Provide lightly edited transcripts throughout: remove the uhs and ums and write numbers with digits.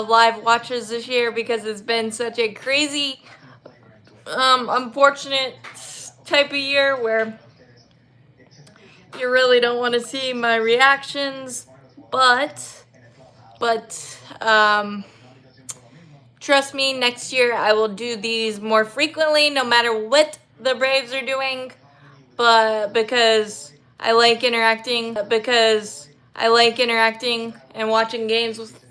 live watches this year because it's been such a crazy, unfortunate type of year where you really don't want to see my reactions, but trust me, next year I will do these more frequently, no matter what the Braves are doing. But because I like interacting and watching games with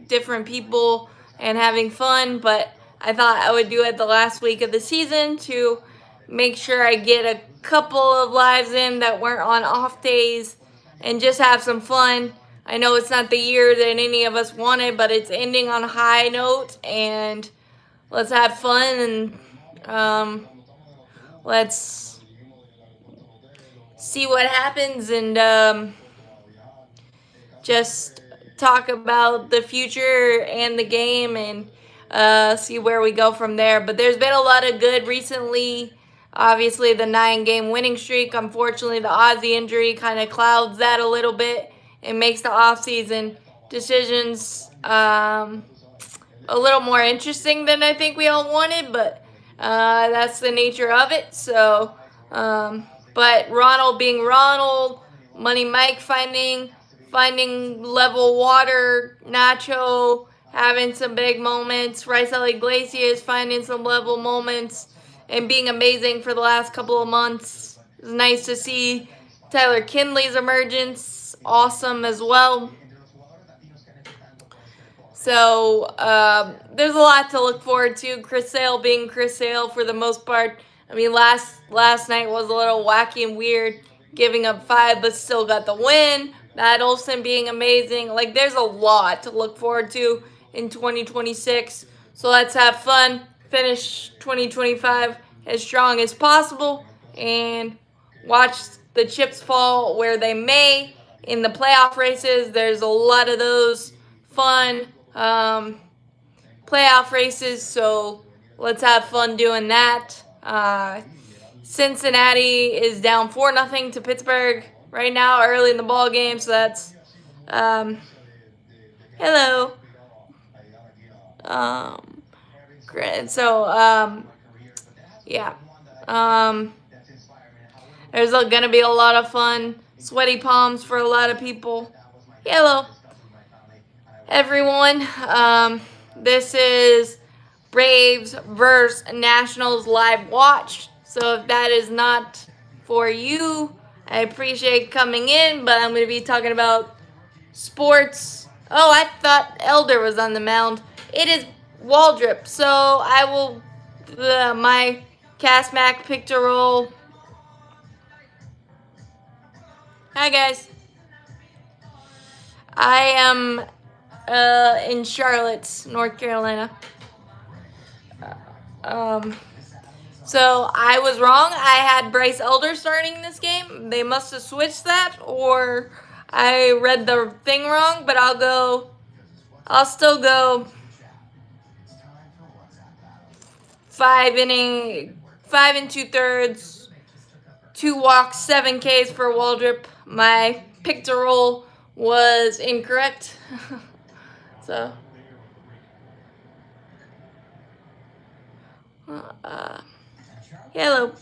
different people and having fun. But I thought I would do it the last week of the season to make sure I get a couple of lives in that weren't on off days and just have some fun. I know it's not the year that any of us wanted, but it's ending on a high note, and let's have fun and let's see what happens and just talk about the future and the game and see where we go from there. But there's been a lot of good recently. Obviously, the 9-game winning streak. Unfortunately, the Ozzy injury kind of clouds that a little bit and makes the offseason decisions a little more interesting than I think we all wanted. But that's the nature of it. So, but Ronald being Ronald, Money Mike finding level water, Nacho having some big moments, Raisel Iglesias finding some level moments, and being amazing for the last couple of months. It's nice to see Tyler Kinley's emergence, awesome as well. So there's a lot to look forward to. Chris Sale being Chris Sale for the most part. I mean, last night was a little wacky and weird, giving up 5 but still got the win. Matt Olson being amazing. Like, there's a lot to look forward to in 2026. So let's have fun, finish 2025 as strong as possible, and watch the chips fall where they may in the playoff races. There's a lot of those fun playoff races, so let's have fun doing that. Cincinnati is down 4-0 to Pittsburgh right now, early in the ball game, so that's hello. Great. So yeah. There's gonna be a lot of fun, sweaty palms for a lot of people. Hello, everyone. This is Braves vs. Nationals live watch. So if that is not for you, I appreciate coming in, but I'm going to be talking about sports. Oh, I thought Elder was on the mound. It is Waldrop. So I will, my Castmac picture roll. Hi, guys. I am in Charlotte, North Carolina. So I was wrong. I had Bryce Elder starting this game. They must have switched that, or I read the thing wrong. But I'll still go 5 and 2/3, 2 walks, 7 Ks for Waldrop. My pick to roll was incorrect. So. Hello.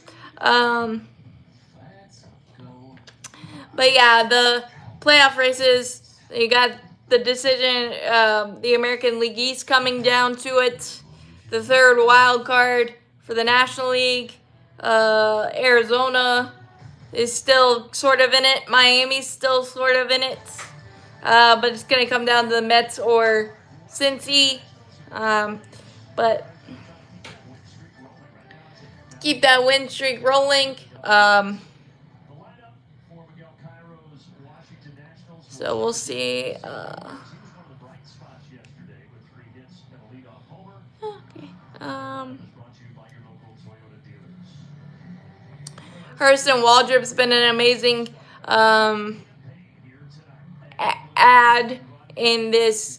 But yeah, the playoff races, you got the decision, the American League East coming down to it. The third wild card for the National League. Arizona is still sort of in it. Miami's still sort of in it. But it's going to come down to the Mets or Cincy. But keep that win streak rolling. So we'll see. Okay. Hurston Waldrop's been an amazing add in this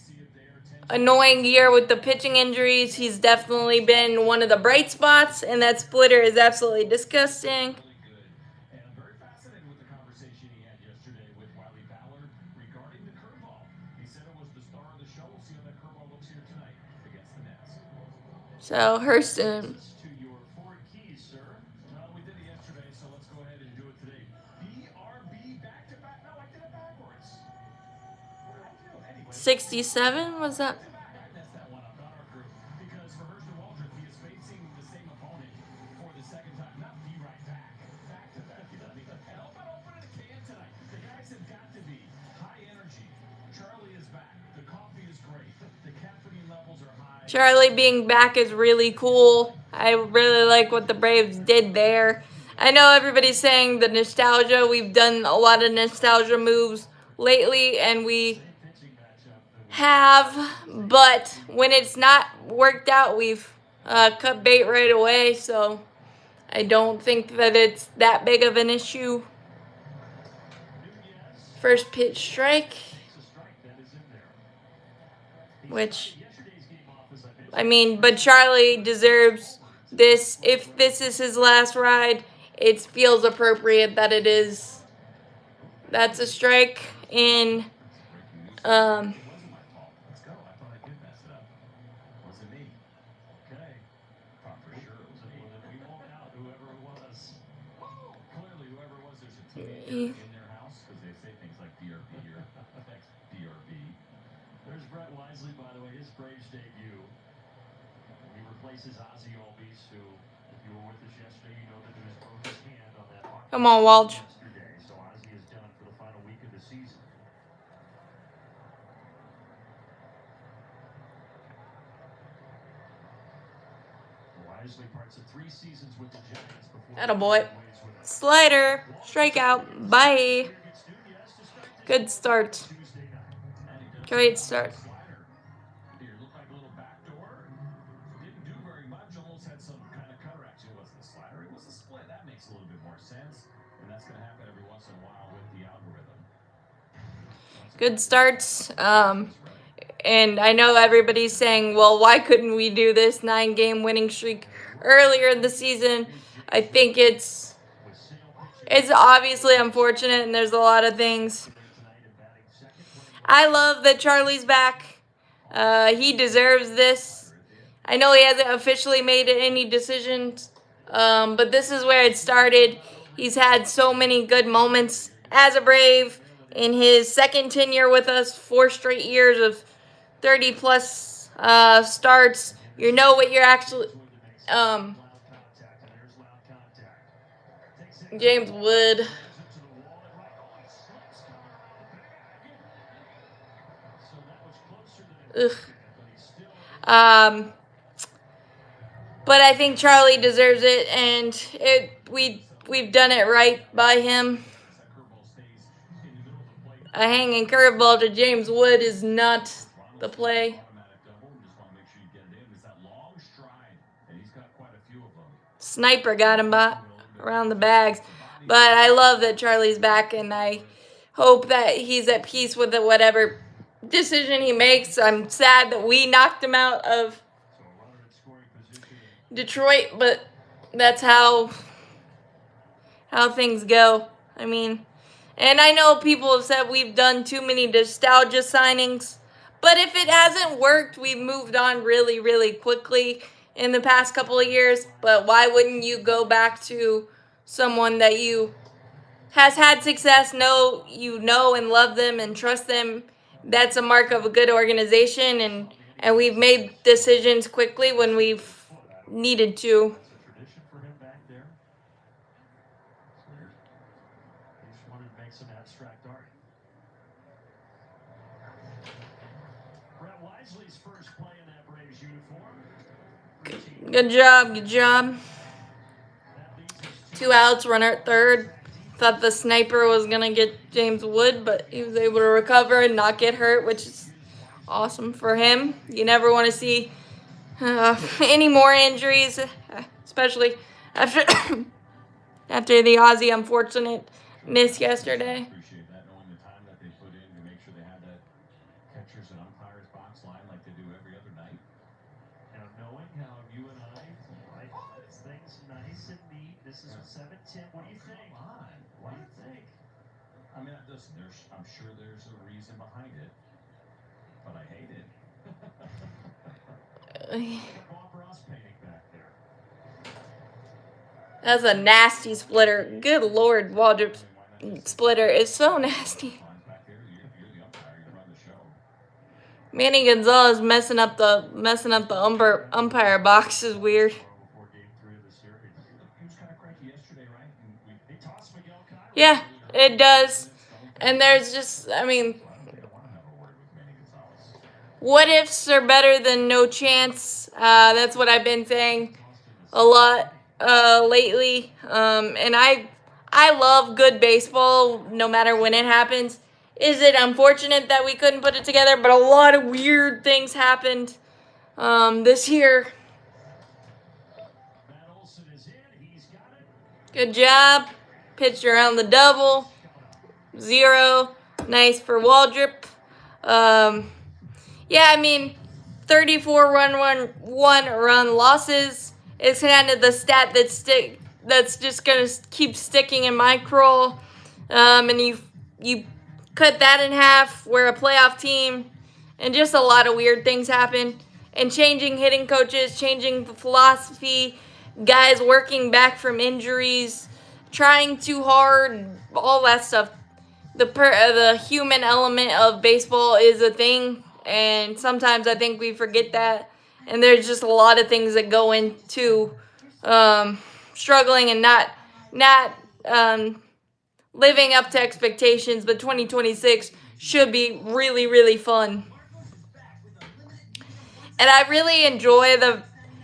annoying year with the pitching injuries. He's definitely been one of the bright spots, and that splitter is absolutely disgusting. So Hurston. $67 was that? Charlie being back is really cool. I really like what the Braves did there. I know everybody's saying the nostalgia. We've done a lot of nostalgia moves lately, and we have, but when it's not worked out, we've cut bait right away. So I don't think that it's that big of an issue. First pitch strike, which, I mean, but Charlie deserves this. If this is his last ride, it feels appropriate that it is. That's a strike in There's Brett Wisely, by the way, his Braves debut. He replaces Ozzie Albies, who, if you were with us yesterday, you know that he broke his hand on that. Come on, Walsh. Yesterday, so Ozzie is done for the final week of the season. Wisely parts of 3 seasons with the Giants before. Attaboy. Slider. Strikeout. Bye. Good start. Great start. Good starts. And I know everybody's saying, well, why couldn't we do this 9-game winning streak earlier in the season? I think it's obviously unfortunate, and there's a lot of things. I love that Charlie's back. He deserves this. I know he hasn't officially made any decisions, but this is where it started. He's had so many good moments as a Brave in his second tenure with us, 4 straight years of 30-plus starts. You know what you're actually... James Wood. Ugh. But I think Charlie deserves it, and we've done it right by him. A hanging curveball to James Wood is not the play. Sniper got him around the bags. But I love that Charlie's back, and I hope that he's at peace with it, whatever decision he makes. I'm sad that we knocked him out of Detroit, but that's how things go. I mean, and I know people have said we've done too many nostalgia signings, but if it hasn't worked, we've moved on really, really quickly in the past couple of years. But why wouldn't you go back to someone that you has had success, you know and love them and trust them? That's a mark of a good organization, and we've made decisions quickly when we've needed to. Good job, good job. 2 outs, runner at third. Thought the sniper was going to get James Wood, but he was able to recover and not get hurt, which is awesome for him. You never want to see any more injuries, especially after after the Ozzie unfortunateness yesterday. What do you think? What do you think? I mean, listen, I'm sure there's a reason behind it, but I hate it. Bob Ross paid That's a nasty splitter. Good Lord, Waldrop's splitter is so nasty. Manny Gonzalez messing up the umpire box is weird. Yeah, it does. And there's just, I mean, what ifs are better than no chance. That's what I've been saying a lot lately. And I love good baseball no matter when it happens. Is it unfortunate that we couldn't put it together? But a lot of weird things happened this year. Good job. Pitched around the double. 0. Nice for Waldrop. Yeah, I mean, 34 one run losses is kind of the stat that's just gonna keep sticking in my crawl. And you cut that in half. We're a playoff team, and just a lot of weird things happen. And changing hitting coaches, changing philosophy, guys working back from injuries, trying too hard, all that stuff. The human element of baseball is a thing, and sometimes I think we forget that. And there's just a lot of things that go into struggling and not living up to expectations. But 2026 should be really, really fun. And I really enjoy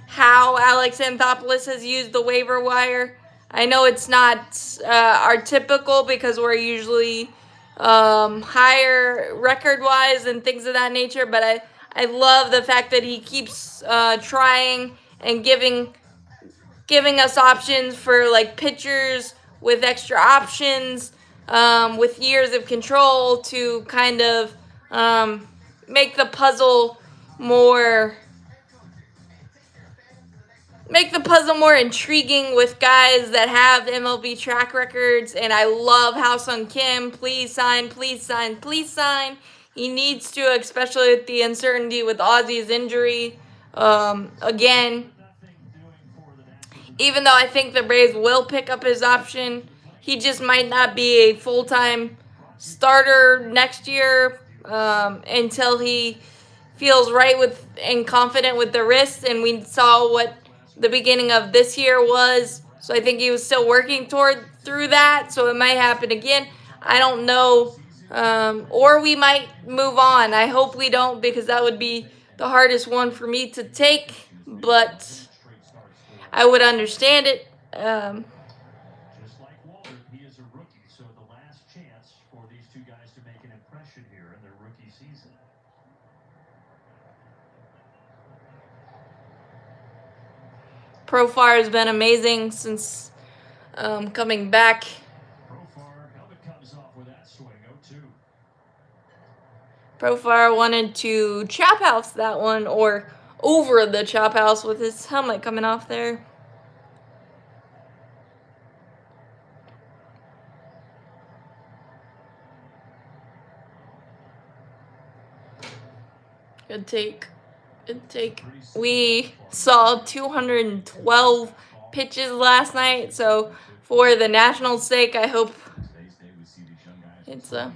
how Alex Anthopoulos has used the waiver wire. I know it's not our typical because we're usually higher record-wise and things of that nature, but I love the fact that he keeps trying and giving us options for like pitchers with extra options, with years of control to kind of make the puzzle more intriguing with guys that have MLB track records. And I love Ha-Seong Kim. Please sign, please sign, please sign. He needs to, especially with the uncertainty with Ozzy's injury. Again, even though I think the Braves will pick up his option, he just might not be a full-time starter next year until he feels right with and confident with the wrist. And we saw what the beginning of this year was. So I think he was still working through that. So it might happen again. I don't know. Or we might move on. I hope we don't, because that would be the hardest one for me to take. But I would understand it. Just like Walter, he is a rookie, so the last chance for these two guys to make an impression here in their rookie season. Profar has been amazing since coming back. Profar, helmet comes off with that swing, 0-2. Profar wanted to chop house that one, or over the chop house with his helmet coming off there. Good take. Good take. We saw 212 pitches last night, so for the Nationals' sake, I hope it's a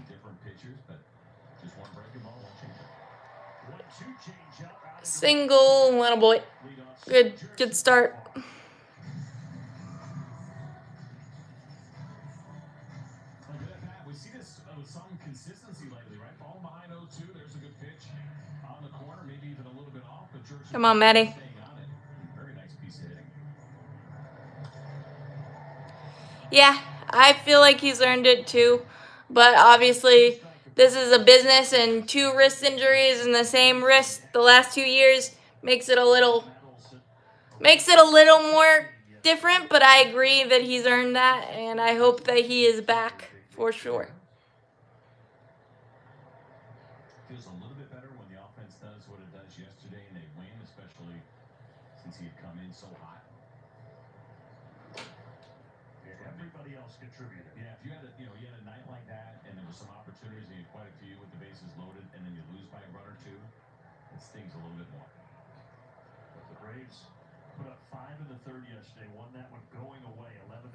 single. Little boy. Good start. We see this with some consistency lately, right? Ball behind 0-2. There's a good pitch on the corner, maybe even a little bit off. But George, come on, Maddie. Very nice piece of hitting. Yeah, I feel like he's earned it too, but obviously this is a business, and 2 wrist injuries in the same wrist the last 2 years makes it a little more different. But I agree that he's earned that, and I hope that he is back for sure. Feels a little bit better when the offense does what it does yesterday and they win, especially since he had come in so hot. Yeah, everybody else contributed. Yeah, if you had a night like that and there were some opportunities and you had quite a few with the bases loaded and then you lose by a run or two, it stings a little bit more. But the Braves put up 5 in the third yesterday. Won that one going away, 11-5.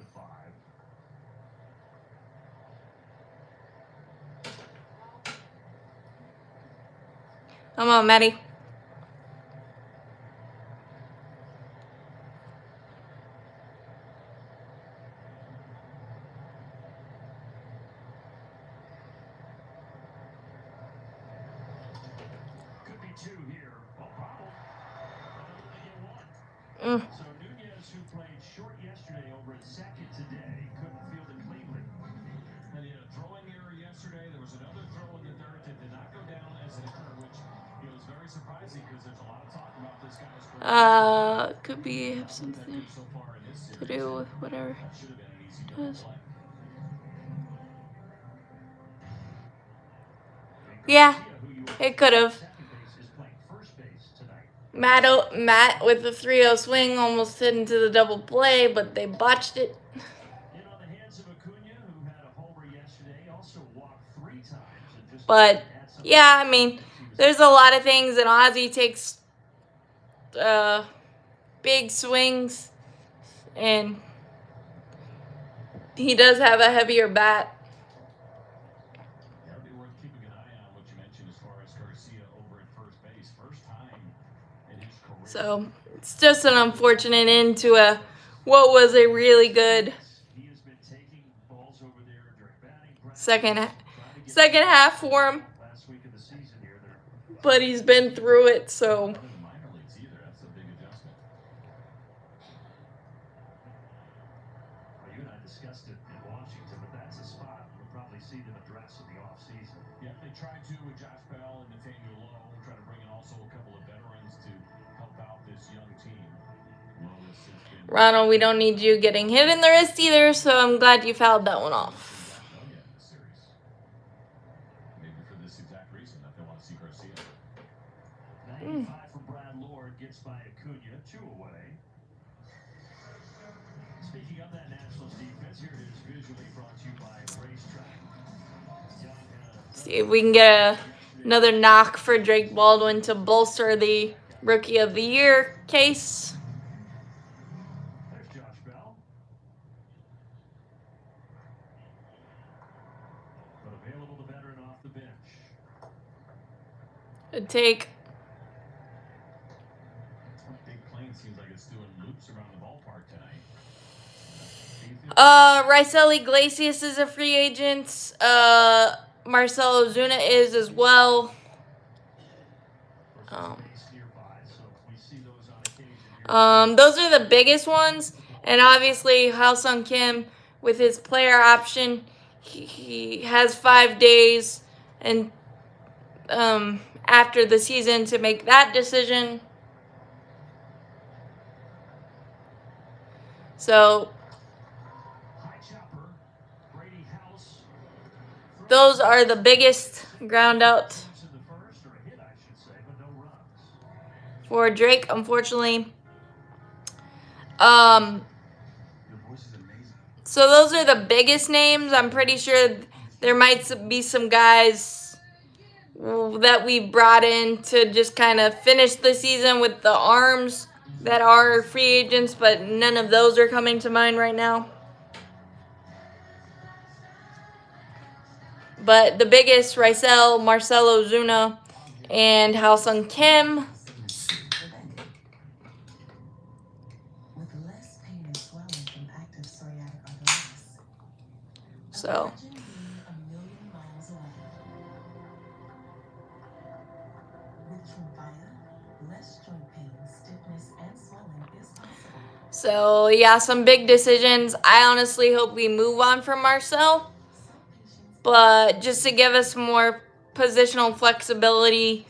Come on, Maddie. Could be 2 here. Oh, problem. They get 1. Mm. So Nunez, who played short yesterday over at second today, couldn't field in Cleveland. And he had a throwing error yesterday. There was another throw in the third that did not go down as an error, which was very surprising because there's a lot of talk about this guy's Could be something so far in this to series. do with whatever. That should have been an easy double Yes. play. Yeah, Who you it could have. second base is playing first base tonight. Matt with the 3-0 swing almost hit into the double play, but they botched it. In on the hands of Acuna, who had a homer yesterday, also walked 3 times. And just But had some yeah, I mean, there's a lot of things, and Ozzy takes big swings, and he does have a heavier bat. That'll be worth keeping an eye on what you mentioned as far as Garcia over at first base. First time in his career. So it's just an unfortunate end to what was a really good He has been taking balls over there during batting practice, second trying to get second half for him, last week of the season here. They're but he's been through it. So Not in the minor leagues either. That's a big adjustment. Well, you and I discussed it in Washington, but that's a spot we'll probably see them address in the offseason. Yeah, they tried to with Josh Bell and Nathaniel Lowe, try to bring in also a couple of veterans to help out this young team. Lowe has since been Ronald, we don't need you getting hit in the wrist either. So I'm glad you fouled that one off. done yet in the series. Maybe for this exact reason that they want to see Garcia. 95 for Brad Lord, gets by Acuna, 2 away. Speaking of that Nationals defense, here it is visually brought to you by Racetrack. See if we can get another knock for Drake Baldwin to bolster the Rookie of the Year case. There's Josh Bell. But available the veteran off the bench. Good take. Big Plain seems like it's doing loops around the ballpark tonight. Do you feel Raisel Iglesias is a free agent. Marcelo Ozuna is as well. Versus base nearby, so we see those on occasion here. Those are the biggest ones, and obviously Ha-Seong Kim with his player option, he has 5 days and after the season to make that decision. So High chopper, Brady House. those are the biggest ground out In the first, or a hit, I should say, but no runs. for Drake, unfortunately. Your voice is amazing. So those are the biggest names. I'm pretty sure there might be some guys that we brought in to just kind of finish the season with the arms that are free agents, but none of those are coming to mind right now. But the biggest, Raisel, Marcelo Ozuna, and Ha-Seong Kim. With less pain and swelling from active psoriatic arthritis. So Imagine being a million miles away. With Tremfya, less joint pain, stiffness, and swelling is possible. So yeah, some big decisions. I honestly hope we move on from Marcel, Some patients but just to give us more positional flexibility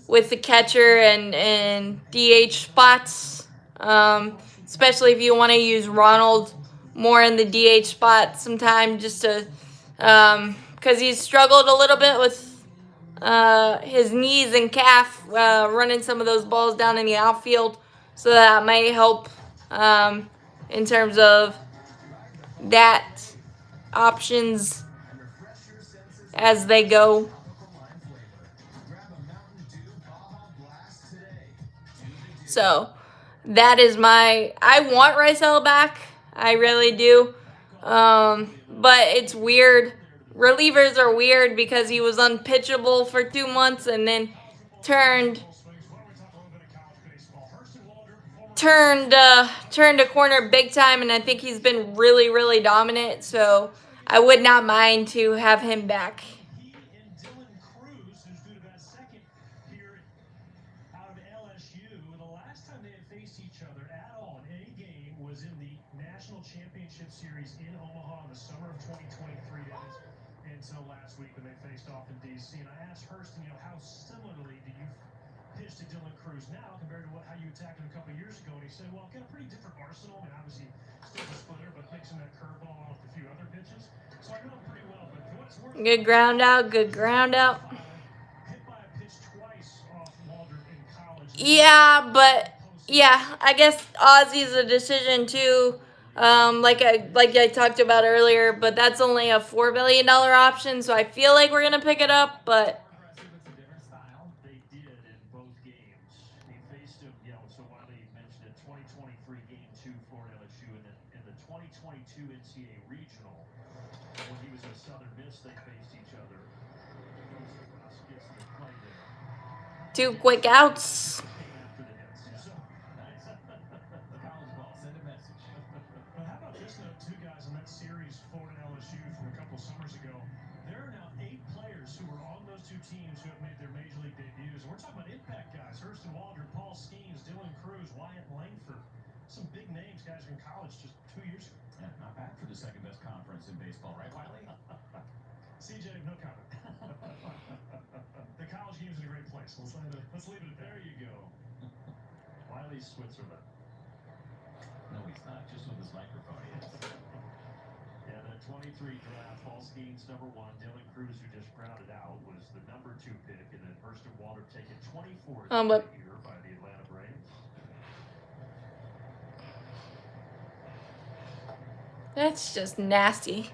with the catcher and DH spots, especially if you want to use Ronald more in the DH spot sometime, just to because he's struggled a little bit with his knees and calf running some of those balls down in the outfield, so that may help in terms of that options as they go. So that is I want Rysel back. I really do. But it's weird. Relievers are weird because he was unpitchable for 2 months and then turned a corner big time, and I think he's been really, really dominant. So I would not mind to have him back. He and Dylan Cruz, who's due to bat second here out of LSU. The last time they had faced each other at all in any game was in the National Championship Series in Omaha in the summer of 2023. That is until last week when they faced off in D.C. And I asked Hurston, how similarly do you pitch to Dylan Cruz now compared to how you attacked him a couple years ago? And he said, well, I've got a pretty different arsenal. I mean, obviously still a splitter, but mixing that curveball on with a few other pitches. So I know him pretty well, but for what's worth, Good ground out. Good ground out. hit by a pitch twice off Waldrop in college. Yeah, but yeah, I guess Ozzy's a decision too. Like I talked about earlier, but that's only a $4 billion option, so I feel like we're gonna pick it up. But They did in both games. He faced him, so Wiley mentioned it, 2023 Game 2 for LSU, and then in the 2022 NCAA Regional, when he was in Southern Miss, they faced each other. Ross gets the play there. 2 quick outs. Came after the hits. So, College ball, send a message. but how about this note, two guys in that series, Florida and LSU, from a couple summers ago? There are now 8 players who were on those two teams who have made their major league debuts. And we're talking about impact guys: Hurston Waldrop, Paul Skeens, Dylan Cruz, Wyatt Langford. Some big names, guys in college just 2 years ago. Yeah, not bad for the second best conference in baseball, right, Wiley? CJ, no comment. The college game's in a great place. Let's leave it at there. There you go. Wiley's Switzerland. No, he's not. Just with his microphone, he is. Yeah, that 23 draft, Paul Skeens number 1, Dylan Cruz, who just grounded out, was the number 2 pick, and then Hurston Waldrop taken 24th But year by the Atlanta Braves. that's just nasty.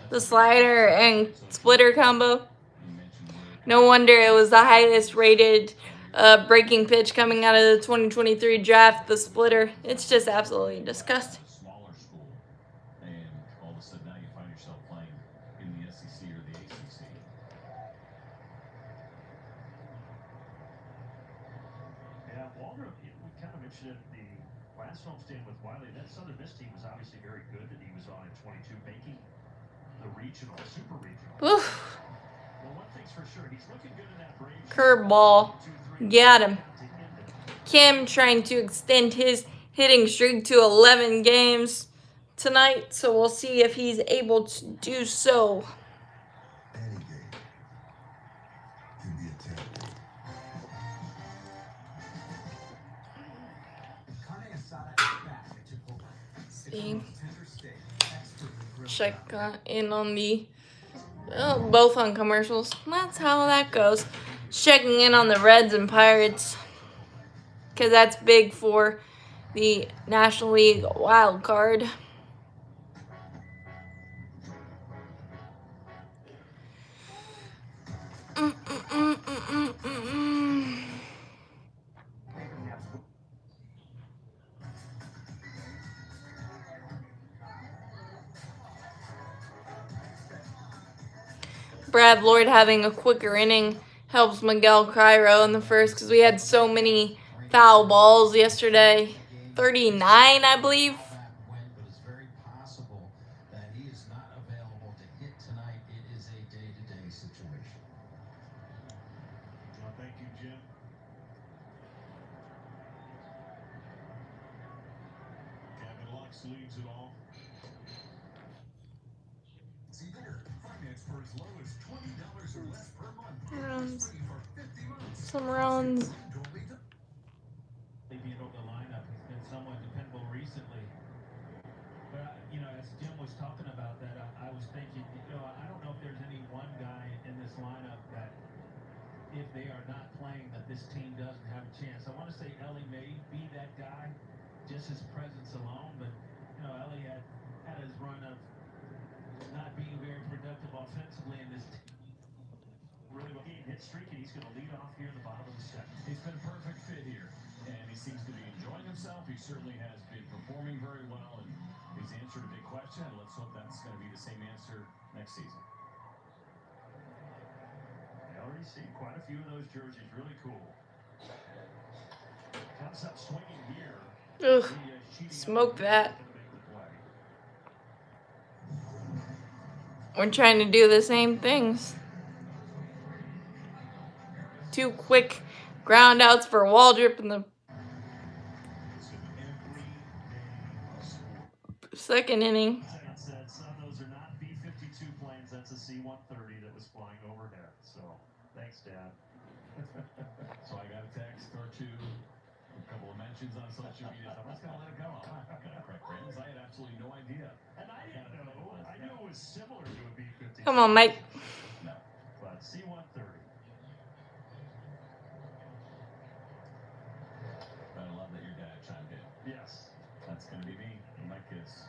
The slider and splitter combo. You mentioned where No wonder it was the highest rated breaking pitch coming out of the 2023 draft, the splitter. It's just absolutely disgusting. a smaller school, and all of a sudden now you find yourself playing in the SEC or the ACC. Yeah, Waldrop, we kind of mentioned it the last homestand with Wiley. That Southern Miss team was obviously very good that he was on in 22, making the regional, super regional. Oof. Well, one thing's for sure, he's looking good in that Braves. Curveball. 2-3 Got him. to end it. Kim trying to extend his hitting streak to 11 games tonight, so we'll see if he's able to do so. Any game can be a test game. See. Check in on the both on commercials. That's how that goes. Checking in on the Reds and Pirates, because that's big for the National League wild card. Brad Lloyd having a quicker inning helps Miguel Cairo in the first, because we had so many foul balls yesterday. 39, I believe. But it's very possible that he is not available to hit tonight. It is a day-to-day situation. Well, thank you, Jim. Kevin Lux leads it all. See there, finance for as low as $20 or less per month. Runs. Free for 50 months. Some runs. Totally done. Being over the lineup has been somewhat dependable recently. But, as Jim was talking about that, I was thinking, I don't know if there's any one guy in this lineup that, if they are not playing, that this team doesn't have a chance. I want to say Ellie may be that guy, just his presence alone. But, Ellie had his run of not being very productive offensively in this team. Really looking hit streak, and he's going to lead off here in the bottom of the second. He's been a perfect fit here, and he seems to be enjoying himself. He certainly has been performing very well, and he's answered a big question. And let's hope that's going to be the same answer next season. I already see quite a few of those jerseys. Really cool. Comes up swinging here. Ugh, smoke that. We're trying to do the same things. 2 quick ground outs for Waldrop in the second inning. Said some of those are not B-52 planes. That's a C-130 that was flying overhead. So thanks, Dad. So I got a text or two, a couple of mentions on social media. So I'm just going to let it go. I'm not going to correct Brandon's. I had absolutely no idea. And I didn't know. I knew it was similar to a B-52. Come on, Mike. No, but C-130. But I love that your dad chimed in. Yes. That's going to be me and my kids.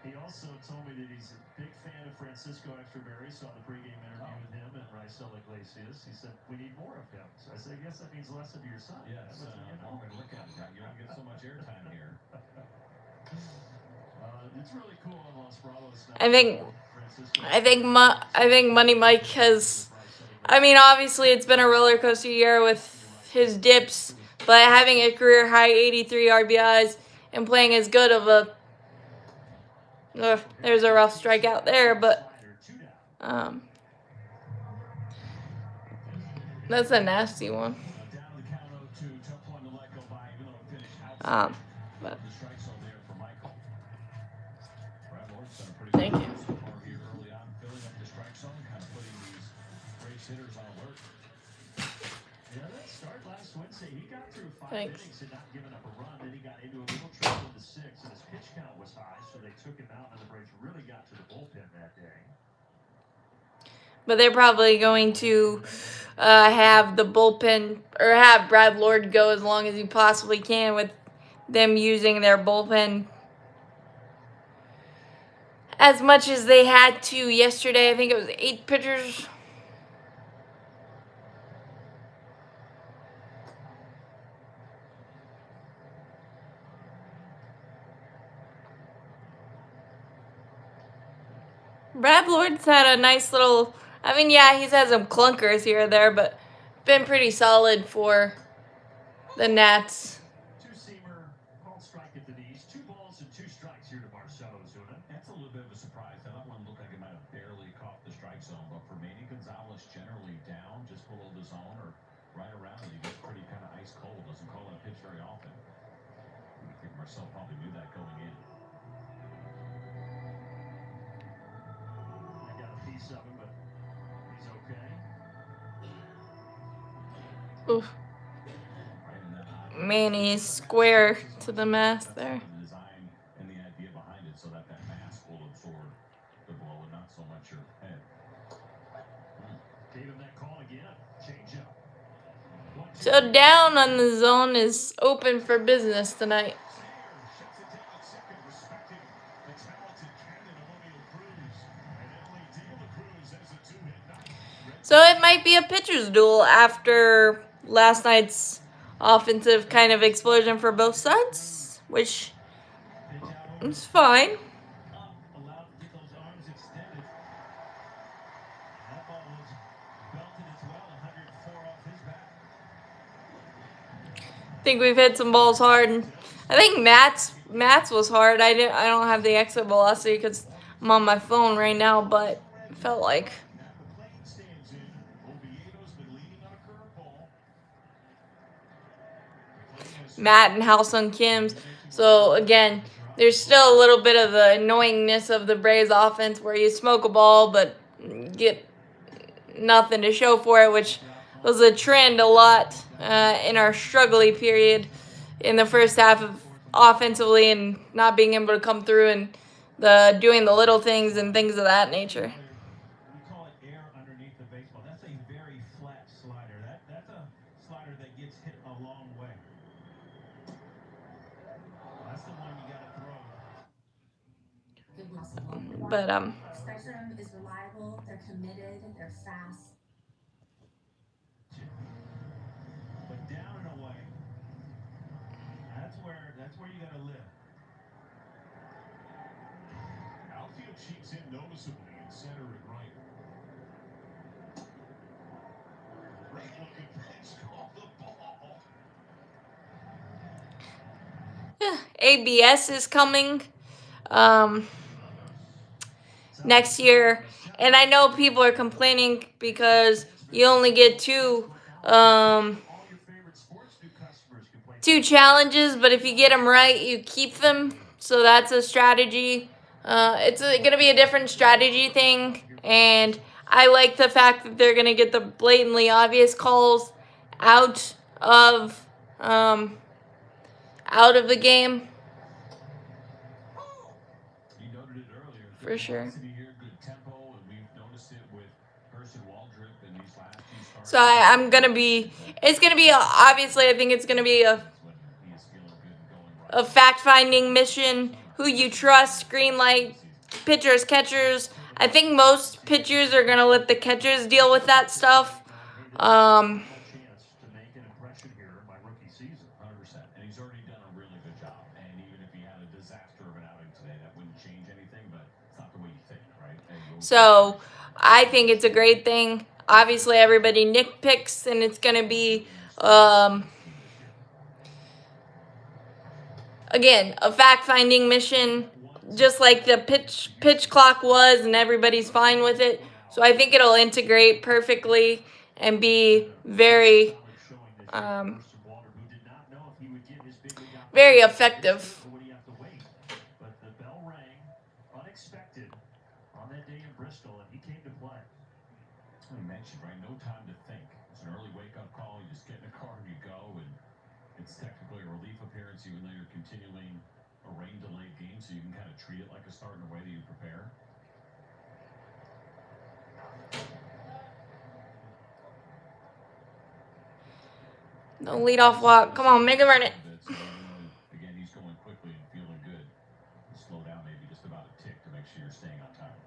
He also told me that he's a big fan of Francisco Extraberry. Saw the pregame interview with him and Raisel Iglesias. He said, we need more of him. So I said, I guess that means less of your son. Yes, I'm going to look at it. You don't get so much airtime here. It's really cool on Los Bravos now. I think Money Mike has. I mean, obviously it's been a roller coaster year with his dips, but having a career high 83 RBIs and playing as good of a. There's a rough strikeout there, but that's a nasty one. But thank you. Yeah, that start last Wednesday, he got through 5 Thanks. innings and not giving up a run. Then he got into a little trouble in the 6th, and his pitch count was high, so they took him out, and the Braves really got to the bullpen that day. But they're probably going to have the bullpen or have Brad Lord go as long as he possibly can with them using their bullpen as much as they had to yesterday. I think it was 8 pitchers. Brad Lord's had a nice little. I mean, yeah, he's had some clunkers here or there, but been pretty solid for the Nats. Two-seamer, called strike at the knees. 2 balls and 2 strikes here to Marcelo Zuna. That's a little bit of a surprise. That one looked like it might have barely caught the strike zone, but for Manny Gonzalez, generally down just below the zone or right around it, he gets pretty kind of ice cold. Doesn't call it a pitch very often. I think Marcel probably knew that going in. I got a piece of him, but he's okay. Oof. Manny's square to the mask there. The design and the idea behind it, so that mask will absorb the blow and not so much your head. Gave him that call again. Change up. So down on the zone is open for business tonight. Shuts it down at second, respecting the talented cannon of O'Neal Cruz. And Emily De La Cruz has a 2-hit night. So it might be a pitcher's duel after last night's offensive kind of explosion for both sides, which is fine. Allowed to get those arms extended. That ball was belted as well, 104 off his bat. I think we've hit some balls hard, and I think Matt's was hard. I don't have the exit velocity because I'm on my phone right now, but it felt like. The plane stands in. Oviedo's been leading on a curveball. Matt and Halsung Kim's. So again, there's still a little bit of the annoyingness of the Braves offense where you smoke a ball but get nothing to show for it, which was a trend a lot in our struggling period in the first half of offensively and not being able to come through and doing the little things and things of that nature. We call it air underneath the baseball. That's a very flat slider. That's a slider that gets hit a long way. That's the one you got to throw. Good possible. But Spectrum is reliable. They're committed. They're fast. But down and away. That's where you got to live. Outfield cheeks in noticeably in center and right. Great looking pitch, called the ball. ABS is coming next year, and I know people are complaining because you only get two challenges, but if you get them right, you keep them. So that's a strategy. It's going to be a different strategy thing, and I like the fact that they're going to get the blatantly obvious calls out of the game. You noted it earlier. For sure. Here, good tempo, and we've noticed it with Person Waldrip in these last two starts. So I'm going to be, it's going to be, obviously, I think it's going to be a fact-finding mission, who you trust, green light, pitchers, catchers. I think most pitchers are going to let the catchers deal with that stuff. Chance to make an impression here in my rookie season. 100%. And he's already done a really good job. And even if he had a disaster of an outing today, that wouldn't change anything, but it's not the way you think, right? So I think it's a great thing. Obviously, everybody nitpicks, and it's going to be, again, a fact-finding mission, just like the pitch clock was, and everybody's fine with it. So I think it'll integrate perfectly and be very, very effective. But the bell rang unexpected on that day in Bristol, and he came to play. I mentioned, right? No time to think. It's an early wake-up call. You just get in the car and you go, and it's technically a relief appearance, even though you're continuing a rain-delayed game, so you can kind of treat it like a start in a way that you prepare. No leadoff walk. Come on, make him earn it. Again, he's going quickly and feeling good. Slow down maybe just about a tick to make sure you're staying on time.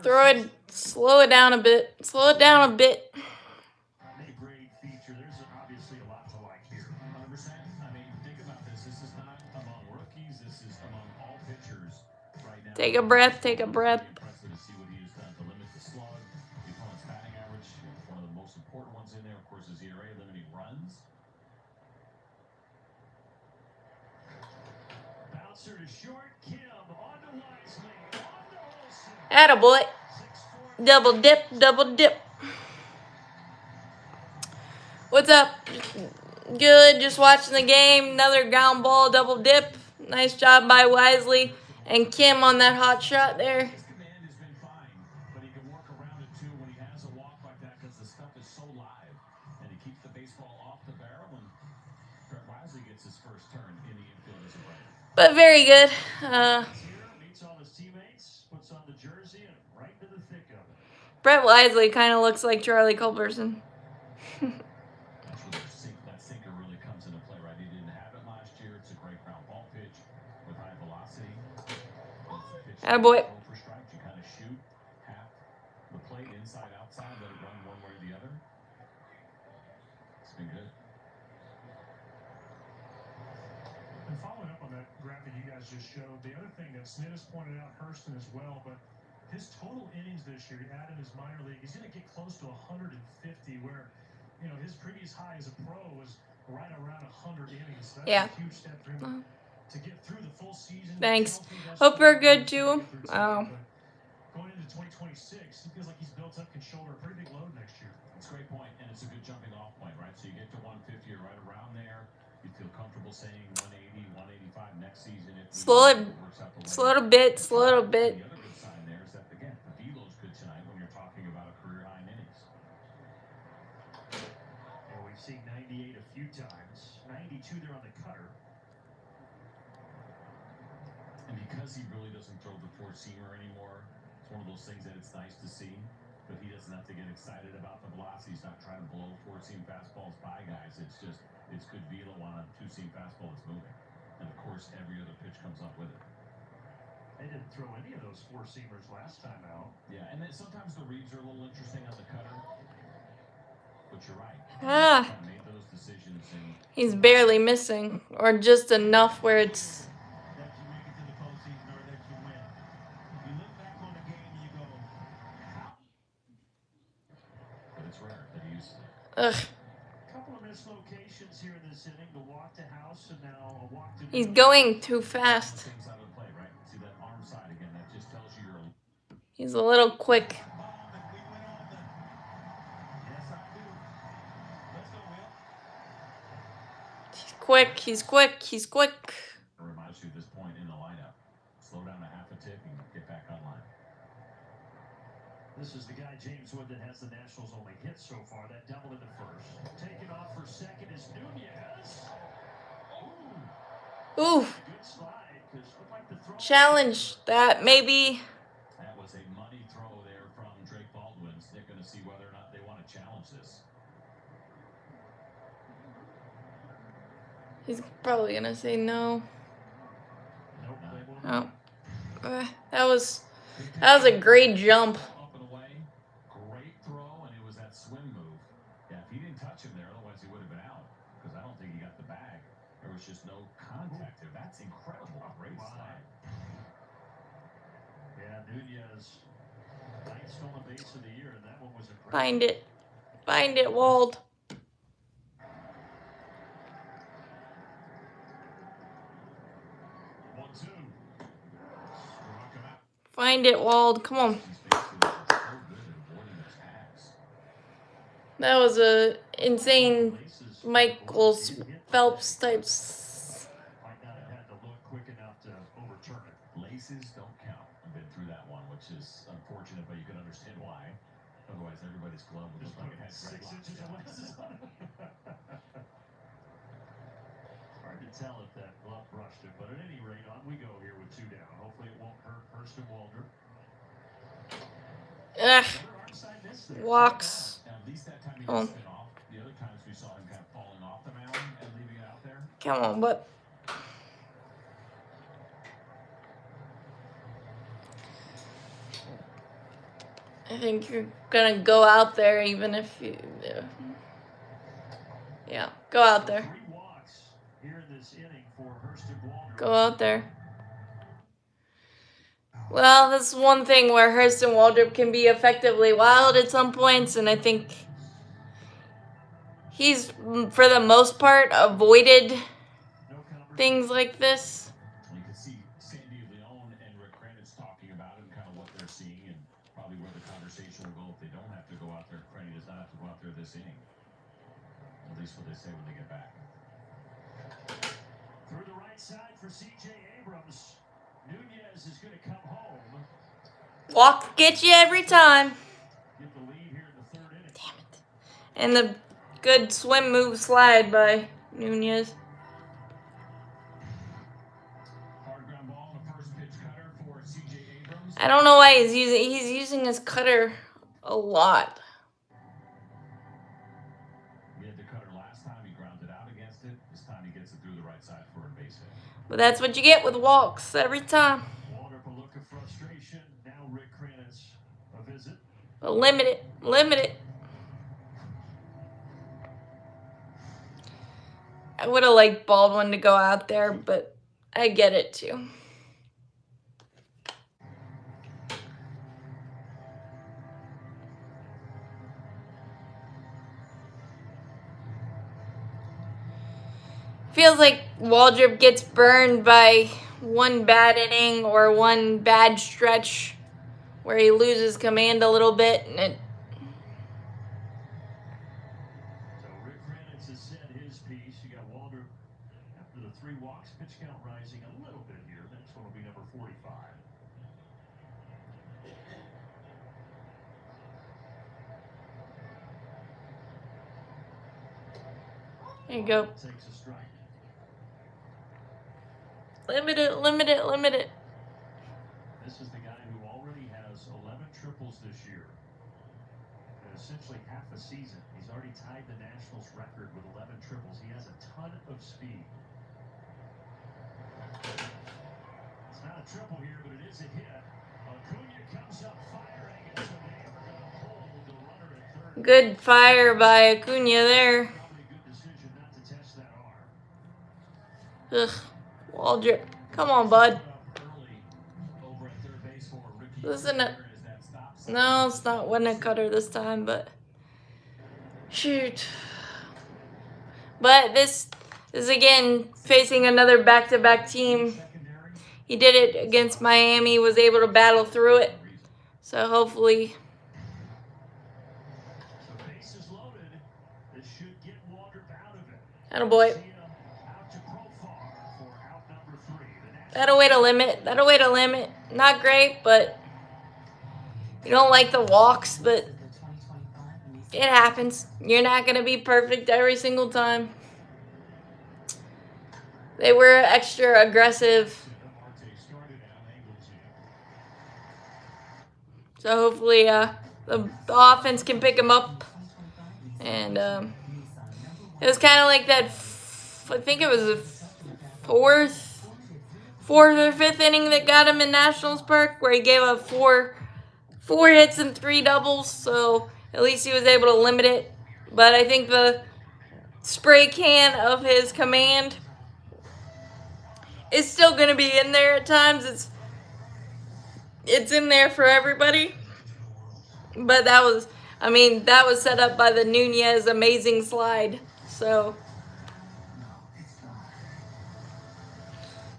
Throw it, slow it down a bit. Slow it down a bit. Great feature. There's obviously a lot to like here. 100%. I mean, think about this. This is not among rookies. This is among all pitchers right now. Take a breath. Take a breath. Impressive to see what he has done to limit the slug, the opponent's batting average. One of the most important ones in there, of course, is ERA, limiting runs. Bouncer to short. Kim on to Wisely. On to Olsen. Attaboy. Double dip, double dip. What's up? Good, just watching the game. Another ground ball, double dip. Nice job by Wisely and Kim on that hot shot there. His command has been fine, but he can work around it too when he has a walk like that because the stuff is so live. And he keeps the baseball off the barrel, and Brett Wisely gets his first turn in the infield as a Brighton. But very good. Meets all his teammates, puts on the jersey, and right to the thick of it. Brett Wisely kind of looks like Charlie Culberson. That's where that sinker really comes into play, right? He didn't have it last year. It's a great ground ball pitch with high velocity. Attaboy. For strikes, you kind of shoot half the plate inside, outside, let it run one way or the other. It's been good. And following up on that graphic you guys just showed, the other thing that Snit has pointed out, Hurston as well, but his total innings this year, add in his minor league, he's going to get close to 150, where, you know, his previous high as a pro was right around 100 innings. So that's a huge step for him to get through the full season. Thanks. Hope we're good too. Going into 2026, he feels like he's built up, can shoulder a pretty big load next year. It's a great point, and it's a good jumping off point, right? So you get to 150 or right around there. You feel comfortable saying 180, 185 next season. Slow it a bit, slow it a bit. The other good sign there is that, again, the velo's good tonight when you're talking about a career high in innings. And we've seen 98 a few times. 92 there on the cutter. And because he really doesn't throw the four-seamer anymore, it's one of those things that it's nice to see. But he doesn't have to get excited about the velocity. He's not trying to blow four-seam fastballs by guys. It's just, it's good velo on a two-seam fastball that's moving. And, of course, every other pitch comes up with it. They didn't throw any of those four-seamers last time out. Yeah, and then sometimes the reads are a little interesting on the cutter. But you're right. Ah. Kind of made those decisions and He's barely missing, or just enough where it's. That you make it to the postseason or that you win. You look back on the game and you go, how? but it's rare that he's Ugh. Couple of mislocations here in this inning. The walk to house and now a walk to He's Newman. going too fast. same side of the plate, right? See that arm side again, that just tells you you're He's a little quick. Bomb and we went on the. Yes, I do. Let's go, Will. He's quick. He's quick. He's quick. It reminds you of this point in the lineup. Slow down a half a tick and get back online. This is the guy, James Wood, that has the Nationals' only hit so far. That double in the first. Taking off for second is Nunez. Ooh. Good slide, 'cause looked like the throw. Challenge that maybe. That was a money throw there from Drake Baldwin. They're going to see whether or not they want to challenge this. He's probably gonna say no. Nope, they won't. Oh. That was a great jump. Up and away. Great throw, and it was that swim move. Yeah, if he didn't touch him there, otherwise he would have been out. Because I don't think he got the bag. There was just no contact there. That's incredible. Great slide. Yeah, Nunez. Ninth stolen base of the year, and that one was impressive. Find it. Find it, Wald. 1-2. Struck him out. Find it, Wald. Come on. These base stealers are so good at avoiding those tags. That was a insane Laces- Michael He hit Phelps that. type. Might not have had to look quick enough to overturn it. Laces don't count. I've been through that one, which is unfortunate, but you can understand why. Otherwise, everybody's glove would Just look like it put had 6 dreadlocks. inches of laces on it. Hard to tell if that glove brushed it, but at any rate, on we go here with 2 down. Hopefully it won't hurt Hurston Waldrop. Ugh. Another arm side miss there. Walks. At least that time he Oh. didn't spin off. The other times we saw him kind of falling off the mound and leaving it out there. Come on, but. I think you're gonna go out there even if you. Yeah, go out there. 3 walks here in this inning for Hurston Waldrop. Go out there. Well, that's one thing where Hurston Waldrop can be effectively wild at some points, and I think he's, for the most part, avoided No conversation. things like this. You can see Sandy Leone and Rick Kranitz talking about it and kind of what they're seeing and probably where the conversation will go if they don't have to go out there. Kranitz does not have to go out there this inning. At least what they say when they get back. Through the right side for C.J. Abrams. Nunez is going to come home. Walk get you every time. Get the lead here in the 3rd inning. Damn it. And the good swim move slide by Nunez. Hard ground ball, the first pitch cutter for C.J. Abrams. I don't know why he's using his cutter a lot. He had the cutter last time. He grounded out against it. This time he gets it through the right side for a base hit. But that's what you get with walks every time. Waldrop a look of frustration. Now Rick Kranitz a visit. But limit it. Limit it. I would have liked Baldwin to go out there, but I get it too. Feels like Waldrop gets burned by one bad inning or one bad stretch where he loses command a little bit, and it. So Rick Kranitz has said his piece. You got Waldrop after the 3 walks. Pitch count rising a little bit here. Next one will be number 45. There you go. Takes a strike. Limit it, limit it, limit it. This is the guy who already has 11 triples this year. In essentially half a season. He's already tied the Nationals record with 11 triples. He has a ton of speed. It's not a triple here, but it is a hit. Acuna comes up firing. Good fire by Acuna there. Probably a good decision not to test that arm. Ugh. Waldrop. Come on, bud. Early over at third base for Ricky Listen Cutter to. as that stop sign No, goes it's not. down. Wasn't a cutter this time, but. Shoot. But this is again facing another back-to-back team. Secondary. He did it against Miami, was able to battle through it. So hopefully, The base is loaded. This should get Waldrop out of it. attaboy. See him out to Profar for out number 3. The next That'll wait a limit. That'll wait a limit. Not great, but you don't like the walks, but The 2025 it happens. You're not going to be perfect every single time. They were extra aggressive. Marte started out, angles in. So hopefully the offense can pick him up. And it was kind of like that, I think it was the fourth or fifth inning that got him in Nationals Park, where he gave up four hits and 3 doubles. So at least he was able to limit it. But I think the spray can of his command is still going to be in there at times. It's in there for everybody. But that was set up by the Nunez amazing slide. So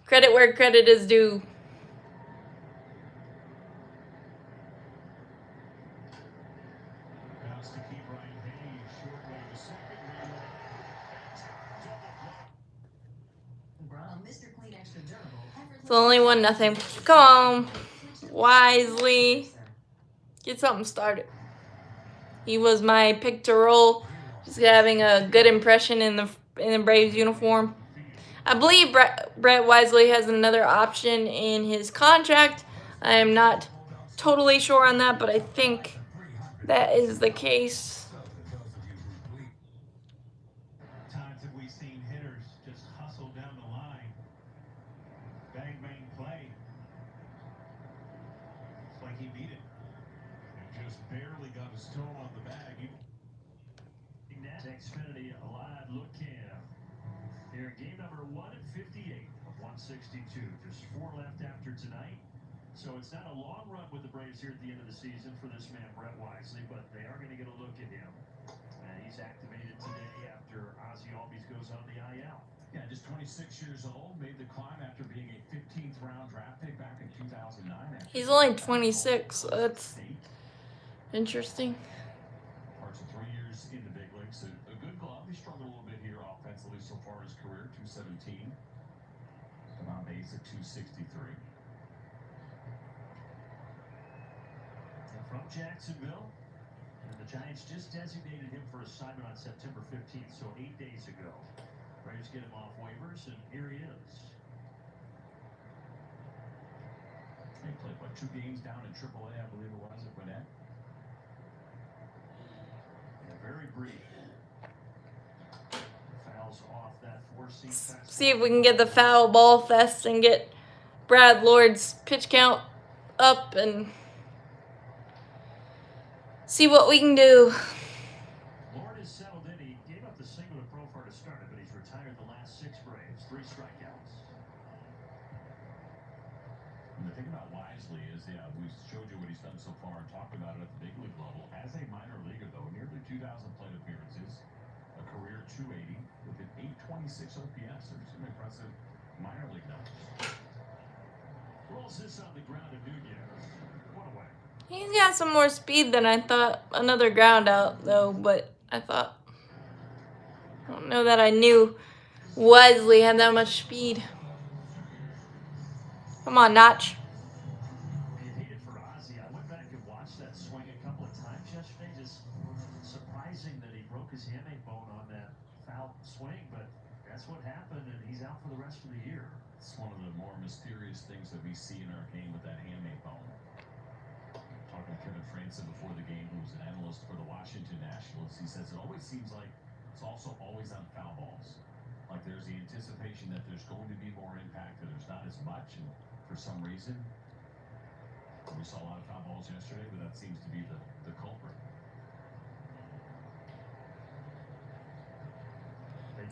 credit where credit is due. Bounce to keep Ryan Hayes shortly to second. Mr. Clean Extra Durable. It's only 1-0. Come on, Wisely. Get something started. He was my pick to roll. Just having a good impression in the Braves uniform. I believe Brett Wisely has another option in his contract. I am not totally sure on that, but I think that is the case. Times have we seen hitters just hustle down the line. Bang, bang, play. It's like he beat it. And just barely got his toe on the bag. Xfinity Live Look Cam. Here, game number 158 of 162. Just 4 left after tonight. So it's not a long run with the Braves here at the end of the season for this man, Brett Wisely, but they are going to get a look at him. He's activated today after Ozzie Albies goes on the IL. Yeah, just 26 years old, made the climb after being a 15th round draft pick back in 2009. He's only 26, so that's interesting. Parts of 3 years in the big leagues. A good glove. He struggled a little bit here offensively so far in his career. 217. Come on base at 263. And from Jacksonville, and the Giants just designated him for assignment on September 15th, so 8 days ago. Braves get him off waivers, and here he is. He played, 2 games down in AAA, I believe it was, at Gwinnett. Yeah, very brief. Fouls off that 4-seam fastball. See if we can get the foul ball fest and get Brad Lord's pitch count up and see what we can do. Lord is settled in. He gave up the single to Profar to start it, but he's retired the last 6 Braves. 3 strikeouts. And the thing about Wisely is, we showed you what he's done so far and talked about it at the big league level. As a minor leaguer, though, nearly 2,000 plate appearances, a career 280 with an 826 OPS. There's some impressive minor league numbers. Rolls this on the ground to Nunez. One away. He's got some more speed than I thought. Another ground out, though, but I don't know that I knew Wisely had that much speed. Come on, Notch. It hit it for Ozzie. I went back and watched that swing a couple of times yesterday. Just surprising that he broke his hamate bone on that foul swing, but that's what happened, and he's out for the rest of the year. It's one of the more mysterious things that we see in our game with that hamate bone. Talking to Kevin Franson before the game, who was an analyst for the Washington Nationals, he says it always seems like it's also always on foul balls. Like there's the anticipation that there's going to be more impact, and there's not as much, and for some reason, we saw a lot of foul balls yesterday, but that seems to be the culprit.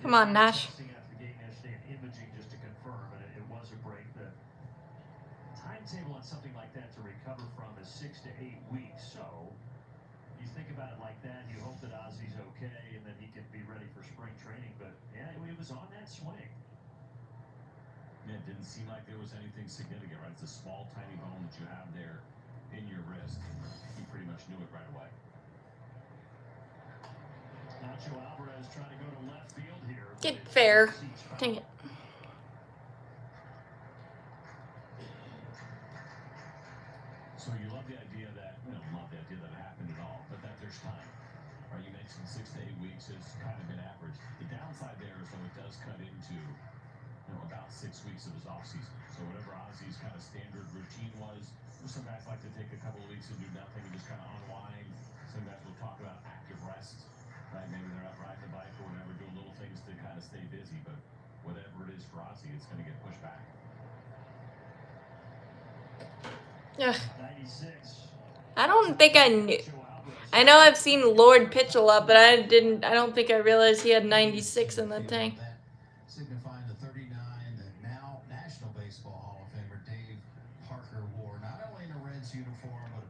Come on, Nash. Testing after the game yesterday and imaging just to confirm, and it was a break. The timetable on something like that to recover from is 6 to 8 weeks. So you think about it like that, you hope that Ozzy's okay and then he can be ready for spring training. But yeah, he was on that swing. Yeah, it didn't seem like there was anything significant, right? It's a small, tiny bone that you have there in your wrist. He pretty much knew it right away. Nacho Alvarez trying to go to left field here. Get fair. Dang it. So you love the idea that, love the idea that it happened at all, but that there's time. Right? You mentioned 6 to 8 weeks has kind of been average. The downside there is though it does cut into about 6 weeks of his offseason. So whatever Ozzy's kind of standard routine was, some guys like to take a couple of weeks and do nothing and just kind of unwind. Some guys will talk about active rest, right? Maybe they're out riding the bike or whatever, doing little things to kind of stay busy. But whatever it is for Ozzy, it's going to get pushed back. Ugh. 96. I don't think I knew. I know I've seen Lord pitch a lot, but I don't think I realized he had 96 in the tank. That signifying the 39 that now National Baseball Hall of Famer Dave Parker wore, not only in a Reds uniform, but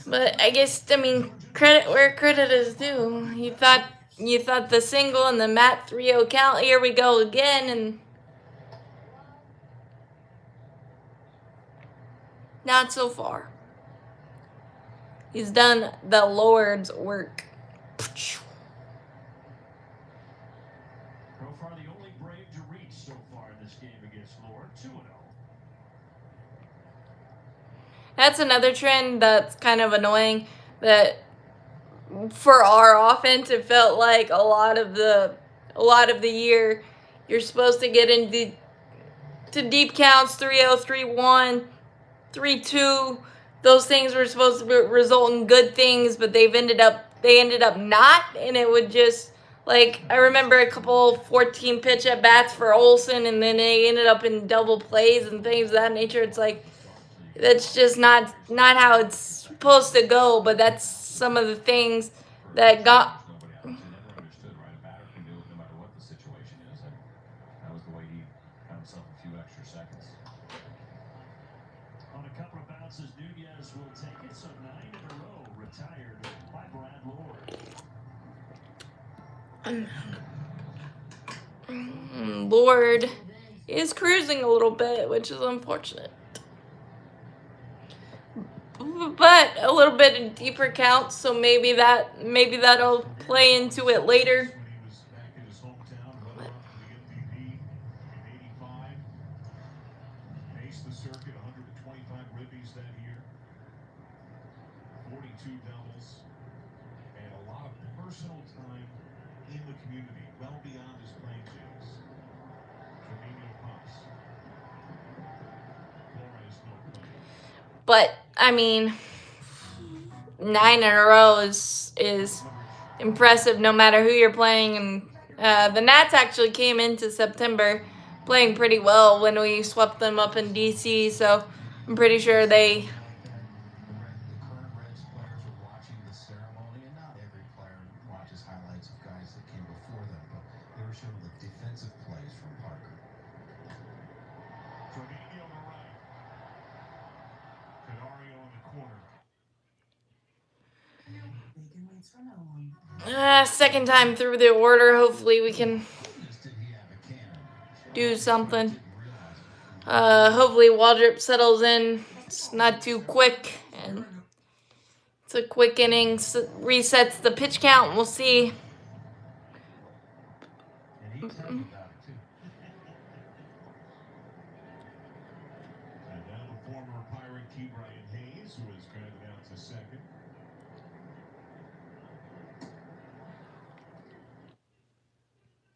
But I guess, credit where credit is due. You thought the single and the Matt 3-0 count, here we go again, and not so far. He's done the Lord's work. So far, the only Brave to reach so far in this game against Lord, 2-0. That's another trend that's kind of annoying, that for our offense, it felt like a lot of the year you're supposed to get into deep counts, 3-0, 3-1, 3-2. Those things were supposed to result in good things, but they ended up not, and it would just, like, I remember a couple 14 pitch at bats for Olsen, and then they ended up in double plays and things of that nature. It's like, that's just not how it's supposed to go, but that's some of the things that got. Nobody never understood, right? A batter can do it no matter what the situation is. And that was the way he got himself a few extra seconds. On a couple of bounces, Nunez will take it. So 9 in a row retired by Brad Lord. Lord is cruising a little bit, which is unfortunate. But a little bit in deeper counts, so maybe that'll play into it later. When he was back in his hometown, runner-up for the MVP in '85. Paced the circuit, 125 ribbies that year. 42 doubles. And a lot of personal time in the community, well beyond his playing days. Trevino Pops. Flores no play. But 9 in a row is impressive no matter who you're playing. And the Nats actually came into September playing pretty well when we swept them up in DC, so I'm pretty sure they. the current Reds players are watching the ceremony, and not every player watches highlights of guys that came before them, but they were showing the defensive plays from Parker. Trevino on the right. Canario in the corner. Bacon waits for no one. Second time through the order. Hopefully we can Just did he have a cannon? do something. Didn't realize it. Hopefully Waldrop settles in. It's not too quick, and it's a quick inning. Resets the pitch count. We'll see. And he's happy about it, too. And now the former Pirate Ke'Bryan Hayes, who is grounded out to second.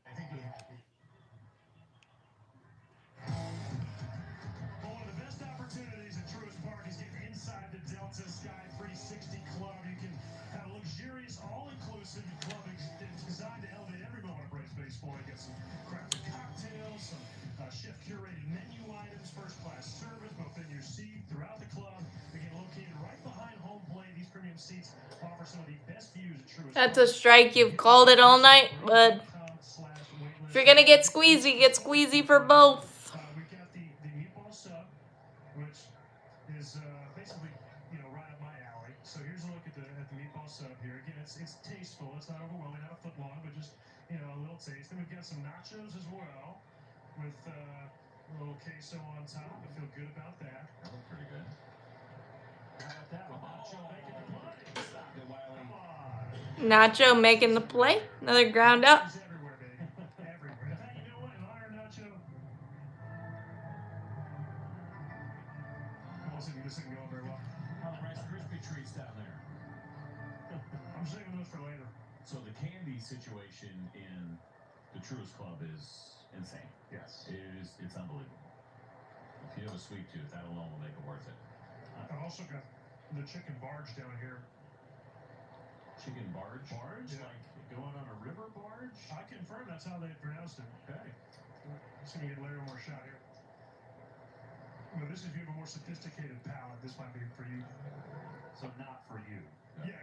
I think he had one of the best opportunities at Truist Park is getting inside the Delta Sky 360 Club. You can have a luxurious, all-inclusive club designed to elevate every moment of Braves baseball. You get some crafted cocktails, some chef-curated menu items, first-class service, both in your seat throughout the club. Again, located right behind home plate, these premium seats offer some of the best best views at Truist That's Park. a strike. You've called it all night, but Rockcom/waitlist. if you're gonna get squeezy, get squeezy for both. We've got the meatball sub, which is basically, right up my alley. So here's a look at the meatball sub here. Again, it's tasteful. It's not overwhelming, not a foot long, but just a little taste. Then we've got some nachos as well, with a little queso on top. I feel good about that. That looked pretty good. How about that? Nacho making the play. Stop it, Wiley. Come on. Nacho making the play. Another ground up. He's everywhere, baby. Everywhere. In fact, you know what? In honor of Nacho, this isn't going very well. How the Rice Krispie treats down there. I'm saving those for later. So the candy situation in the Truist Club is insane. Yes. It's unbelievable. If you have a sweet tooth, that alone will make it worth it. I've also got the chicken barge down here. Chicken barge? Barge? Yeah. Like going on a river barge? I confirm that's how they pronounced it. Okay. Just gonna get Larry one more shot here. Well, this is if you have a more sophisticated palate, this might be for you. So not for you. Yeah,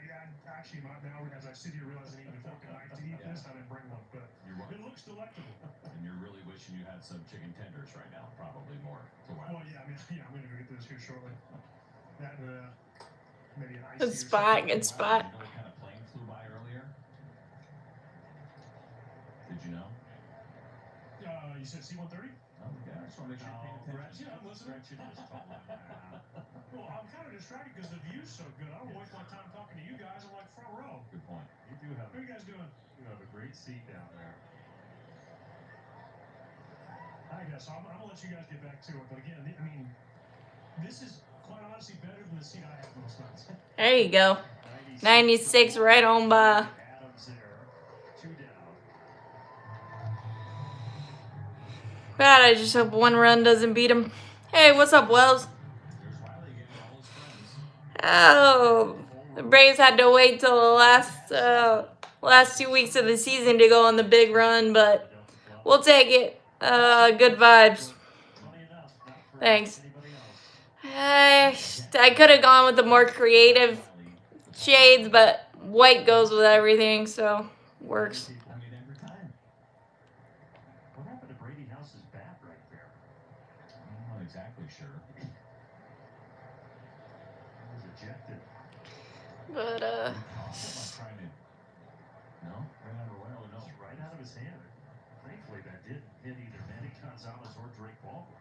actually, now as I sit here realizing even a fork and knife to eat this, I didn't bring one, but You're right. it looks delectable. And you're really wishing you had some chicken tenders right now. Probably more. To Well, yeah, I'm gonna go get this here shortly. That maybe an ice. Good spot. Good spot. You know what kind of plane flew by earlier? Did you know? You said C-130? Oh, okay. I just want to make sure you're paying attention. Yeah, I'm listening. Well, I'm kind of distracted because the view's so good. I don't waste my time talking to you guys. I'm like front row. Good point. You do have How are you guys doing? a great seat down there. I guess I'm gonna let you guys get back to it. But again, I mean, this is quite honestly better than the seat I have most nights. There you go. 96 right on by. Adams there, 2 down. God, I just hope one run doesn't beat him. Hey, what's up, Wells? There's Riley again with all his friends. Oh, the Braves had to wait till the last 2 weeks of the season to go on the big run, but we'll take it. Good vibes. Thanks. I could have gone with the more creative shades, but white goes with everything, so works. I mean, every time. What happened to Brady House's bat right there? I'm not exactly sure. He was ejected. But I'm trying to. No? Right out of the way? Oh, no. Just right out of his hand. Thankfully, that did hit either Manny Gonzalez or Drake Baldwin.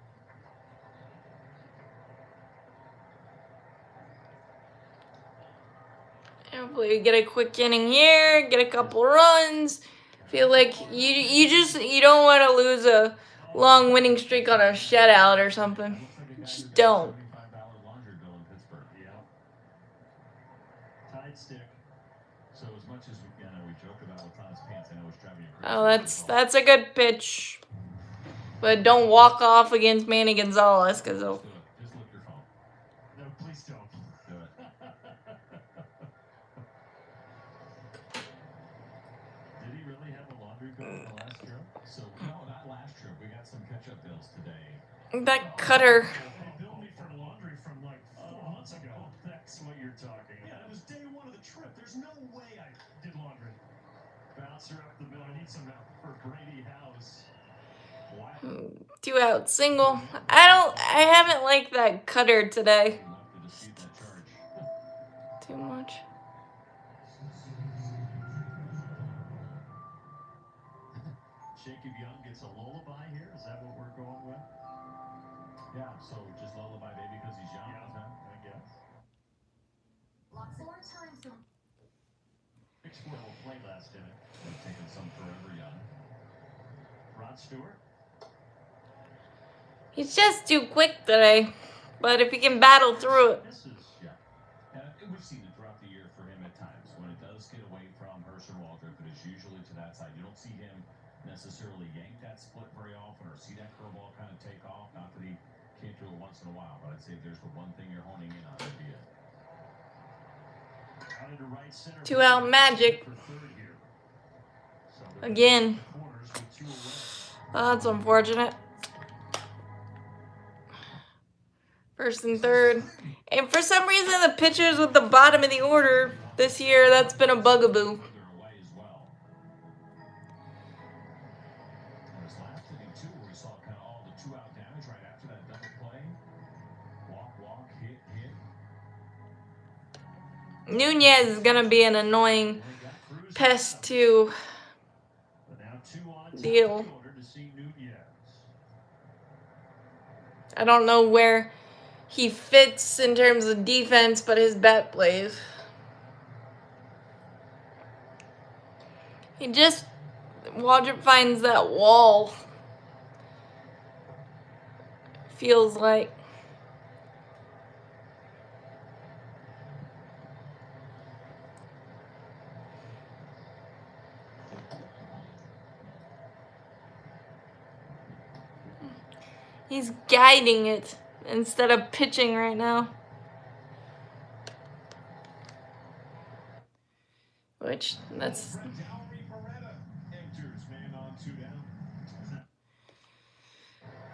hopefully we get a quick inning here, get a couple runs. Feel like you don't want to lose a long winning streak on a shutout or something. Just don't. $75 laundry bill in Pittsburgh. Yeah. Tied stick. So as much as we joke about Latan's pants, I know it's driving you crazy. Oh, that's a good pitch. But don't walk off against Manny Gonzalez because Just do it. Just look your phone. No, please don't. Do it. Did he really have a laundry bill in the last trip? So, no, not last trip. We got some catch-up bills today. that cutter. They billed me for laundry from like 4 months ago. That's what you're talking Yeah, about. it was day 1 of the trip. There's no way I did laundry. Bouncer up the middle. I need some now. For Brady House. Wow. 2 out single. I haven't liked that cutter today. We'd love to dispute that charge. Too much. Jacob Young gets a lullaby here. Is that what we're going with? Yeah, so just lullaby baby because he's young. Yeah, Huh? I guess. Lots more times than Big squirrel will play last inning. They've taken some forever young. Rod Stewart. He's just too quick today. But if he can battle through it. Misses. Yeah. And we've seen it throughout the year for him at times. When it does get away from Hurst or Waldrop, it is usually to that side. You don't see him necessarily yank that split very often or see that curveball kind of take off. Not that he can't do it once in a while, but I'd say if there's the one thing you're honing in on, it'd be it. Out into right center. 2 out magic. For third here. So they're Again. the corners with 2 away. Oh, that's unfortunate. First and third. And for some reason, the pitchers with the bottom of the order, this year. That's been a bugaboo. Further away as well. And his last inning too, where we saw kind of all the 2-out damage right after that double play. Walk, hit. Nunez is gonna be an annoying pest to But now 2 on top deal. of the order to see Nunez. I don't know where he fits in terms of defense, but his bat plays. He just Waldrop finds that wall. Feels like. He's guiding it instead of pitching right now. Which, that's... Dallery Beretta enters, man on 2 down.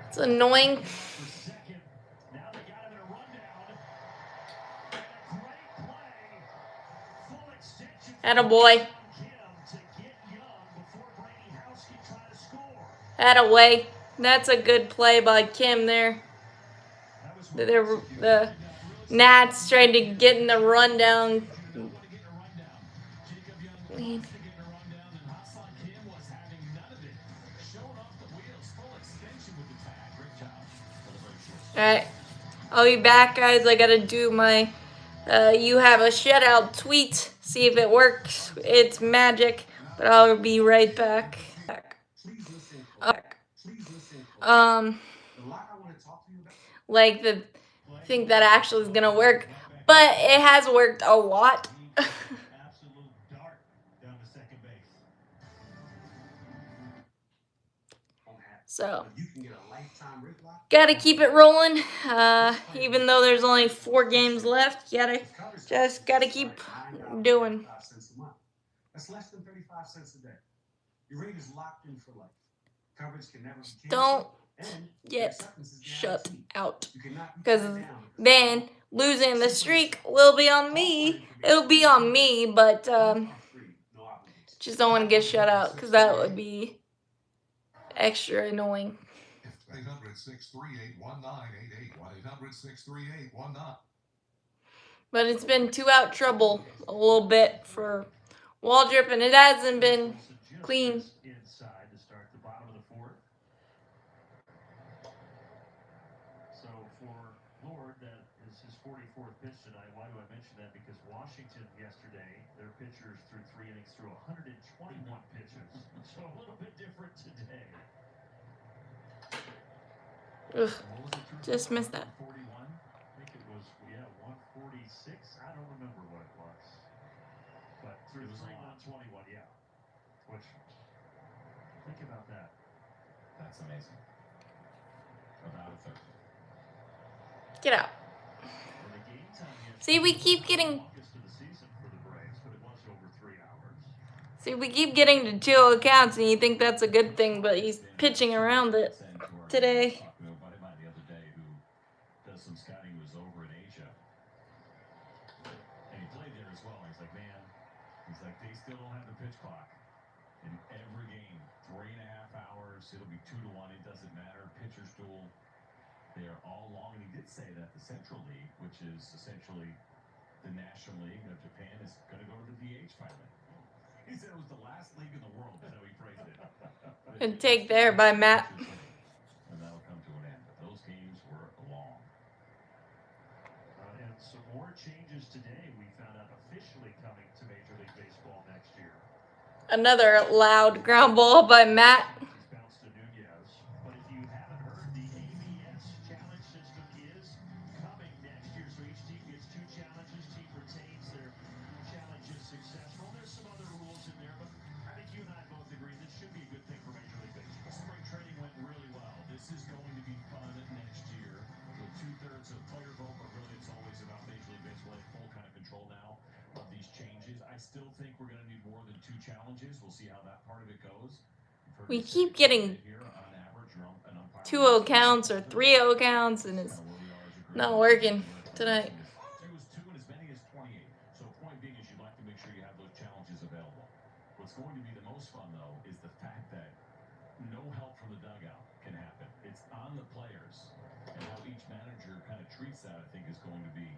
It's annoying. For second. Now they got him in a rundown. And a great play. Full extension. Attaboy. Kim to get Young before Brady House can try to score. Attaway. That's a good play by Kim there. That was The Nats trying to get in the rundown. Jacob Young wants to get in a rundown, and Hassan Kim was having none of it. Showing off the wheels, full extension with the tag. Great job for the very short. Alright. I'll be back, guys. I gotta do my you have a shutout tweet. See if it works. It's magic. But I'll be right back. Like the think that actually is gonna work, but it has worked a lot. absolute dart down to second base. So gotta keep it rolling. Even though there's only 4 games left, gotta keep doing. That's less than 35 cents a day. Your rate is locked in for life. Coverage can never be canceled. Don't and get acceptance is shut guaranteed. out. You cannot be Because tied down then losing the streak will be on me. It'll be on me, but No obligation. just don't want to get shut out because that would be extra annoying. 1-800-638-1988. 1-800-638-19. But it's been 2-out trouble a little bit for Waldrop, and it hasn't been clean. Inside to start the bottom of the 4th. So for Lord, that is his 44th pitch tonight. Why do I mention that? Because Washington yesterday, their pitchers threw 3 innings through 121 pitches. So a little bit different today. Ugh, just missed that. 41? I think it was, 146. I don't remember what it was. But through It was 3, a lot. 121, yeah. Which, think about that. That's amazing. About a third. Get out. And the game time See, we keep getting. August of the season for the Braves, but it was over 3 hours. See, we keep getting to 2 accounts, and you think that's a good thing, but he's pitching around it today. Talked to a buddy of mine the other day who does some scouting, who was over in Asia. And he played there as well. He's like, man, they still don't have the pitch clock. In every game, 3.5 hours, it'll be 2-1, it doesn't matter. Pitcher's duel, they are all long. And he did say that the Central League, which is essentially the National League of Japan, is going to go to the DH finally. He said it was the last league in the world, is how he phrased it. And take there by Matt. And that'll come to an end. But those games were long. And some more changes today. We found out officially coming to Major League Baseball next year. Another loud ground ball by Matt. He's bounced to Nunez. But if you haven't heard, the ABS challenge system is coming next year. So each team gets 2 challenges. Team retains their challenge is successful. There's some other rules in there, but I think you and I both agree this should be a good thing for Major League Baseball. Spring training went really well. This is going to be fun next year. With 2/3 of player vote, but really it's always about Major League Baseball in full kind of control now of these changes. I still think we're going to need more than 2 challenges. We'll see how that part of it goes. We keep getting Here, on average, an umpire 2-0 counts or 3-0 counts, and it's not working tonight. It was 2 and as many as 28. So point being is you'd like to What's going to be the most fun, though, is the fact that no help from the dugout can happen. It's on the players. And how each manager kind of treats that, I think, is going to be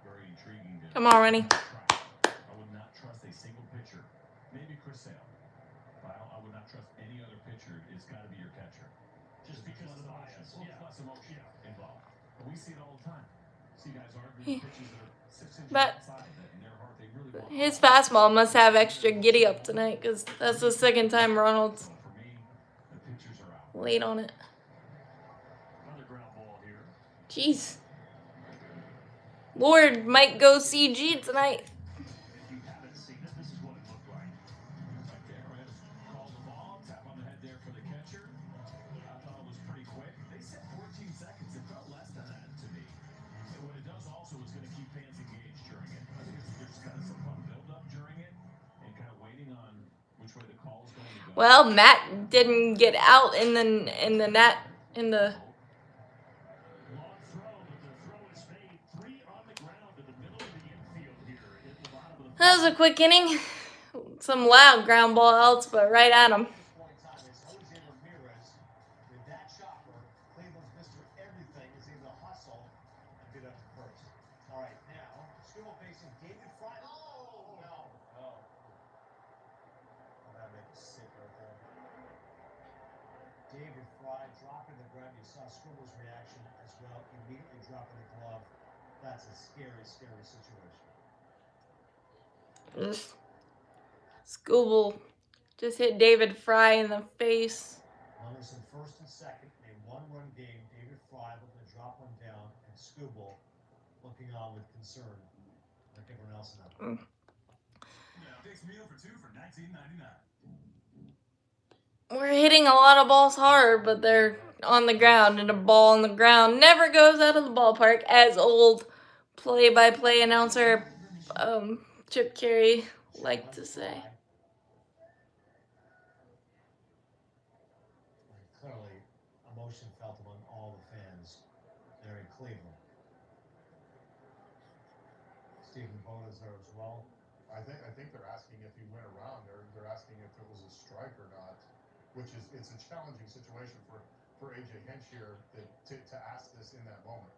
very intriguing. Come on, Rennie. I would not trust a single pitcher. Maybe Chris Sale. But I would not trust any other pitcher. It's got to be your catcher. Just because of the bias. Well, Yeah. less emotion involved. But we see it all the time. See guys arguing Yeah. pitches that are 6 inches But outside that in their heart they really want. his fastball must have extra giddy up tonight because that's the second time Ronald's For me, the pitchers are out. late on it. Another ground ball here. Jeez. Lord might go CG tonight. If you haven't seen it, this is what it looked like. Right there, right? Call the ball, tap on the head there for the catcher. I thought it was pretty quick. They said 14 seconds. It felt less than that to me. And what it does also is going to keep fans engaged during it. I think there's kind of some fun build-up during it and kind of waiting on which way the call is going to go. Well, Matt didn't get out in the net in the. Long throw, but the throw is made. 3 on the ground in the middle of the infield here at the bottom of the That was a quick inning. Some loud ground ball outs, but right at him. Point in time is Jose Ramirez with that chopper. Cleveland's Mr. Everything is able to hustle and get up to first. All right, now Skubal facing David Fry. Oh no! Oh, that made me sick right there. David Fry dropping the glove. You saw Skubal's reaction as well. Immediately dropping the glove. That's a scary, scary situation. Scooble just hit David Fry in the face. Runners in first and second, a one-run game. David Fry looking to drop one down, and Skubal looking on with concern, like everyone else in that. Takes meal for 2 for $19.99. We're hitting a lot of balls hard, but they're on the ground, and a ball on the ground never goes out of the ballpark, as old play-by-play announcer Chip Carey liked to say. Clearly, emotion felt among all the fans there in Cleveland. Stephen Boda's there as well. I think they're asking if he went around. They're asking if it was a strike or not, which is it's a challenging situation for AJ Hinch here to ask this in that moment.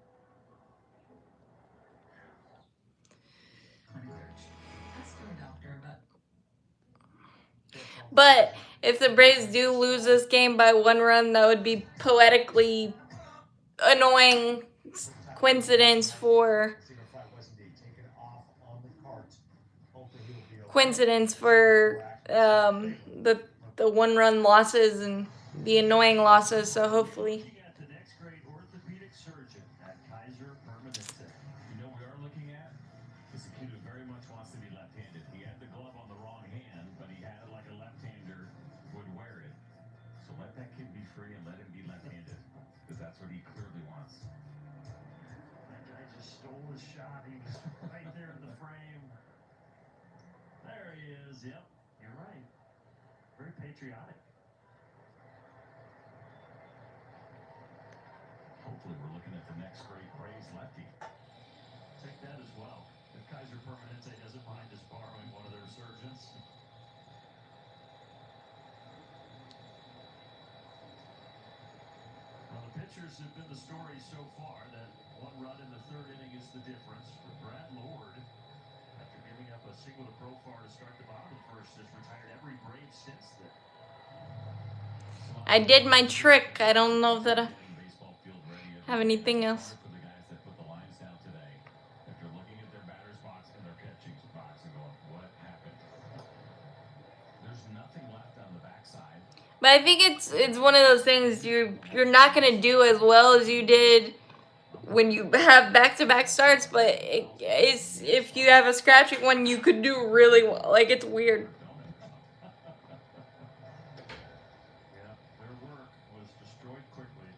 Ask your doctor, But if the Braves do lose this game by 1 run, that would be poetically annoying coincidence for Stephen Fry was indeed taken off on the cart. Hopefully he'll be okay. coincidence for the 1 run losses and the annoying losses. So hopefully. Looking at the next great orthopedic surgeon at Kaiser Permanente. You know, we are looking at is a kid who very much wants to be left-handed. He had the glove on the wrong hand, but he had it like a left-hander would wear it. So let that kid be free and let him be left-handed, because that's what he clearly wants. That guy just stole his shot. He was right there in the frame. There he is. Yep, you're right. Very patriotic. Hopefully, we're looking at the next great Braves lefty. Take that as well. If Kaiser Permanente doesn't mind us borrowing one of their surgeons. Well, the pitchers have been the story so far. That 1 run in the 3rd inning is the difference for Brad Lord. After giving up a single to Profar to start the bottom of the 1st, has retired every Brave since then. I did my trick. I don't know if that I have anything else. For the guys that put the lines down today, after looking at their batter's box and their catching box and going, what happened? There's nothing left on the backside. But I think it's one of those things you're not gonna do as well as you did when you have back-to-back starts. But it's, if you have a scratching one, you could do really well. Like, it's weird. Yeah, their work was destroyed quickly.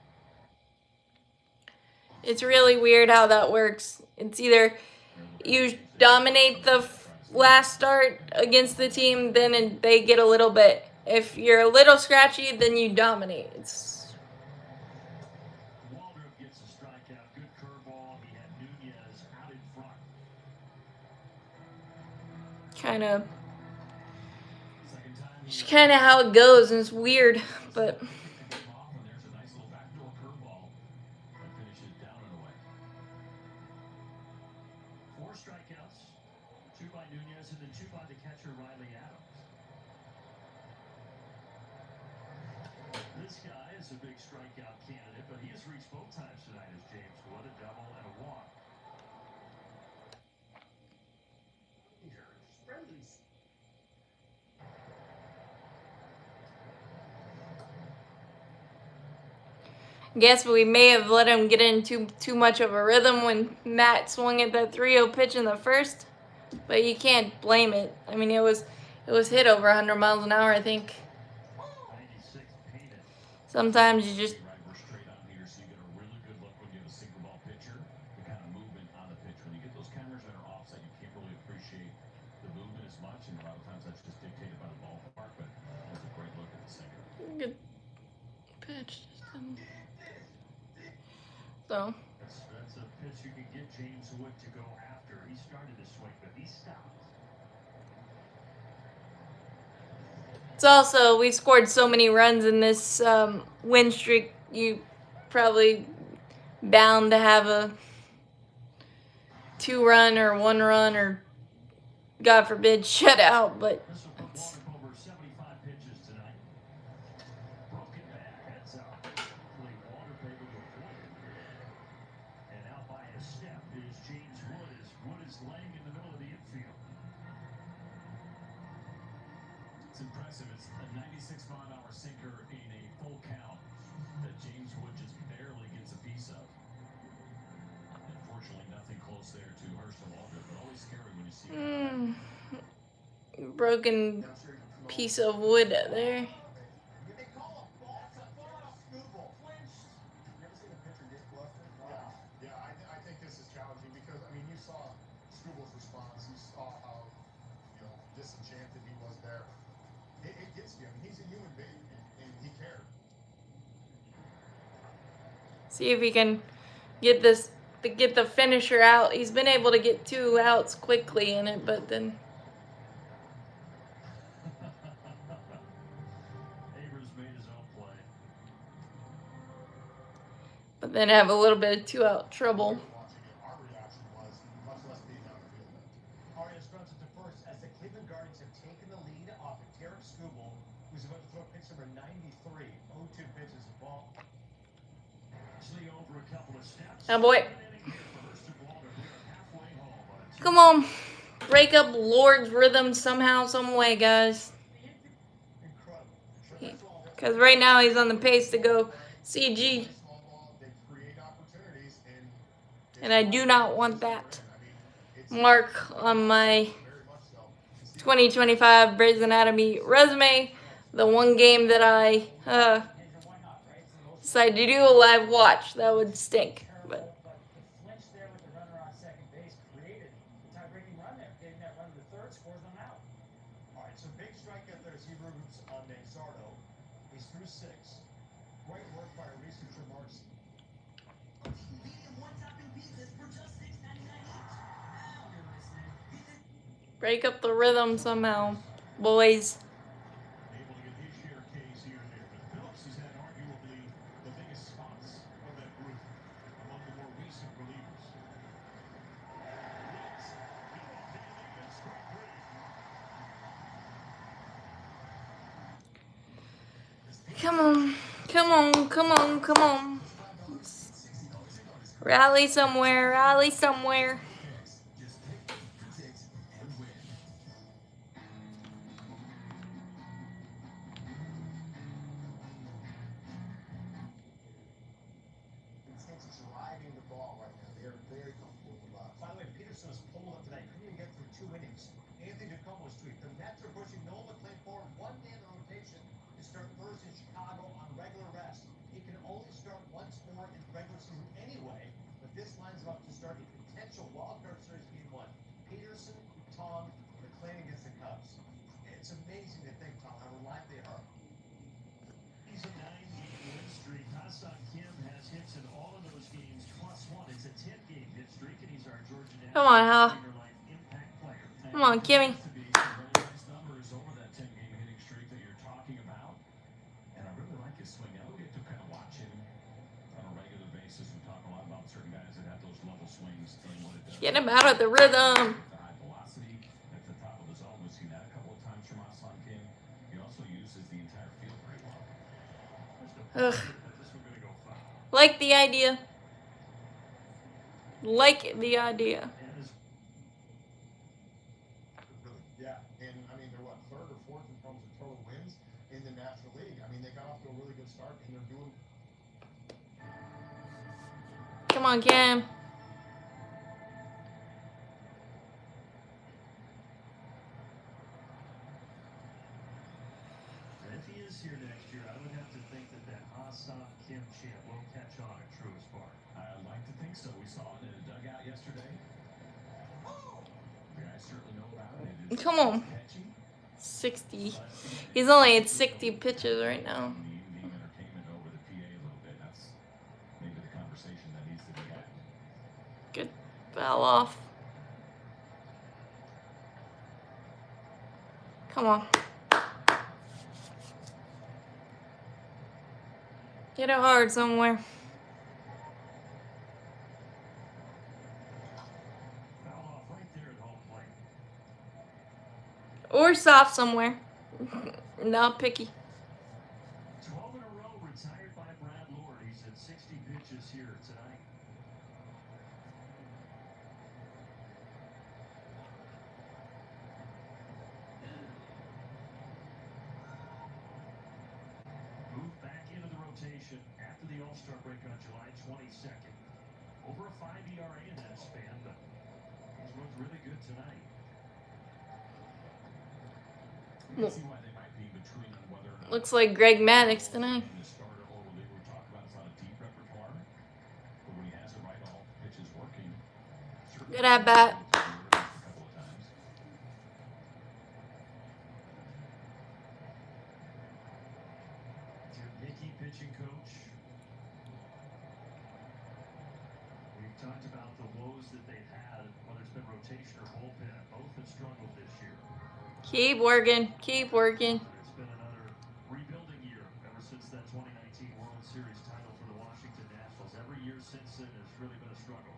It's really weird how that works. It's either you dominate the last start against the team, then they get a little bit. If you're a little scratchy, then you dominate. It's Waldrop gets a strikeout. Good curveball. He had Nunez out in front. kind of Second time It's kind of how it goes, and it's weird, but. Off, and there's a nice little backdoor curveball that finishes down and away. 4 strikeouts, 2 by Nunez, and then 2 by the catcher Riley Adams. This guy is a big strikeout candidate, but he has reached both times tonight as James Wood, a double and a walk. Friendlies. Guess we may have let him get into too much of a rhythm when Matt swung at that 3-0 pitch in the first, but you can't blame it. I mean, it was hit over 100 miles an hour, I think. 96 painted. Sometimes you just Right, we're straight on here, so you get a really good look when you have a single ball pitcher. The kind of movement on the pitch. When you get those cameras that are offside, you can't really appreciate the movement as much, and a lot of times that's just dictated by the ballpark. But that's a great look at the sinker. good pitch. So That's a pitch you can get James Wood to go after. He started to swing, but he stopped. it's also, we scored so many runs in this win streak. You probably bound to have a 2-run or 1-run or, God forbid, shutout. But This will put Walker over 75 pitches tonight. Broken back, heads up. Hopefully Walker able to avoid it. And out by a step is James Wood as Wood is laying in the middle of the infield. It's impressive. It's a 96-mile-an-hour sinker in a full count that James Wood just barely gets a piece of. Unfortunately, nothing close there to Herschel Walker, but always scary when you see it. broken piece of wood there. They call a ball. It's a ball on a screwball. Flinched. You ever seen a pitcher get flustered? Yeah, I think this is challenging because, I mean, you saw Strubal's response. You saw how, disenchanted he was there. It gets to him. He's a human being, and he cared. See if he can get the finisher out. He's been able to get 2 outs quickly in it, but then Avers made his own play. have a little bit of 2-out trouble. Watching it, our reaction was much less being on the field. Arias runs it to first as the Cleveland Guardians have taken the lead off of Tarek Skubal, who's about to throw pitch number 93. 0-2 pitches a ball. Actually over a couple of steps. Oh boy. First of all, we are halfway home on a Come on. Break up Lord's rhythm somehow, some way, guys. Incredible. Because right now he's on the pace to go CG. Small ball, they create opportunities, And I do not want that mark on my 2025 Grey's Anatomy resume. The one game that I decided to do a live watch. That would stink. But The flinch there with the runner on second base created the tie-breaking run there. Getting that run to the third scores them out. All right, so big strikeout there. He roots on Manzardo. He's through 6. Great work by our researcher, Marcy. break up the rhythm somehow, boys. able to get his share of Ks here and there. But Phillips has had arguably the biggest spots of that group among the more recent relievers. Woods, and strike 3. Come on, come on, come on, come on. Rally somewhere, rally somewhere. Driving the ball right now. They are very comfortable with the ball. By the way, Peterson was pulled up tonight. Couldn't even get through 2 innings. Anthony DeComo's tweet. The Mets are pushing Nolan McLean forward 1 day in the rotation to start Thursday in Chicago on regular rest. He can only start once more in the regular season anyway, but this lines him up to start a potential wildcard series game 1. Peterson, Tom, McLean against the Cubs. It's amazing to think, Tom, how reliant they are. He's a 9-game win streak. Ha-Seong Kim has hits in all of those games +1. It's a 10-game hit streak, and he's our Georgia Come on, Hal. Impact player. Come on, Kimmy. To be some very nice numbers over that 10-game hitting streak that you're Get him out of the rhythm. The high velocity at the top of the zone. We've seen that a couple of times from Hassan Kim. He also uses the entire field pretty well. Ugh. Like the idea. Like the idea. Really, yeah. And I mean, they're what, third or fourth in terms of total wins in the National League. I mean, they got off to a really good start, and they're doing. Come on, Cam. If he is here next year, I would have to think that Hassan Kim chant will catch on at Truist Park. I'd like to think so. We saw it in a dugout yesterday. The guys certainly know about it. It's Come on. catchy. 60. He's only at 60 pitches right now. The in-game entertainment over the PA a little bit. That's maybe the conversation that needs to be had. Good. Fell off. Come on. Get it hard somewhere. Foul off right there at home plate. Or soft somewhere. Not picky. 12 in a row retired by Brad Lord. He's at 60 pitches here tonight. Moved back into the rotation after the All-Star break on July 22nd. Over a 5 ERA in that span, but he's looked really good tonight. You can see why they might be between on whether or not Looks like Greg Maddox tonight. the starter or reliever we talked about. It's not a deep repertoire, but when he has it right, all pitches working. Good at bat. A couple of times. Jim Hickey, pitching coach. We've talked about the woes that they've had, whether it's been rotation or bullpen. Both have struggled this year. Keep working. Keep working. It's been another rebuilding year ever since that 2019 World Series title for the Washington Nationals. Every year since then has really been a struggle.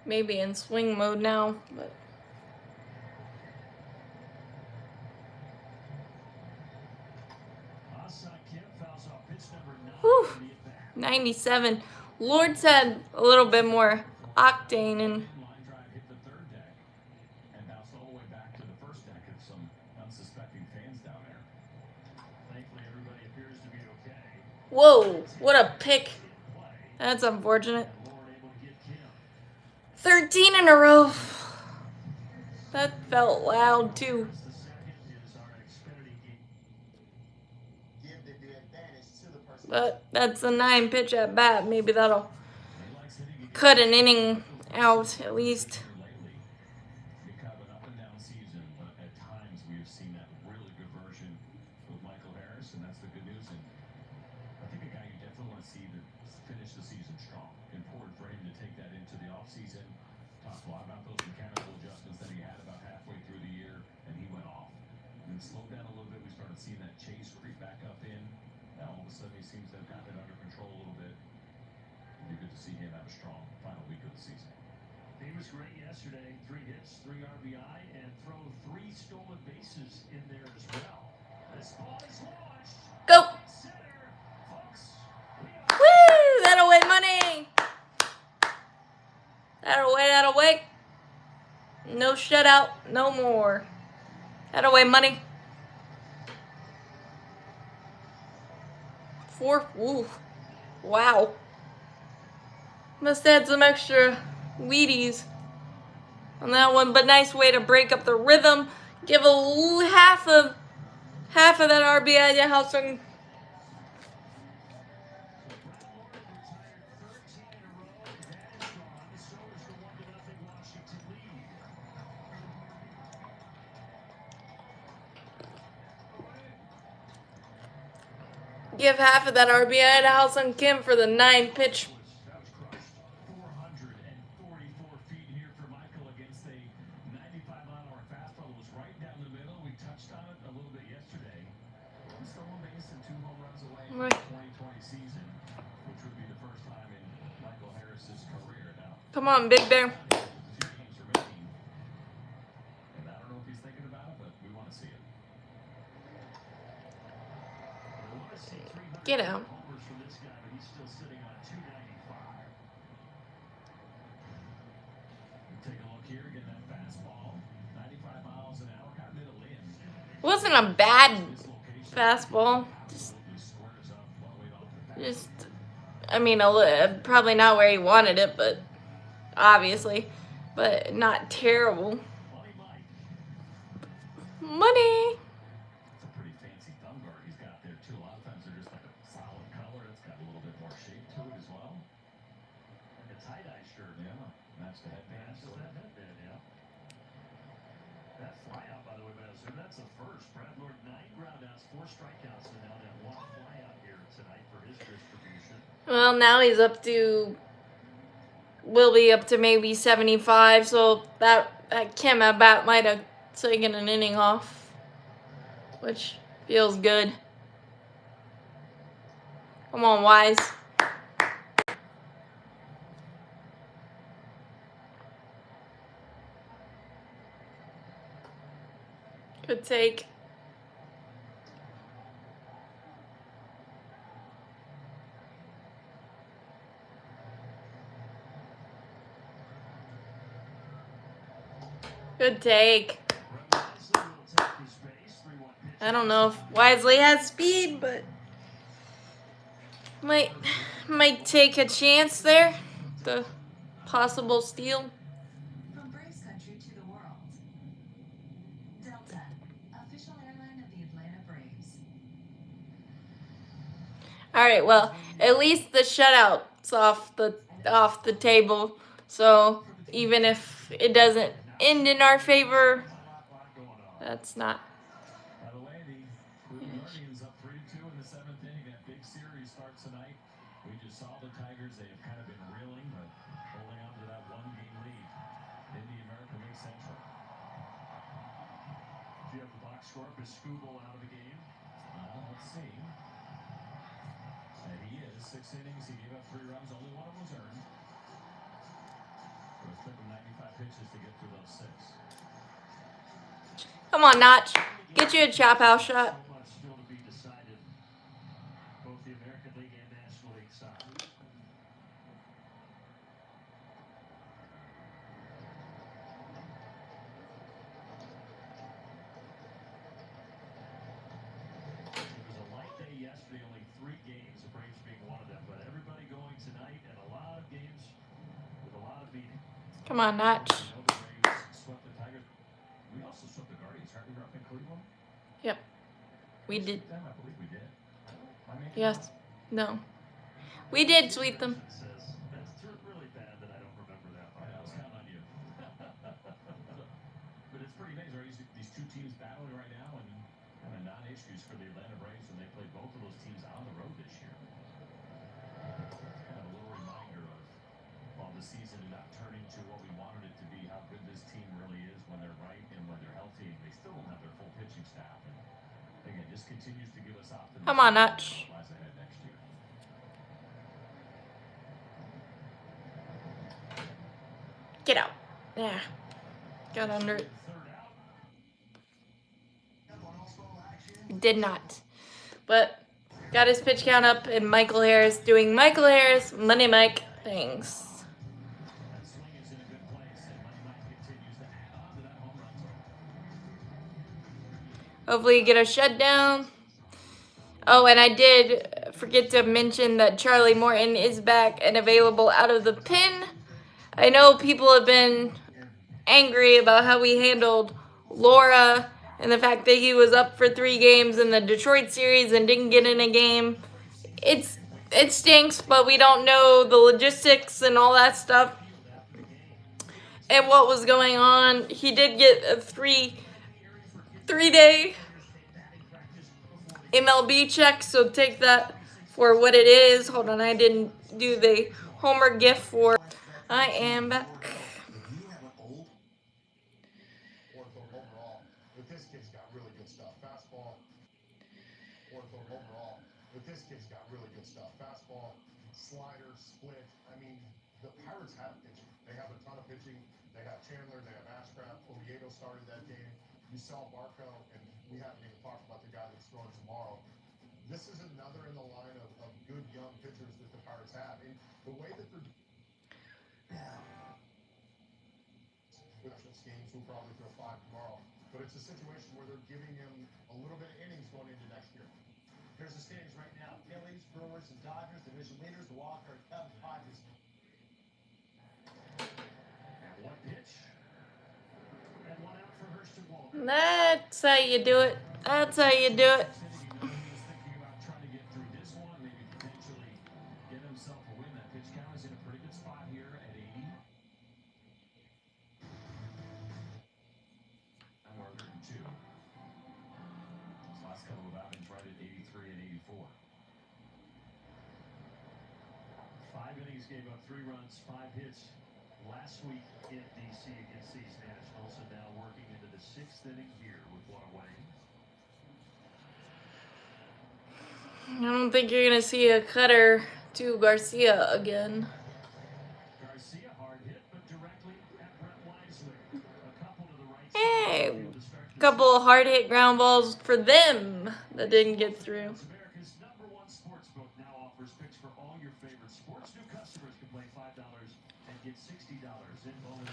Maybe in swing mode now, but Hassan Kim fouls off pitch number 9 whew, in the at-bat. 97. Lord's had a little bit more octane and Line drive hit the third deck and bounced all the way back to the first deck of some unsuspecting fans down there. Thankfully, everybody appears to be okay. whoa, what a pick. In play, That's unfortunate. and Lord able to get Kim. 13 in a row. That felt loud too. The second is our Xfinity game. Give the advantage to the person. But that's a 9 pitch at bat. Maybe that'll He likes hitting it cut an inning out at least. lately. You have an up and down season, but at times we have seen that really good version with Michael Harris, and that's the good news. And I think a guy you definitely want to see that finish the season strong. Important for him to take that into the offseason. Talked a lot about those mechanical adjustments that he had about halfway through the year, and he went off. And then slowed down a little bit. We started seeing that chase creep back up in. Now all of a sudden he seems to have gotten it under control a little bit. It'd be good to see him have a strong final week of the season. He was great yesterday. 3 hits, 3 RBI, and throw 3 stolen bases in there as well. This ball is launched. Go. Right center, folks. Woo! That'll win money. That'll win, that'll win. No shutout, no more. That'll win money. 4. Ooh. Wow. Must add some extra Wheaties on that one, but nice way to break up the rhythm. Give half of that RBI to Housen. Brad Lord retired 13 in a row. That is gone. So is the 1-0 Washington lead. Give half of that RBI to Housen Kim for the 9 pitch. That was crushed. 444 feet here for Michael against a 95 Right. 2020 season, which would be the first time in Michael Harris's career now. Come on, Big Bear. 2 games remaining. And I don't know if he's thinking about it, but we want to see it. We want to see 300 Get out. homers from this guy, but he's still sitting on 295. Take a look here, get that fastball. 95 miles an hour, got middle in. It wasn't a bad This location fastball. absolutely squares up one way off the bat. Just, I mean, probably not where he wanted it, but obviously, but not terrible. Money Mike. Money. It's a pretty fancy thumb guard he's got there too. A lot of times they're just like a solid color. It's got a little bit more shape to it as well. Like a tie-dye shirt. Yeah, match the headband. Matches that headband, yeah. That flyout, by the way, by Ozuna, that's the first. Brad Lord, 9 groundouts, 4 strikeouts, and now that 1 flyout here tonight for his distribution. Well, now he's up to, will be up to maybe 75, so that Kim at bat might have taken an inning off, which feels good. Come on, Wise. Good take. Good take. Wisely will take his base. 3-1 pitch. I don't know if Wisely has speed, but might take a chance there. The possible steal. From Braves country to the world. Delta, official airline of the Atlanta Braves. All right, well, at least the shutout's off the table. So even if it doesn't end in our favor, that's not. By the way, the Cleveland Guardians up 3-2 in the 7th inning. That big series starts tonight. We just saw the Tigers. They've kind of been reeling, but holding on to that 1-game lead in the American League Central. If you have the box score, is Skubal out of the game? Let's see. And he is. 6 innings. He gave up 3 runs. Only 1 of them was earned. It took him 95 pitches to get through those 6. Come on, Notch. Get you a chop house shot. So much still to be decided, both the American League and National League side. It was a light day yesterday, only 3 games, the Braves being one of them, but everybody going tonight and a lot of games with a lot of meaning. Come on, Notch. I know the Braves swept the Tigers. We also swept the Guardians, right? We were up in Cleveland. Yep. We did. Them, I believe we did. I mean, Yes. No. We did sweep them. It says, that's really bad that I don't remember that. I was counting on you. But it's pretty amazing, right? These 2 teams battling right now, and kind of non-issues for the Atlanta Braves when they played both of those teams on the road this year. Kind of a little reminder of while the season is not turning to what we wanted it to be, how good this team really is when they're right and when they're healthy. They still don't have their full pitching staff, and again, this continues to give us optimism. Come on, Notch. What lies ahead next year. Get out. Yeah. Got under it. Third out. Did not. But got his pitch count up, and Michael Harris doing Michael Harris Money Mike things. That swing is in a good place, and Money Mike continues to add on to that home run total. Hopefully you get a shutdown. Oh, and I did forget to mention that Charlie Morton is back and available out of the pen. I know people have been angry about how we handled Laura and the fact that he was up for 3 games in the Detroit series and didn't get in a game. It stinks, but we don't know the logistics and all that stuff and what was going on. He did get a 3-day MLB check, so take that for what it is. Hold on, I didn't do the Homer gift for. I am back. If you have an old ortho overall, but this kid's got really good stuff. Fastball, ortho overall. But this kid's got really good stuff. Fastball, slider, split. I mean, the Pirates have pitching. They have a ton of pitching. They have Chandler, they have Ashcraft. Oviedo started that game. You saw Barco, and we haven't even talked about the guy that's throwing tomorrow. This is another in the line of good young pitchers that the Pirates have. And the way that they're with schemes, who'll probably throw 5 tomorrow. But it's a situation where they're giving him a little bit of innings going into next year. Here's the standings right now. Phillies, Brewers, and Dodgers, division leaders. The wild card Cubs, Padres. And one pitch. And one out for Hurston Waldrop. That's how you do it. That's how you do it. He was thinking about trying to get through this one, maybe potentially get himself a win. That pitch count is in a pretty good spot here at 80. And we're 102. His last couple of outings right at 83 and 84. 5 innings, gave up 3 runs, 5 hits last week in DC against these Nationals, and now working into the 6th inning here with 1 away. I don't think you're gonna see a cutter to Garcia again. Garcia hard hit, but directly at Brett Wisely. A couple to the right side. Hey, couple of hard hit ground balls for them that didn't get through. America's #1 sports book now offers picks for all your favorite sports. New customers can play $5 and get $60 in bonus.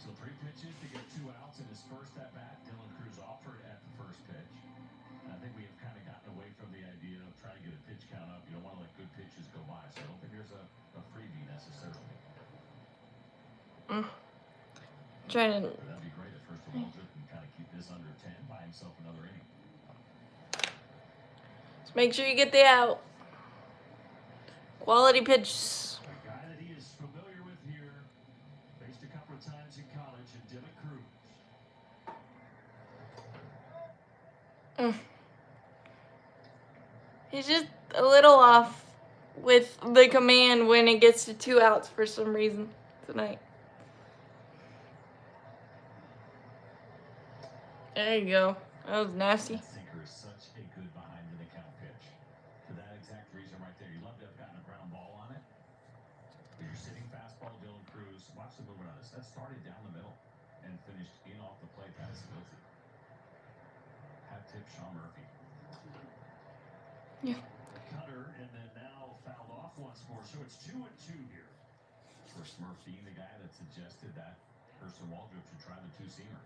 So 3 pitches to get 2 outs in his first at bat. Dylan Cruz offered at the first pitch. And I think we have kind of gotten away from the idea of trying to get a pitch count up. You don't want to let good pitches go by. So I don't think there's a freebie necessarily. Trying to. But that'd be great if Hurston Waldrop can kind of keep this under 10, buy himself another inning. Just make sure you get the out. Quality pitch. A guy that he is familiar with here, faced a couple of times in college, and Dylan Cruz. He's just a little off with the command when it gets to 2 outs for some reason tonight. There you go. That was nasty. That sinker is such a good behind the count pitch. For that exact reason right there. You love to have gotten a ground ball on it. But you're sitting fastball, Dylan Cruz. Watch the movement on this. That started down the middle and finished in off the plate. That is filthy. Hat tip Sean Murphy. Yeah. Cutter, and then now fouled off once more. So it's 2-2 here. First Murph being the guy that suggested that Hurston Waldrop should try the 2-seamer.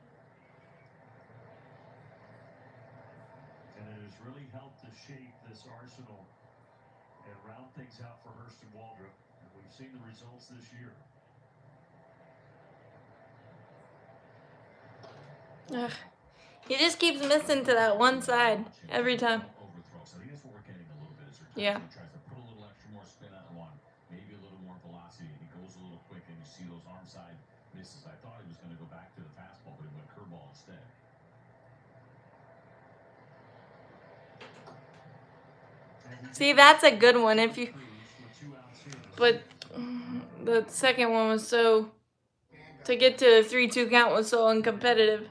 And it has really helped to shape this arsenal and round things out for Hurston Waldrop. And we've seen the results this year. Ugh. He just keeps missing to that one side every time. Overthrow. So I think that's what we're getting a little bit. Is Yeah. he tries to put a little extra more spin on one, maybe a little more velocity, and he goes a little quick, and you see those arm side misses. I thought he was going to go back to the fastball, but he went curveball instead. See, that's a good one. If you, Cruz with 2 outs here. but the second one was so, to get to a 3-2 count was so uncompetitive.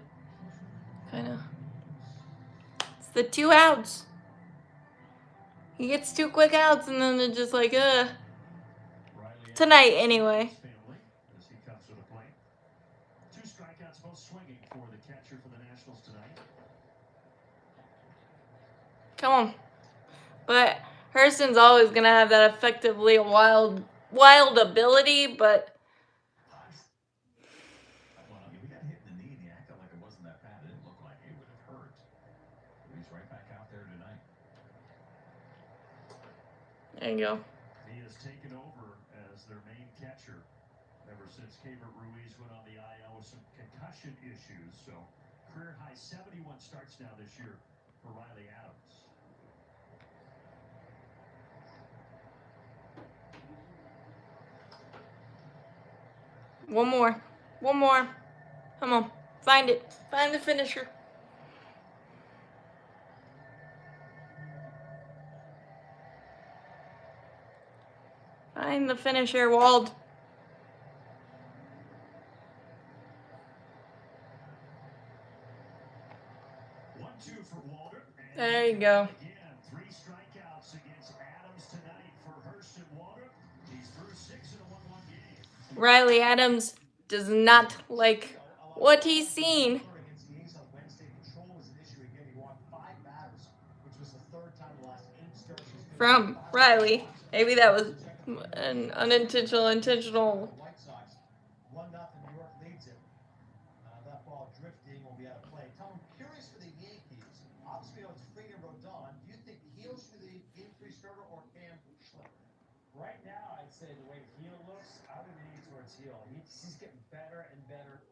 Kind of. It's the 2 outs. He gets 2 quick outs and then they're just like, Riley tonight anyway. family as he comes to the plate. 2 strikeouts, both swinging for the catcher for the Nationals tonight. Come on. But Hurston's always gonna have that effectively wild ability, but Well, I mean, we got hit in the knee, and he acted like it wasn't that bad. It didn't look like it would have hurt. But he's right back out there tonight. there you go. He has taken over as their main catcher ever since Keibert Ruiz went on the IL with some concussion issues. So career high 71 starts now this year for Riley Adams. One more. Come on. Find it. Find the finisher. Find the finisher, Wald. 1-2 for Waldrop. There you go. Again, Riley Adams does not like what he's seen Against the A's on Wednesday, control was an issue again. He walked 5 batters, which was the 3rd time in the last 8 starts. He's been from Riley. Maybe that was an intentional. White Sox 1-0. New York leads it. That ball drifting will be out of play. Tom, I'm curious for the Yankees. Obviously, it's Freed and Rodon. Do you think Heel should be the game 3 starter or Cam Schlimmer? Right now, I'd say the way Heel looks, I would lean towards Heel. He's getting better and better.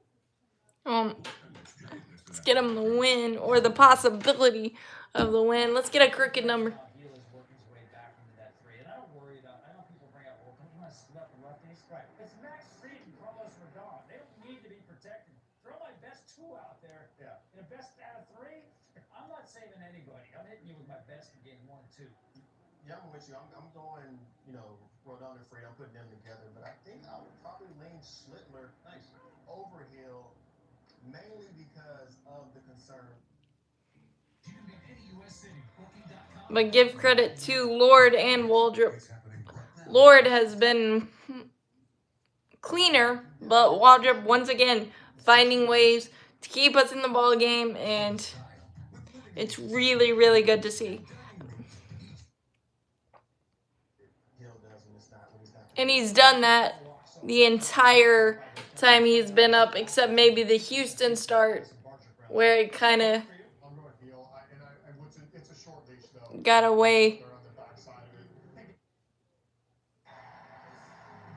Let's get him the win or the possibility of the win. Let's get a crooked number. Heel is working his way back into that 3. And I don't worry about, I know people bring up, well, don't you want to split up the lefties? Right. It's Max Fried and Carlos Rodon. They don't need to be protected. Throw my best 2 out there. Yeah. And a best out of 3, I'm not saving anybody. I'm hitting you with my best in game 1 and 2. Yeah, I'm with you. I'm going, Rodon and Freed. I'm putting them together. But I think I would probably lean Schlittler over Hill, mainly because of the concern. But give credit to Lord and Waldrop. Lord has been cleaner, but Waldrop once again finding ways to keep us in the ball game, and it's really, really good to see. And he's done that the entire time he's been up, except maybe the Houston start, where it kind of got away.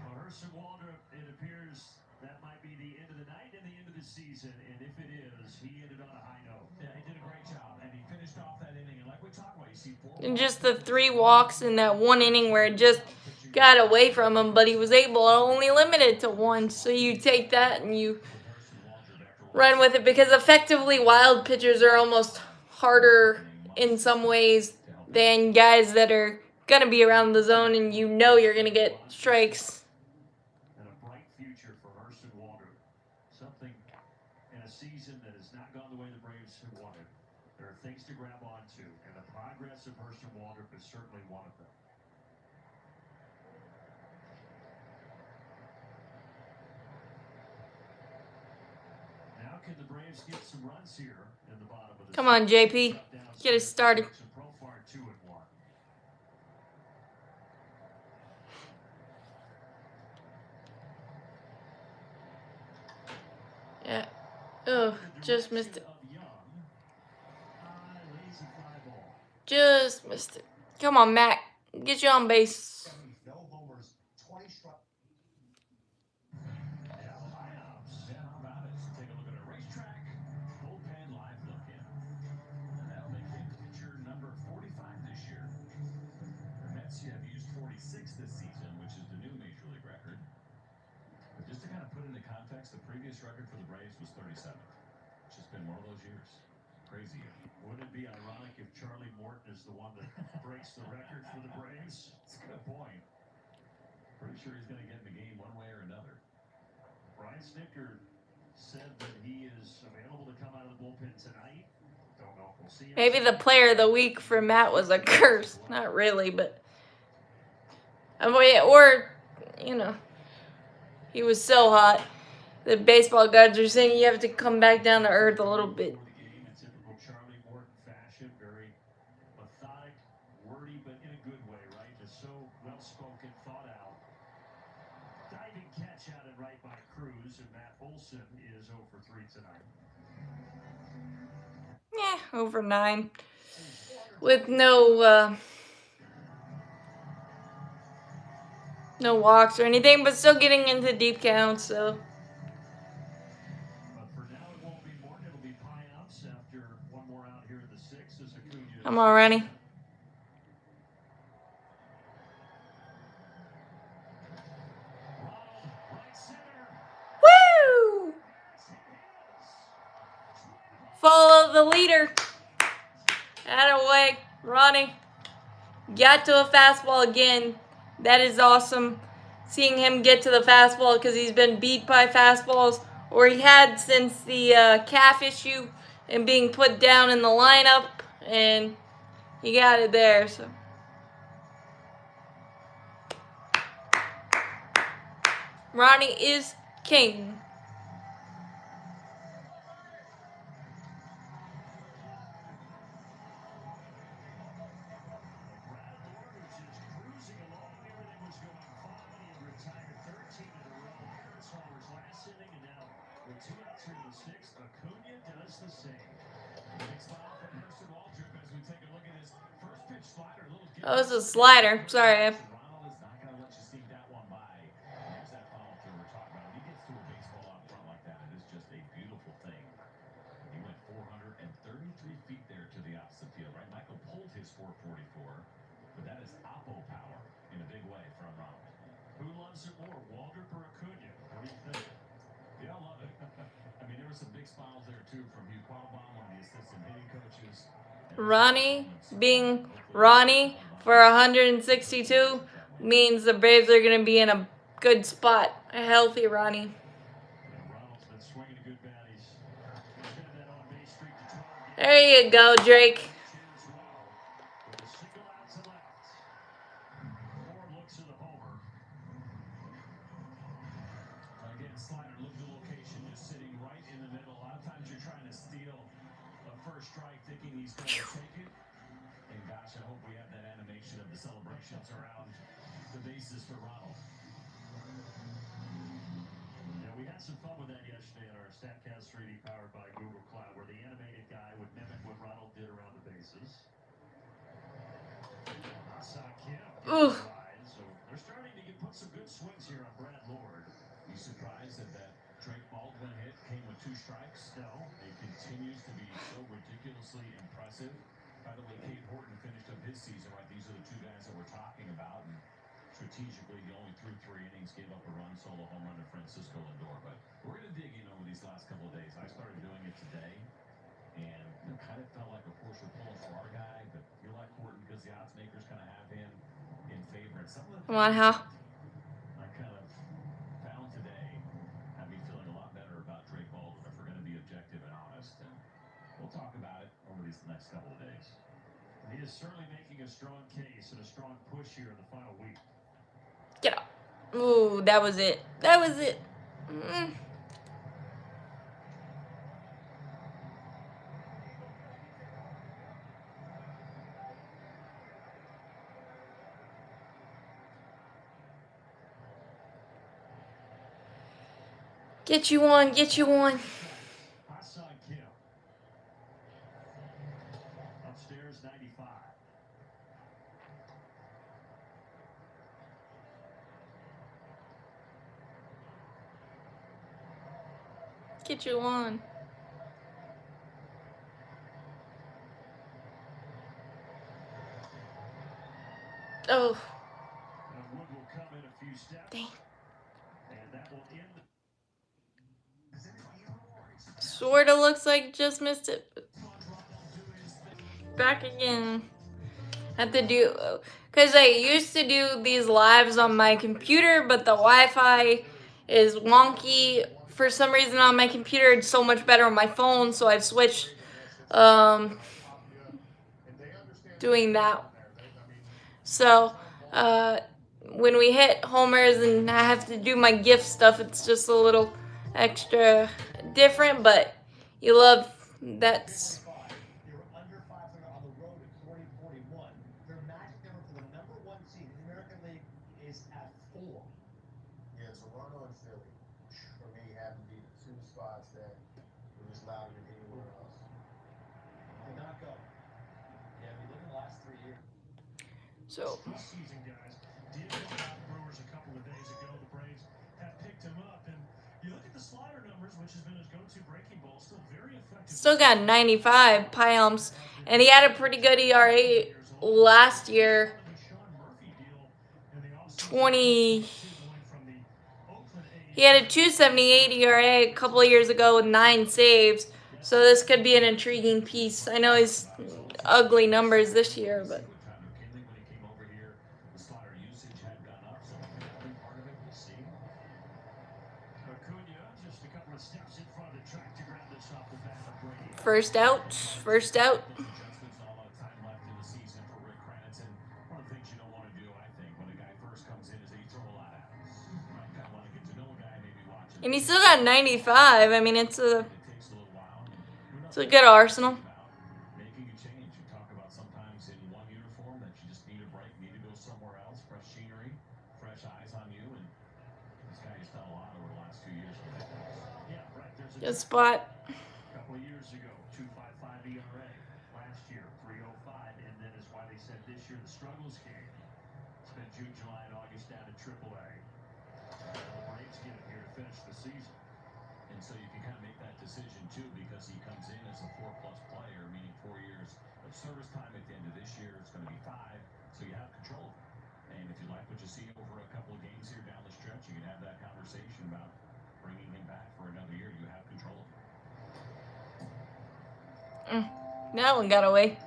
Hurston Waldrop, it appears that might be the end of the night and the end of the season. And if it is, he ended on a high note. Yeah, he did a great job, and he finished off that inning. And like we talked about, you see 4 And just the 3 walks in that 1 inning where it just got away from him, but he was able to only limit it to 1. So you take that and you run with it, because effectively wild pitchers are almost harder in some ways than guys that are going to be around the zone and you know you're going to get strikes. And a bright future for Hurston Waldrop. Something in a season that has not gone the way the Braves have wanted. There are things to grab onto, and the progress of Hurston Waldrop is certainly one of them. Now can the Braves get some runs here in the bottom of the Come on, JP. Get us started. So far 2-1. Yeah. Oh, just missed it. Just missed it. Come on, Mac. Get you on base. No homers, 20 strikeouts. Yeah, how about it? Take a look at a racetrack. Bullpen live look in. And that'll make him pitcher number 45 this year. The Mets have used 46 this season, which is the new Major League record. But just to kind of put it into context, the previous record for the Braves was 37. It's just been one of those years. Crazy year. Wouldn't it be ironic if Charlie Morton is the one that breaks the record for the Braves? That's a good point. Pretty sure he's going to get in the game one way or another. Brian Snitker said that he is available to come out of the bullpen tonight. Don't know if we'll see him. Maybe the player of the week for Matt was a curse. Not really, but... Or, he was so hot. The baseball gods are saying you have to come back down to earth a little bit. In typical Charlie Morton fashion, very methodic, wordy, but in a good way, right? Just so well-spoken, thought out. Diving catch out and right by Cruz, and Matt Olson is 0 for 3 tonight. Yeah, over 9. With no walks or anything, but still getting into deep counts, so... But for now, it won't be Morton. It'll be Piamps after one more out here in the 6th as Acuna. I'm all ready. Woo! Follow the leader. Attaboy, Ronnie. Got to a fastball again. That is awesome. Seeing him get to the fastball because he's been beat by fastballs, or he had since the calf issue and being put down in the lineup, and he got it there. So. Ronnie is king. Brad Lord was just cruising along. Everything was going fine. He had retired 13 in a row. Harris homers last inning, and now with 2 outs here in the 6th, Acuna does the same. Big smile from Hurston Waldrop as we take a look at his first pitch slider. A little That was a slider. Sorry. Ronald is not going to let you sneak that one by. There's that follow through we're talking about. When he gets to a baseball out front like that, it is just a beautiful thing. He went 433 feet there to the opposite field, right? Michael pulled his 444, but that is oppo power in a big way from Ronald. Who loves it more, Waldrop or Acuna? What do you think? They all love it. I mean, there were some big smiles there too from Hugh Quattlebaum, one of the assistant hitting coaches. Ronnie being Ronnie for 162 means the Braves are going to be in a good spot. A healthy Ronnie. Ronald's been swinging a good bat. He's extended that on-base streak to 12. There you go, Drake. As well, with a single out to left. Ford looks at the homer. Again, slider, look at the location, just sitting right in the middle. A lot of times you're trying to steal a first strike, thinking he's going to take it. And gosh, I hope we have that animation of the celebrations around the bases for Ronald. Yeah, we had some fun with that yesterday in our StatCast 3D powered by Google Cloud, where the animated guy would mimic what Ronald did around the bases. Ha-Seong Kim. Ooh. So they're starting to put some good swings here on Brad Lord. You surprised that that Drake Baldwin hit came with 2 strikes? No. It continues to be so ridiculously impressive. By the way, Cade Horton finished up his season, right? These are the 2 guys that we're talking about. And strategically, he only threw 3 innings, gave up a run, solo home run to Francisco Lindor. But we're going to dig in over these last couple of days. I started doing it today, and it kind of felt like, of course, we're pulling for our guy, but you like Horton because the odds makers kind of have him in favor. And some of the Come on, Hal. I kind of found today had me feeling a lot better about Drake Baldwin if we're going to be objective and honest. And we'll talk about it over these next couple of days. He is certainly making a strong case and a strong push here in the final week. Get up. Ooh, that was it. That was it. Get you one. Get you one. Ha-Seong Kim. Upstairs, 95. Get you one. Oh, And Wood will come in a few steps. dang. And that will end the Sorta looks like just missed it. Back again. Have to do, cause I used to do these lives on my computer, but the Wi-Fi is wonky for some reason on my computer. It's so much better on my phone, so I've switched doing that. So when we hit homers and I have to do my gift stuff, it's just a little extra different, but you love that's They were under 500 on the road at 40-41. Their magic number for the number 1 seed in the American League is at 4. Yeah, Toronto and Philly, for me, happen to be the 2 spots that were just louder than anywhere else. Did not go. Yeah, if you look at the last 3 years. so this season, guys. Did pick up Brewers a couple of days ago. The Braves have picked him up. And you look at the slider numbers, which has been his go-to breaking ball, still very effective. still got 95 Pyums, and he had a pretty good ERA last year. 20. He had a 2.78 ERA a couple of years ago with 9 saves, so this could be an intriguing piece. I know he's ugly numbers this year, but When he came over here, the slider usage had gone up, so that could be part of it. We'll see. Acuna just a couple of steps in front of the track to grab this off the bat of Brady. first out, first out. Adjustments, not a lot of time left in the season for Rick Cranston. One of the things you don't want to do, I think, when a guy first comes in is that you throw a lot at him. You might kind of want to get to know And he still got 95. I mean, it's a good arsenal. Making a change. You talk about sometimes in one uniform that you just need a break, need to go somewhere else, fresh scenery, fresh eyes on you, and this guy has done a lot over the last 2 years for that. Yeah, right. There's Good spot. a couple of years ago, 2.55 ERA. Last year, 3.05, and then is why they said this year the struggles came. Spent June, July, and August down at AAA. The Braves get him here to finish the season. And so you can kind of make that decision too, because he comes in as a 4+ player, meaning 4 years of service time. At the end of this year, it's going to be 5, so you have control. And if you like what you see over a couple of games here down the stretch, you can have that conversation about bringing him back for another year. You have control of him. That one got away.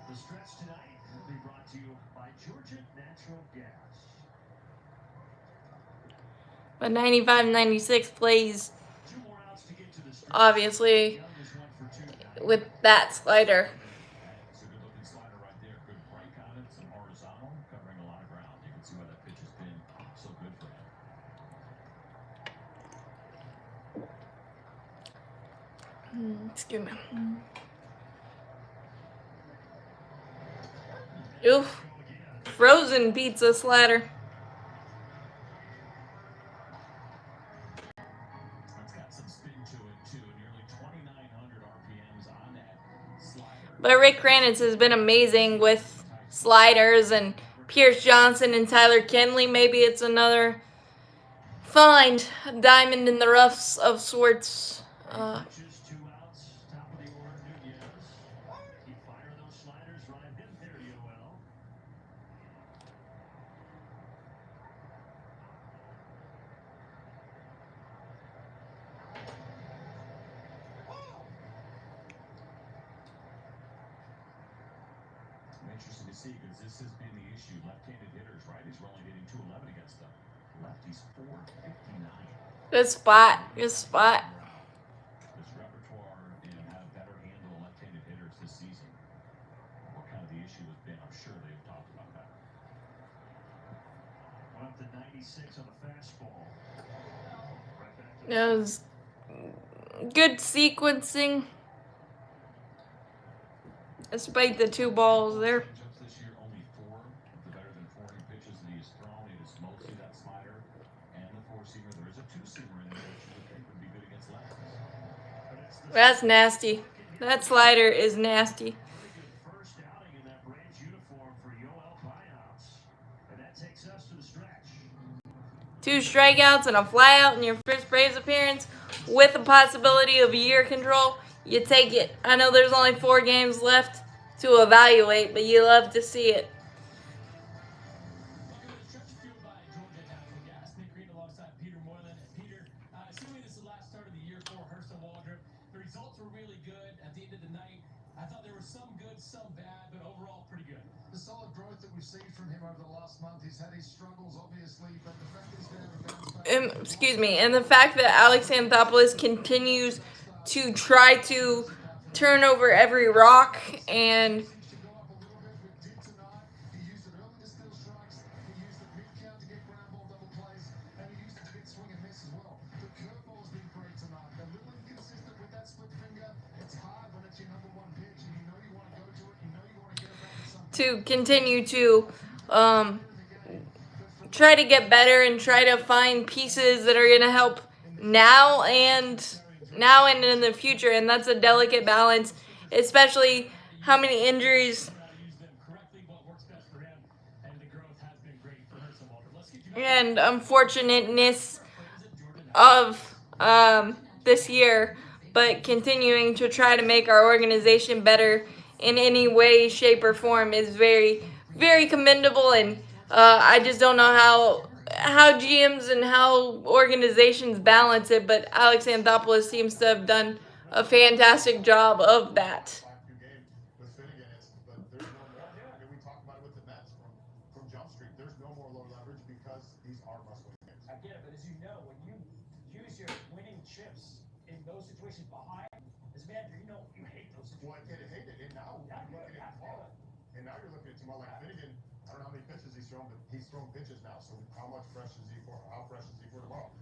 The stretch tonight will be brought to you by Georgia Natural Gas. But 95-96 plays, 2 more outs to get to the stretch. obviously, Young is 1 for 2. with that slider. It's a good looking slider right there. Good break on it. Some horizontal, covering a lot of ground. You can see why that pitch has been so good for him. Excuse me. Oof. Frozen pizza slider. It's got some spin to it too. Nearly 2,900 RPMs on that slider. But Rick Kranitz has been amazing with sliders, and Pierce Johnson and Tyler Kenley. Maybe it's another find, diamond in the roughs of sorts. Just 2 outs, top of the order, Nunez. Keep firing those sliders right in there, Yoel. I'm interested to see, because this has been the issue. Left-handed hitters, right? He's only hitting 211 against them. Lefties 459. Good spot. Good spot. This repertoire and have better handle left-handed hitters this season. What kind of the issue has been? I'm sure they've talked about that. Up to 96 on the fastball. Right back to That was good sequencing, despite the 2 balls there. Changeups this year, only 4 of the better than 40 pitches that he has thrown. It is mostly that slider and the 4-seamer. There is a 2-seamer in there, which you would think would be good against lefties. That's nasty. That slider is nasty. pretty good first outing in that Braves uniform for Yoel Payamps. And that takes us to the stretch. 2 strikeouts and a flyout in your first Braves appearance with the possibility of year control. You take it. I know there's only 4 games left to evaluate, but you love to see it. Welcome to the stretch fueled by Georgia Natural Gas. Nick Green alongside Peter Moylan. And Peter, assuming this is the last start of the year for Hurston Waldrop, the results were really good at the end of the night. I thought there were some good, some bad, but overall pretty good. The solid growth that we've seen from him over the last month, he's had his struggles, obviously, but the fact that he's been able to bounce back. Excuse me. And the fact that Alex Anthopoulos continues to try to turn over every rock, and Seems to go up a little bit, but did tonight. He used it early to steal strikes. He used it mid-count to get ground ball double plays, and he used it to get swing and miss as well. The curveball's been great tonight. A little inconsistent with that split finger. It's hard when it's your number 1 pitch, and you know you want to go to it. You know you want to get it back to something. to continue to try to get better and try to find pieces that are going to help now and in the future. And that's a delicate balance, especially how many injuries How to use them correctly, what works best for him, and the growth has been great for Hurston Waldrop. Let's get you back. and unfortunateness of this year, but continuing to try to make our organization better in any way, shape, or form is very, very commendable. And I just don't know how GMs and how organizations balance it, but Alex Anthopoulos seems to have done a fantastic job of that. Last few games with Finnegan, but there's no more. I mean, we talked about it with the Mets from Jump Street. There's no more low leverage because these are must-win games. I get it, but as you know, when you use your winning chips in those situations behind, as a manager, you know you hate those Well, situations. I hate it, and now you're looking at tomorrow. And now you're looking at tomorrow like Finnegan. I don't know how many pitches he's thrown, but he's thrown pitches now. So how fresh is he for tomorrow?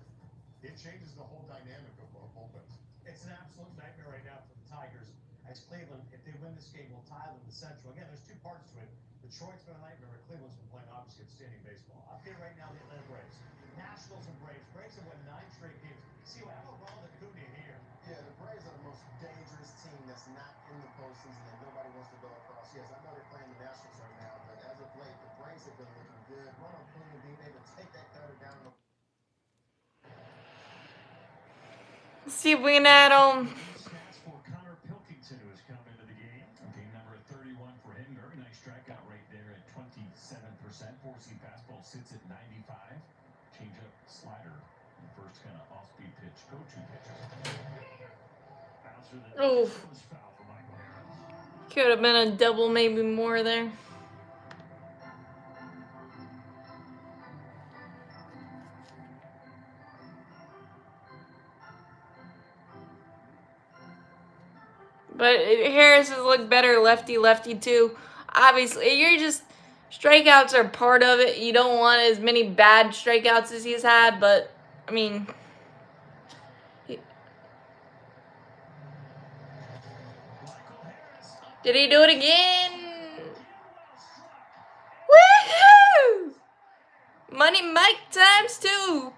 It changes the whole dynamic of bullpens. It's an absolute nightmare right now for the Tigers. As Cleveland, if they win this game, will tie them in the Central. Again, there's two parts to it. Detroit's been a nightmare, but Cleveland's been playing obviously outstanding baseball. Up here right now, the Atlanta Braves. Nationals and Braves. Braves have won 9 straight games. See, how about Ronald Acuna here? Yeah, the Braves are the most dangerous team that's not in the postseason and nobody wants to go across. Yes, I know they're playing the Nationals right now, but as of late, the Braves have been looking good. Ronald Acuna being able to take that cutter down the See if we can add on. Stats for Connor Pilkington, who has come into the game. Game number 31 for him. Very nice strikeout rate there at 27%. Four-seam fastball sits at 95. Changeup, slider. The first kind of off-speed pitch. Go-to pitches. Oof. Could have been a double, maybe more there. But Harris has looked better lefty too. Obviously, you're just strikeouts are part of it. You don't want as many bad strikeouts as he's had, but I mean, did he do it again? Woohoo! Money Mike times 2.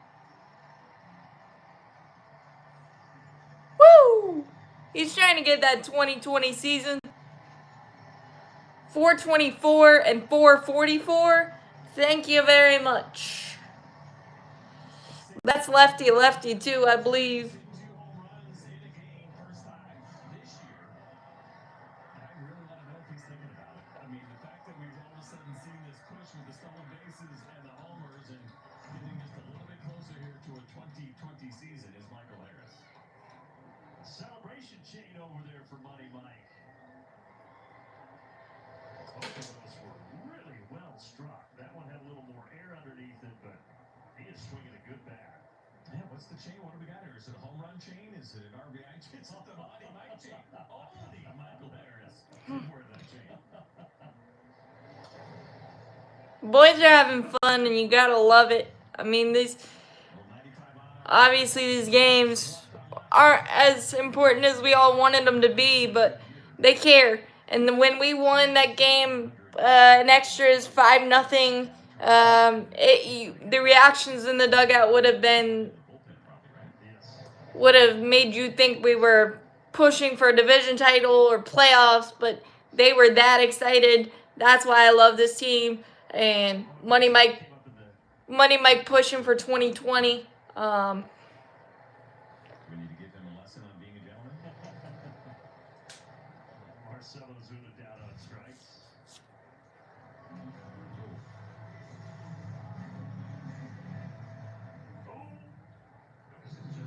Woo! He's trying to get that 2020 season. 424 and 444. Thank you very much. That's lefty too, I believe. Celebration chain over there for Money Mike. Both of those were really well struck. That one had a little more air underneath it, but he is swinging a good bat. Yeah, what's the chain? What do we got here? Is it a home run chain? Is it an RBI chain? It's not the Money Mike chain. Only Michael Harris can wear that chain. Boys are having fun, and you gotta love it. I mean, obviously these games aren't as important as we all wanted them to be, but they care. And when we won that game in extras 5-0, the reactions in the dugout would have made you think we were pushing for a division title or playoffs, but they were that excited. That's why I love this team. And Money Mike pushing for 2020. We need to give him a lesson on being a gentleman. Marcelo Zuna down on strikes.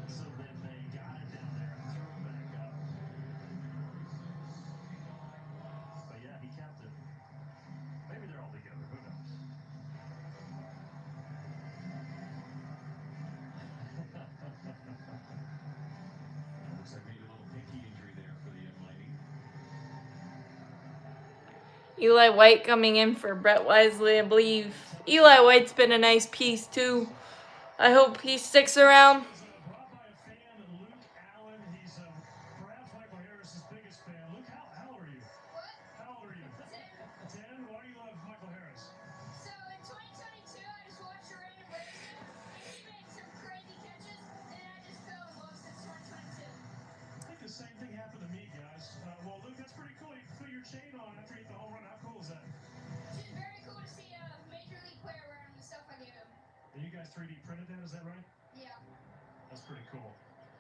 So then they got it down there and threw it back up. But yeah, he kept it. Maybe they're all together. Who knows? Looks like maybe a little pinky injury there for the young lady. Eli White coming in for Brett Wisely, I believe. Eli White's been a nice piece too. I hope he sticks around. Brought by a fan, Luke Allen. He's perhaps Michael Harris's biggest fan. Luke, how old are you? How old are you? 10. 10? Why do you love Michael Harris? So in 2022, I just watched a random Braves game, and he made some crazy catches, and I just fell in love since 2022. I think the same thing happened to me, guys. Well, Luke, that's pretty cool. You can put your chain on after you hit the home run. How cool is that? It's just very cool to see a major league player wearing the stuff I gave him. And you guys 3D printed that, is that right? Yeah. That's pretty cool.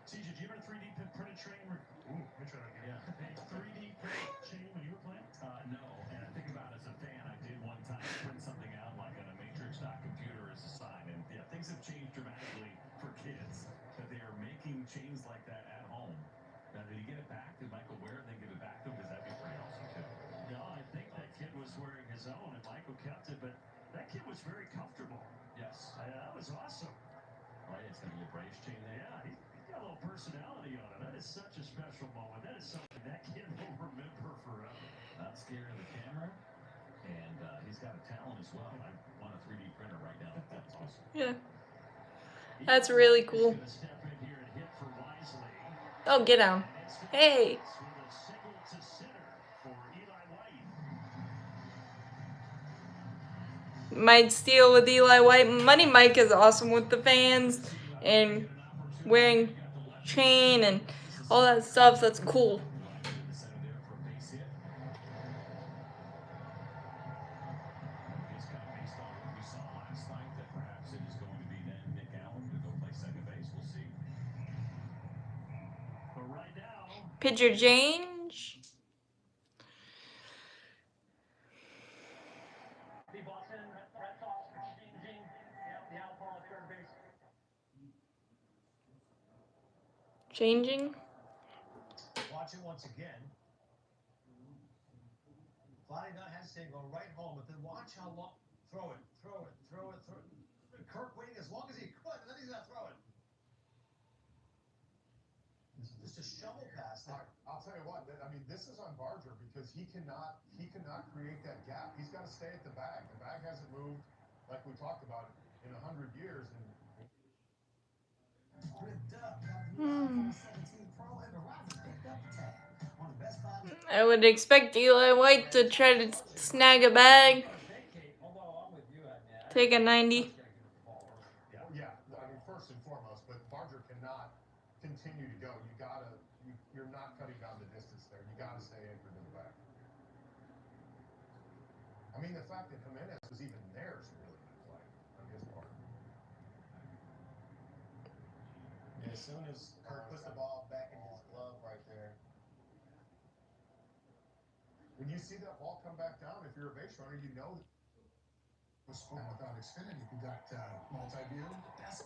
CJ, do you ever 3D printed chain? Ooh, let me try that again. Yeah. 3D printed chain when you were playing? No, and I think about it as a fan, I did one time print something out like on a matrix computer as a sign, and yeah, things have changed dramatically for kids, that they are making chains like that at home. Now, did he get it back? Did Michael wear it and then give it back to him? Because that'd be pretty awesome too. No, I think that kid was wearing his own, and Michael kept it, but that kid was very comfortable. Yes. That was awesome. Right, it's got a little Braves chain there. Yeah, he's got a little personality on it. That is such a special moment. That is something that kid will remember forever. Not scared of the camera, and he's he's got a talent as well. I want a 3D printer right now. That's awesome. Yeah. That's really cool. Gonna step in here and hit for Wisely. Oh, get down. And it's Hey. with a single to center for Eli White. Might steal with Eli White. Money Mike is awesome with the fans and wearing chain and all that stuff. That's cool. The center there for a base hit. It's kind of based on what we saw last night that perhaps it is going to be then Nick Allen to go play second base. We'll see. But right now, Pitcher change. The Boston Red Sox changing the outfield at third base. Changing. Watch it once again. Vladdy not hesitating, go right home, but then watch how long. Throw it. Kirk waiting as long as he could, and then he's gonna throw it. Just a shovel pass there. I'll tell you what. I mean, this is on Barger because he cannot create that gap. He's got to stay at the bag. The bag hasn't moved like we talked about in 100 years. And Ripped up. Got the new iPhone 17 Pro and Verizon picked up the tab. One of the best buys. I would expect Eli White to try to snag a bag. Although I'm with you, Take a 90. yeah, I mean, first and foremost, but Barger cannot continue to go. You're not cutting down the distance there. You gotta stay anchored in the back. I mean, the fact that Jimenez was even there is a really good play on his part. As soon as Kirk puts the ball back in his glove right there. When you see that ball come back down, if you're a base runner, you know. Without Xfinity, you got multi-view. That's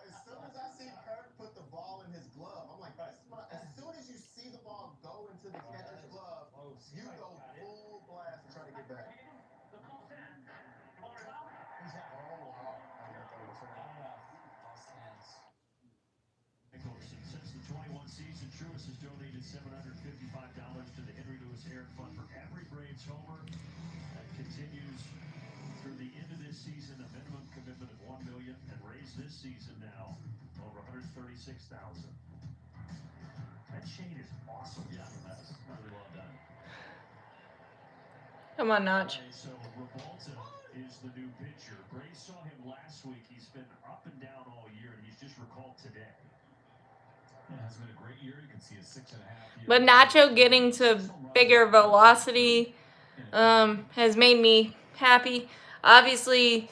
As soon as I see Kirk put the ball in his glove, I'm like, as soon as you see the ball go into the catcher's glove, you go full blast to try to get back. Nicholson, since the 21 season, Truist has donated $755 to the Henry Louis Aaron Fund for every Braves homer. That continues through the end of this season, a minimum commitment of $1 million, and raised this season now over $136,000. That chain is awesome. Yeah, that's really well done. Come on, Notch. Okay, so Revolta is the new pitcher. Braves saw him last week. He's been up and down all year, and he's just recalled today. Yeah, has been a great year. You can see a 6.5 year. But Nacho getting to bigger velocity has made me happy. Obviously,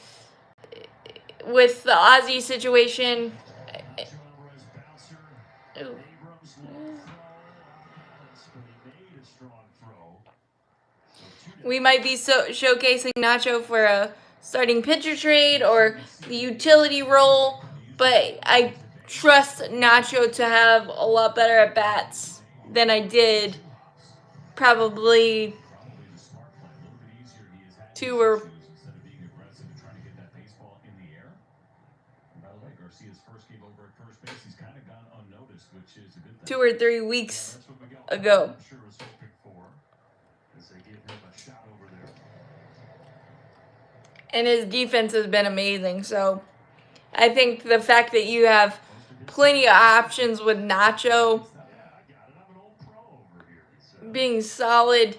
with the Ozzy situation, Nacho Alvarez bouncer. ooh, Abrams long throw. But he made a strong throw. So we might be showcasing Nacho for a starting pitcher trade or the utility role, but I trust Nacho to have a lot better at bats than I did probably Probably the smart play. A little bit easier. He has had 2 or issues instead of being aggressive and trying to get that baseball in the air. And by the way, Garcia's first game over at first base, he's kind of gone unnoticed, which is a good thing. 2 or 3 Yeah, weeks that's what Miguel ago. I'm sure was hoping for as they give him a shot over there. And his defense has been amazing. So I think the fact that you have plenty of options with Nacho yeah, I got it. I'm an old pro over here. So. being solid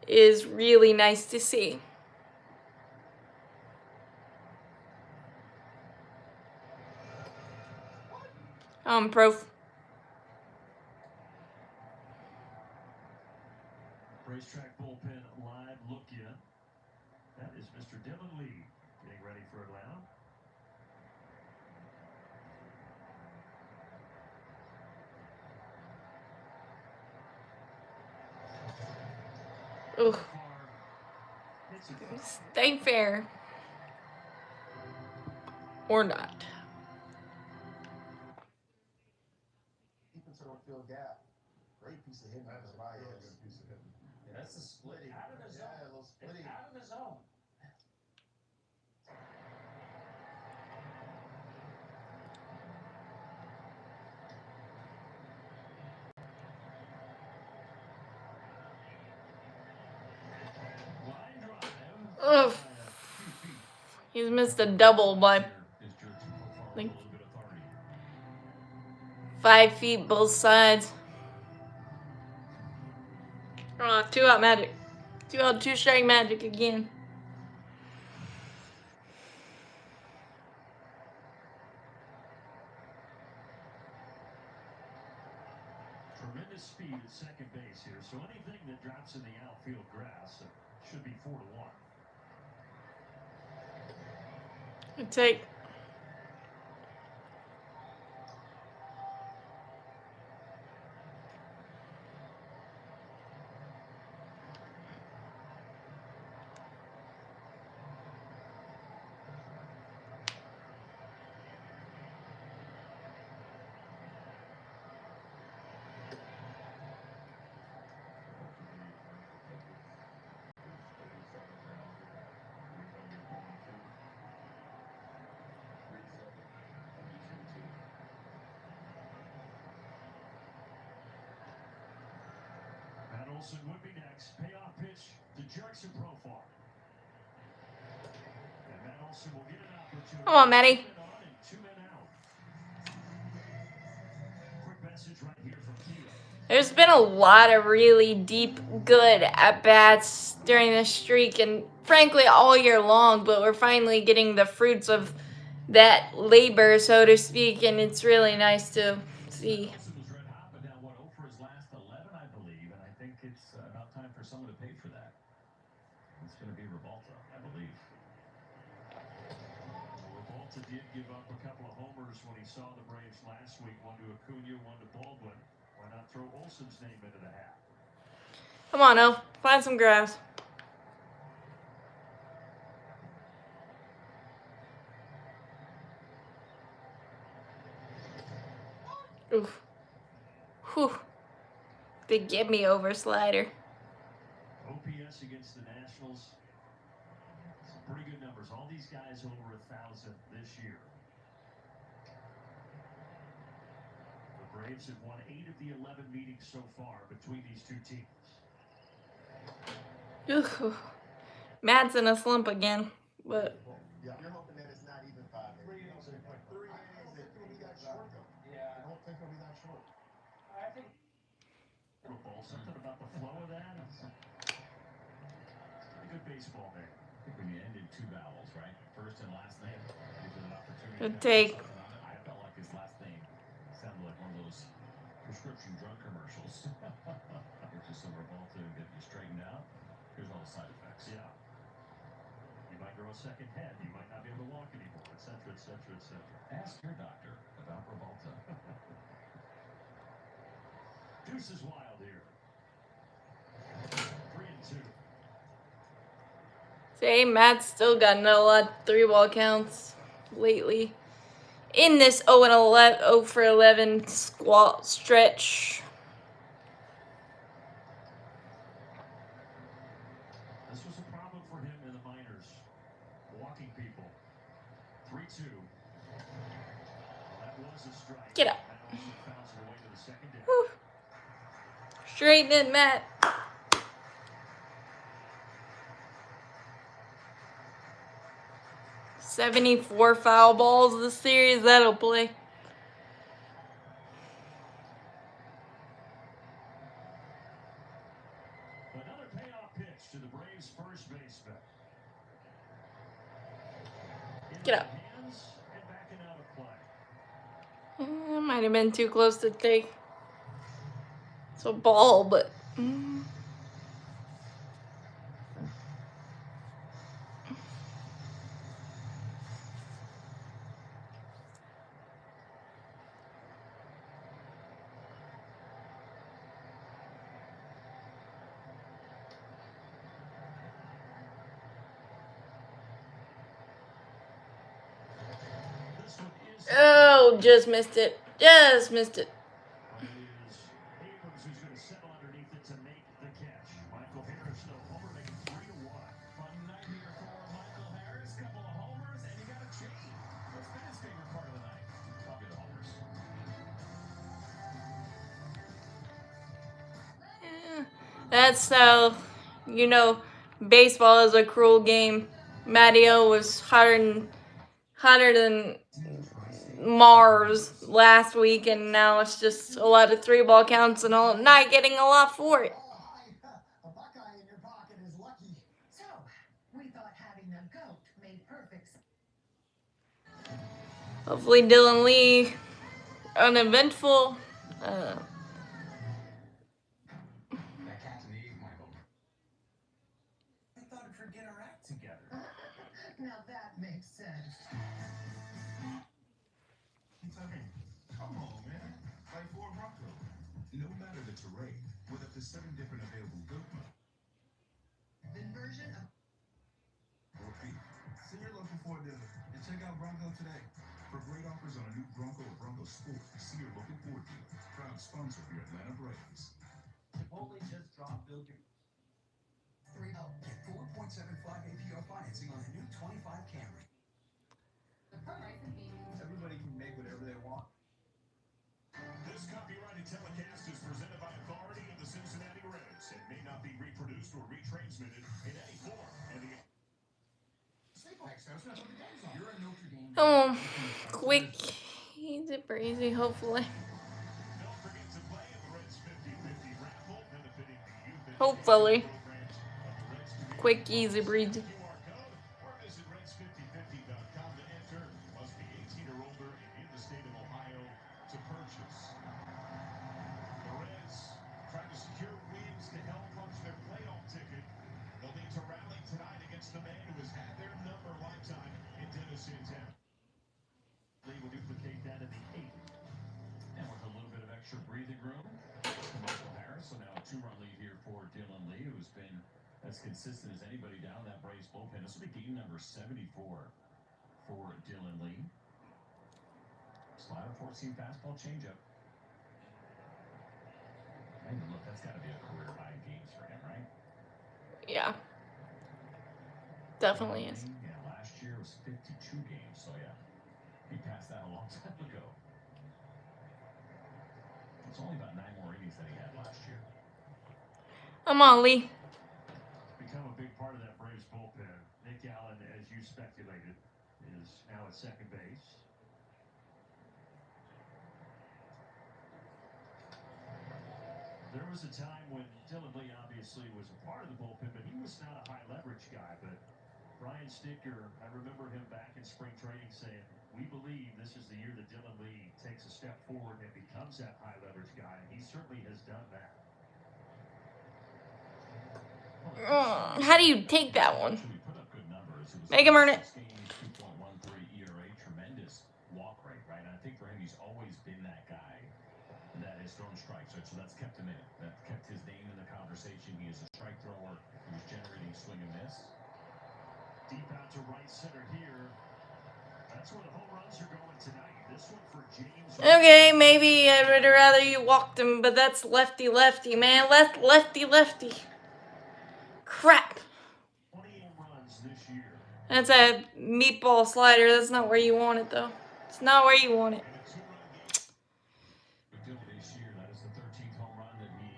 is really nice to see. Prof. Racetrack bullpen live look in. That is Mr. Dylan Lee getting ready for Atlanta. Ooh, Hits it. stay fair. Or not. Deep into the field gap. Great piece of hitting by That's a Baez. good piece of hitting. Yeah, that's a splitting. Out of the zone. Yeah, a little It's splitting. out of the zone. Ugh. He's missed a double by like 5 feet both sides. Oh, 2 out Magic. 2 out 2 strike Magic again. Tremendous speed at second base here, so anything that drops in the outfield grass should be 4-1. Good take. Matt Olson would be next. Payoff pitch to Jurickson Profar. And Matt Olson will get an opportunity. Come on, Matty. 2 men on and 2 men out. Quick message right here from Kia. There's been a lot of really deep, good at-bats during this streak, and frankly, all year long, but we're finally getting the fruits of that labor, so to speak, and it's really nice to see. Olsen was red hot, but now 0 for his last 11, I believe, and I think it's about time for someone to pay for that. It's going to be Revolta, I believe. Revolta did give up a couple of homers when he saw the Braves last week. One to Acuna, one to Baldwin. Why not throw Olson's name into the hat? Come on, O. Find some grass. Oof. Whew. They get me over slider. OPS against the Nationals. Some pretty good numbers. All these guys over 1,000 this year. The Braves have won 8 of the 11 meetings so far between these two teams. Ugh. Matt's in a slump again, but Yeah, you're hoping that it's not even 5 days. 3 days. 3 days. I don't think it'll be that short, though. Yeah. I don't think it'll be that short. I think Football, something about the flow of that. It's pretty good baseball there. I think when you ended 2 vowels, right? First and last name, gives it an opportunity. good to take. put something on it. I felt like his last name sounded like one of those prescription drug commercials. Get you some Revolta and get you straightened out. Here's all the side effects. Yeah. You might grow a second head. You might not be able to walk anymore, etc., etc., etc. Ask your doctor about Revolta. Deuce is wild here. 3-2. See, Matt's still gotten a lot of 3-ball counts lately. In this 0 for 11 squat stretch. This was a problem for him in the minors. Walking people. 3-2. Well, that was a strike. Get up. Matt Olson fouls it away to the second deck. Whew. Straighten it, Matt. 74 foul balls this series. That'll play. Another payoff pitch to the Braves' first baseman. Get up. Hands and backing out of play. Might have been too close to take. It's a ball, but. This one is Oh, just missed it. Just missed it. It is Abrams who's going to settle underneath it to make the catch. Michael Harris, no homer, making 3-1. Fun night here for Michael Harris. Couple of homers, and you got a chain. What's been his favorite part of the night? Probably the homers. Yeah, that's how, baseball is a cruel game. Matteo was hotter than Mars last week, and now it's just a lot of 3-ball counts and all, not getting a lot for it. A Buckeye in your pocket is lucky. So, we thought having a goat made perfect sense. Hopefully Dylan Lee, uneventful. That cat's an Eve, Michael. I thought we'd get our act together. Now that makes sense. Come on, man. Fight for a Bronco. No matter the terrain, with up to 7 different available goat modes. The version of Or feet. Send your local Ford dealer and check out Bronco today. For great offers on a new Bronco or Bronco Sport, see your local Ford dealer. Proud sponsor of your Atlanta Braves. Chipotle just dropped Build Your 3-0. Get 4.75 APR financing on a new 25 Camry. Everybody can make whatever they want. This copyrighted telecast is presented by authority of the Cincinnati Reds and may not be reproduced or retransmitted in any form. And the You're a Notre Dame. Oh, quick, easy breezy, hopefully. don't forget to play in the Reds 50-50 raffle benefiting the youth and Hopefully. programs of the Reds community. Quick, easy breezy. QR code or visit reds5050.com to enter. Must be 18 or older and in the state of Ohio to purchase. The Reds trying to secure wins to help punch their playoff ticket. They'll need to rally tonight against the man who has had their number lifetime in Dennis Santana. Lee will duplicate that in the 8th. And with a little bit of extra breathing room for Michael Harris. So now a 2-run lead here for Dylan Lee, who's been as consistent as anybody down that Braves bullpen. This will be game number 74 for Dylan Lee. Slider, 14 fastball, changeup. And look, that's got to be a career high in games for him, right? Yeah. Definitely is. Yeah, last year was 52 games, so yeah. He passed that a long time ago. It's only about 9 more innings than he had last year. Come on, Lee. Become a big part of that Braves bullpen. Nick Allen, as you speculated, is now at second base. There was a time when Dylan Lee obviously was a part of the bullpen, but he was not a high leverage guy. But Brian Sticker, I remember him back in spring training saying, we believe this is the year that Dylan Lee takes a step forward and becomes that high leverage guy, and he certainly has done that. How do you take that one? Actually put up good numbers. It was Make him earn it. 6 games, 2.13 ERA, tremendous walk rate, right? And I think for him, he's always been that guy that has thrown strikes, right? So that's kept him in it. That kept his name in the conversation. He is a strike thrower who's generating swing and miss. Deep out to right center here. That's where the home runs are going tonight. This one for James. Okay, maybe I'd rather you walked him, but that's lefty, man. Lefty. Crap. 20 home runs this year. That's a meatball slider. That's not where you want it, though. It's not where you want it. Big deal this year. That is the 13th home run that he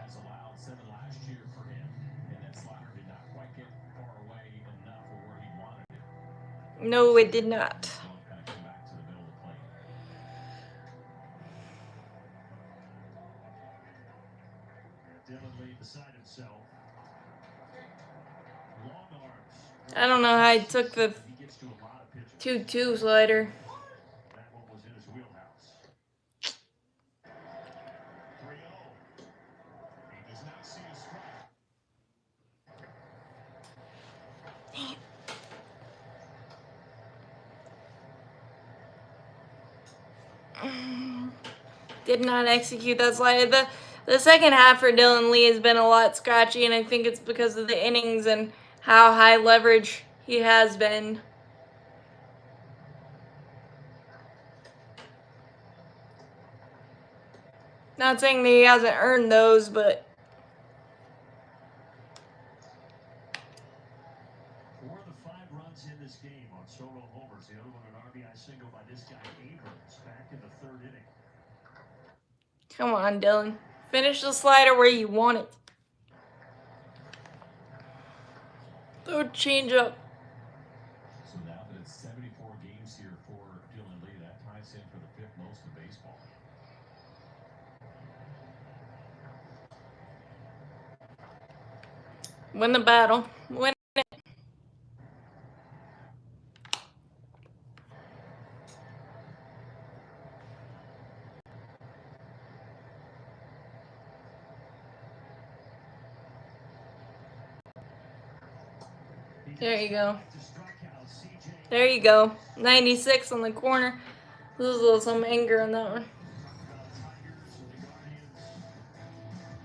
has allowed. 7 last year for him. And that slider did not quite get far away enough for where he wanted it. No, it did not. Kind of come back to the middle of the plate. Dylan Lee beside himself. Long arms. I don't know how I took the He gets to a lot of pitches. 2-2 slider. That one was in his wheelhouse. 3-0. He does not see a strike. Did not execute that slider. The second half for Dylan Lee has been a lot scratchy, and I think it's because of the innings and how high leverage he has been. Not saying that he hasn't earned those, but 4 of the 5 runs in this game on solo homers. The other one an RBI single by this guy Abrams back in the 3rd inning. come on, Dylan. Finish the slider where you want it. Throw a change up. So now that it's 74 games here for Dylan Lee, that ties him for the 5th most in baseball. Win the battle. Win it. There you go. There you go. 96 on the corner. There's a little some anger on that one.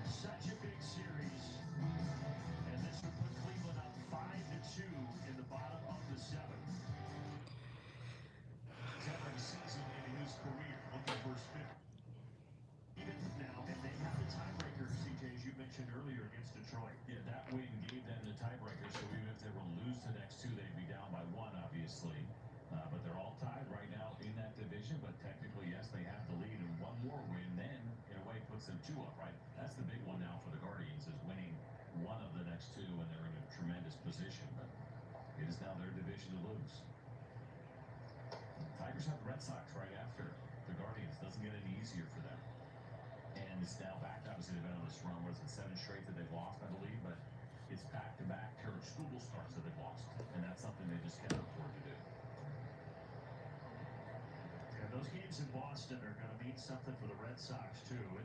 Such a big series. And this would put Cleveland up 5-2 in the bottom of the 7th. 7th season in his career, looking for his 5th. Even now, and they have the tiebreaker, CJ, as you mentioned earlier, against Detroit. Yeah, that win gave them the tiebreaker, so even if they were to lose the next 2, they'd be down by 1, obviously. But they're all tied right now in that division, but technically, yes, they have the lead, and one more win then, in a way, puts them 2 up, right? That's the big one now for the Guardians, is winning one of the next 2, and they're in a tremendous position, but it is now their division to lose. The Tigers have the Red Sox right after the Guardians. Doesn't get any easier for them. And it's now back, obviously they've been on this run, what is it, 7 straight that they've lost, I believe, but it's back-to-back Kurt Schugel starts that they've lost, and that's something they just cannot afford to do. Yeah, those games in Boston are going to mean something for the Red Sox, too. We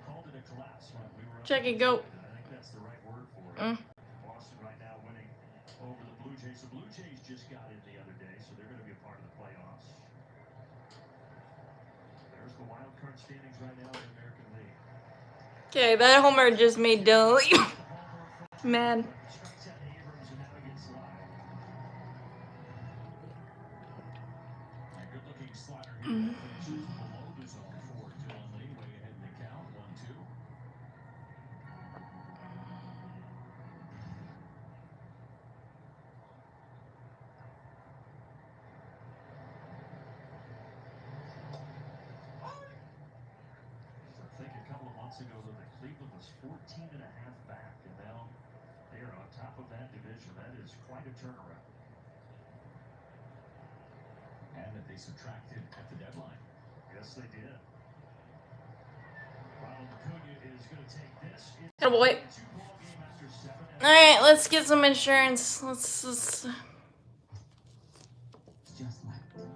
called it a collapse when we were up Check it, I go. think that's the right word for it. Boston right now winning over the Blue Jays. The Blue Jays just got in the other day, so they're going to be a part of the playoffs. There's the wild card standings right now in the American League. Okay, that homer just made Dylan Lee mad. Strikes out Abrams and now he gets live. A good-looking slider here that finishes below the zone for Dylan Lee, way ahead in the count, 1-2. I think a couple of months ago that Cleveland was 14 and a half back, and now they are on top of that division. That is quite a turnaround. And that they subtracted at the deadline. Yes, they did. Ronald Acuna is going to take this. It's Oh boy. a 2-ball game after 7. All right, let's get some insurance. Let's Just like that.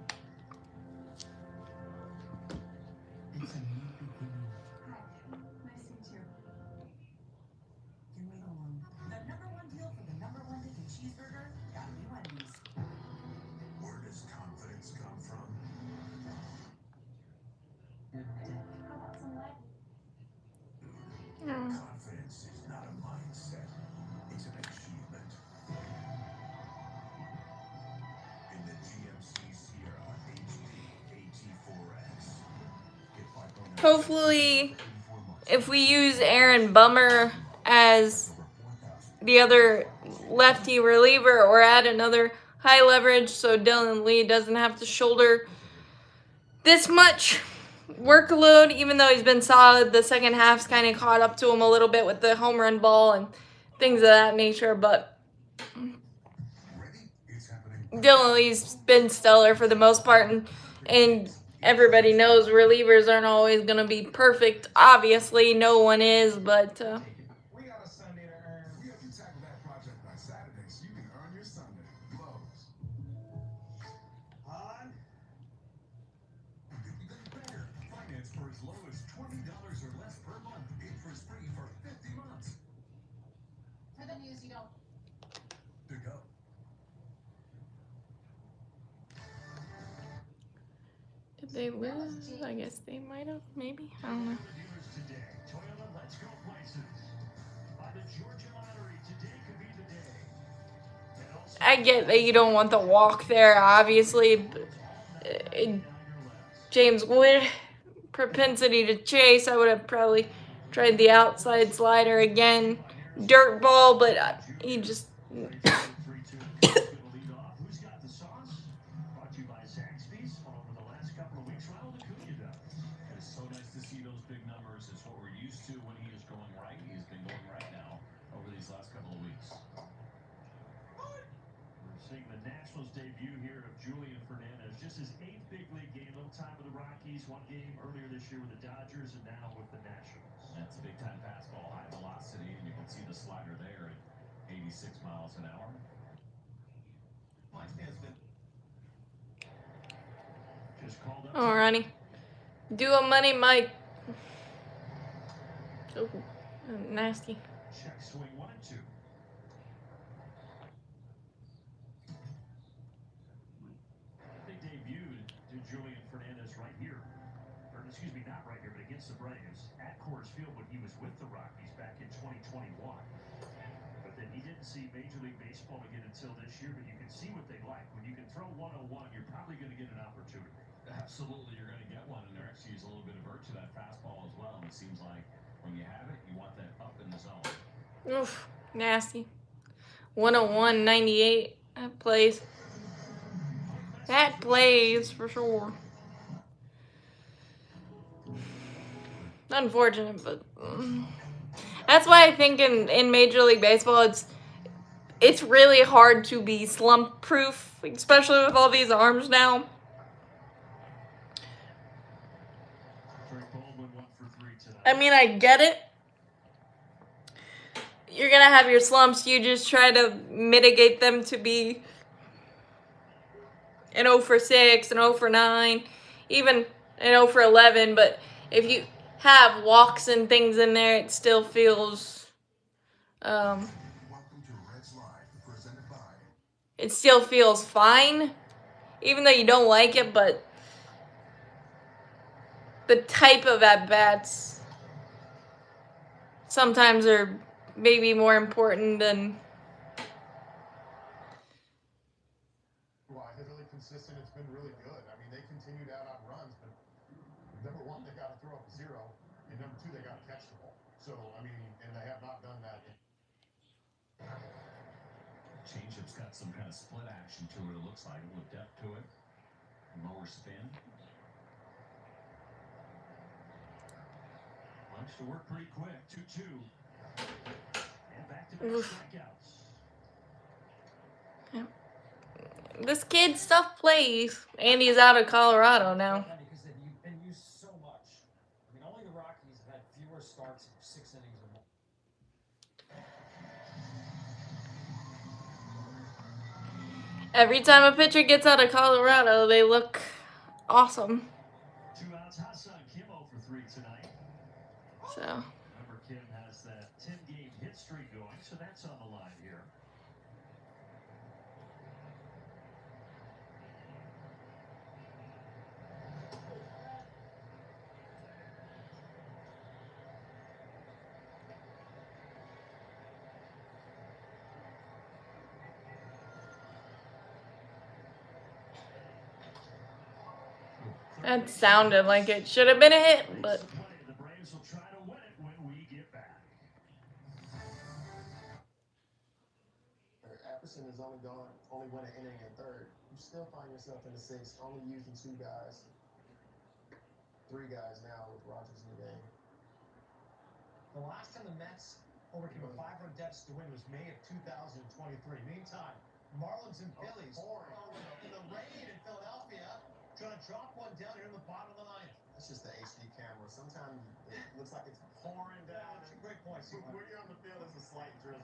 It's a new beginning. Hi, nice to meet you. Give me the one. The #1 deal for the #1 bacon cheeseburger. Gotta be Wendy's. Where does confidence come from? How about some light? Confidence is not a mindset. It's an achievement. In the GMC Sierra HD AT4X. Get 5.9 hopefully, 84 months. if we use Aaron Bummer as Over 4,000. the other lefty reliever or add another high leverage so Dylan Lee doesn't have to shoulder this much workload, even though he's been solid. The second half's kind of caught up to him a little bit with the home run ball and things of that nature, but Ready? It's happening. Dylan Lee's been stellar for the most part, and everybody knows relievers aren't always going to be perfect. Obviously, no one is, but We got a Sunday to earn. We have you tackle that project by Saturday so you can earn your Sunday. Lowe's. On. Even better. Finance for as low as $20 or less per month. Interest free for 50 months. For the news, you don't. To go. did they lose? I guess they might have, maybe. I don't know. The dealers today. Toyota Let's Go Places. By the Georgia Lottery, today could be the day. And also, I get that you don't want the walk there, obviously, but James Wood propensity to chase, I would have probably tried the outside slider again. Dirt ball, but he just 3-2. Who's gonna lead off? Who's got the sauce? Brought to you by Zaxby's. Over the last couple of weeks, Ronald Acuna does. It's so nice to see those big numbers. It's what we're used to when he is going right. He's been going right now over these last couple of weeks. We're seeing the Nationals debut here of Julian Fernandez. Just his 8th big league game. Little time with the Rockies. One game earlier this year with the Dodgers, and now with the Nationals. That's a big time fastball, high velocity, and you can see the slider there at 86 miles an hour. Just called up. Oh, Ronnie. Do a money, Mike. Oh, nasty. Check swing 1 and 2. They debuted to Julian Fernandez right here. Or excuse me, not right here, but against the Braves at Coors Field when he was with the Rockies back in 2021. But then he didn't see Major League Baseball again until this year, but you can see what they like. When you can throw 101, you're probably going to get an opportunity. Absolutely, you're going to get one, and they're actually use a little bit of vert to that fastball as well. And it seems like when you have it, you want that up in the zone. Oof, nasty. 101, 98. That plays. That plays for sure. Unfortunate, but that's why I think in Major League Baseball it's really hard to be slump proof, especially with all these arms now. Drake Baldwin 1 for 3 tonight. I mean, I get it. You're gonna have your slumps. You just try to mitigate them to be an 0 for 6, an 0 for 9, even an 0 for 11. But if you have walks and things in there, it still feels, Welcome to Reds Live, presented by it still feels fine, even though you don't like it. But the type of at-bats sometimes are maybe more important than. Well, they're really consistent. It's been really good. I mean, they continued out on runs, but number one, they got to throw up a 0, and number 2, they got to catch the ball. So, I mean, and they have not done that. Changeup's got some kind of split action to it, it looks like, with depth to it. Lower spin. Likes to work pretty quick. 2-2. And back-to-back strikeouts. This kid stuff plays, and he's out of Colorado now. Because they've been used so much. I mean, only the Rockies have had fewer starts in 6 innings or more. Every time a pitcher gets out of Colorado, they look awesome. 2 outs. Hassan Kim 0 for 3 tonight. So, Remember, Kim has that 10-game hit streak going, so that's on the line here. that sounded like it should have been a hit, but The Braves will try to win it when we get back. Epperson has only won an inning in 3rd. You still find yourself in the 6th, only using 2 guys, 3 guys now with Rogers in the game. The last time the Mets overcame a 5-run deficit to win was May of 2023. Meantime, Marlins and Phillies in the rain in Philadelphia, trying to drop one down here in the bottom of the 9th. That's just the HD camera. Sometimes it looks like it's pouring down. That's a great point. When you're on the field, it's a slight drizzle.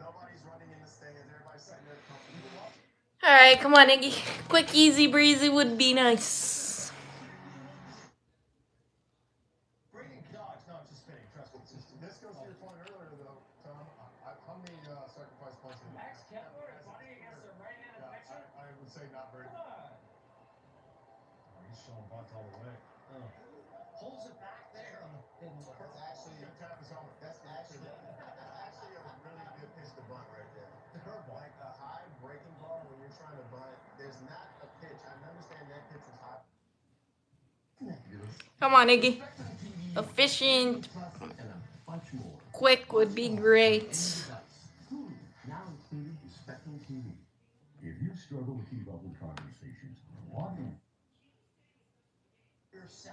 Nobody's running in the stands. Everybody's sitting there comfortable. all right, come on, Iggy. Quick, easy breezy would be nice. Breeding dogs. No, I'm just kidding. Trust me. This goes to your point earlier, though, Tom. How many sacrifice punts did Max Kepler is running against a right-handed pitcher? I would say not very Come on. He's showing bunt all the way. Holds it back there on the That's actually He's gonna tap his helmet. That's actually a really good pitch to bunt right there. the curveball. Like a high breaking ball when you're trying to bunt, there's not a pitch. I understand that pitch is high. Come on, Iggy. Efficient, quick would be great. Now included with Spectrum TV. If you struggle to keep up with conversations, log in.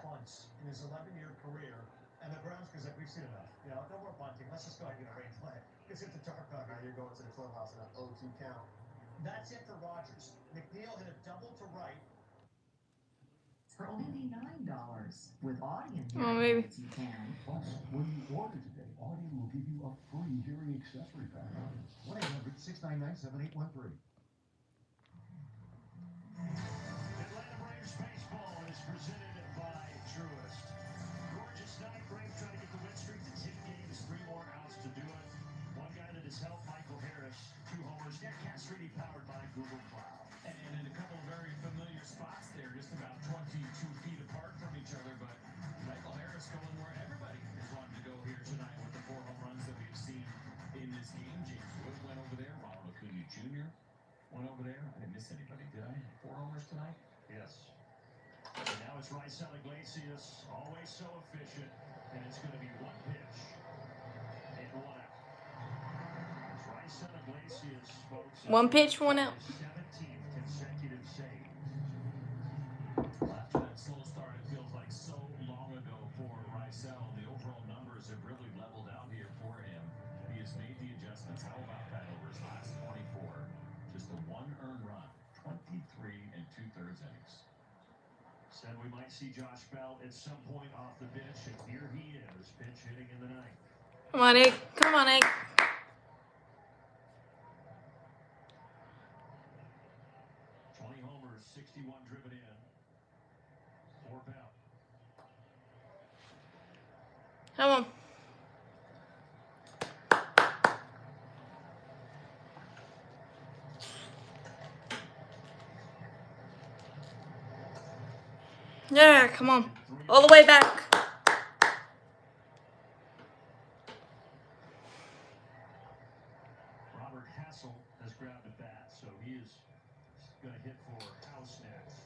Once in his 11-year career And the Browns, because we've seen enough. You know, no more bunting. Let's just go ahead and get a rain play. Let's hit the dark on. Now you're going to the clubhouse in an 0-2 count. That's it for Rodgers. McNeil hit a double to right. For only $99 with Audion Oh, hearing baby. aids, you can. Plus, when you order today, Audion will give you a free hearing accessory pack. 1-800-699-7813. Atlanta Braves baseball is presented by Truist. Gorgeous night. Braves trying to get the win streak to 10 games, 3 more outs to do it. One guy that has helped, Michael Harris, 2 homers. Nick Castrati powered by Google Cloud. And in a couple of very familiar spots there, just about 22 feet apart from each other. But Michael Harris going where everybody has wanted to go here tonight with the 4 home runs that we've seen in this game. James Wood went over there. Ronald Acuna Jr. went over there. I didn't miss anybody, did I? 4 homers tonight? Yes. And now it's Raisel Iglesias, always so efficient, and it's going to be 1 pitch and 1 out. It's Raisel Iglesias, folks. 1 pitch, 1 out. His 17th consecutive save. After that slow start, it feels like so long ago for Raisel. The overall numbers have really leveled out here for him. He has made the adjustments. How about that over his last 24? Just a 1 earned run, 23 2/3 innings. Said we might see Josh Bell at some point off the bench, and here he is, pinch hitting in the 9th. Come on, Egg. Come on, Egg. 20 homers, 61 driven in. 4 Bell. Come on. Yeah, come on. All the way back. Robert Hassel has grabbed a bat, so he is going to hit for House next.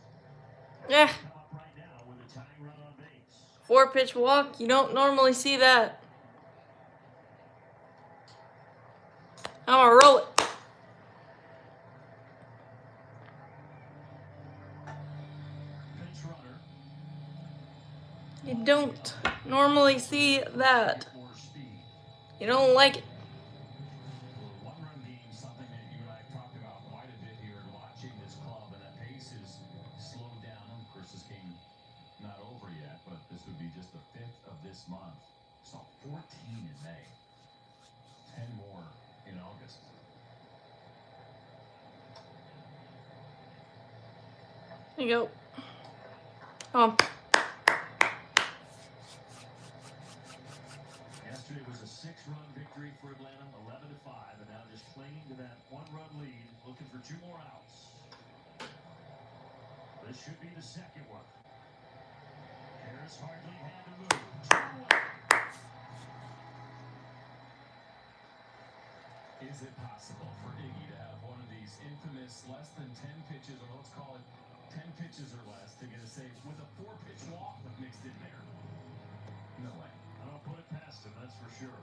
Yeah. Come up right now with a tying run on base. 4 pitch walk. You don't normally see that. I'm gonna roll it. Pinch runner. You don't normally see that. More speed. You don't like it. Well, 1 run being something that you and I have talked about quite a bit here in watching this club, and that pace is slowed down. Of course, this game not over yet, but this would be just the 5th of this month. So 14 in May, 10 more in August. There you go. Come on. Yesterday was a 6-run victory for Atlanta, 11-5, and now just clinging to that 1-run lead, looking for 2 more outs. This should be the 2nd one. Harris hardly had to move. 2 away. Is it possible for Iggy to have one of these infamous less than 10 pitches, or let's call it 10 pitches or less, to get a save with a 4-pitch walk mixed in there? No way. I don't put it past him, that's for sure.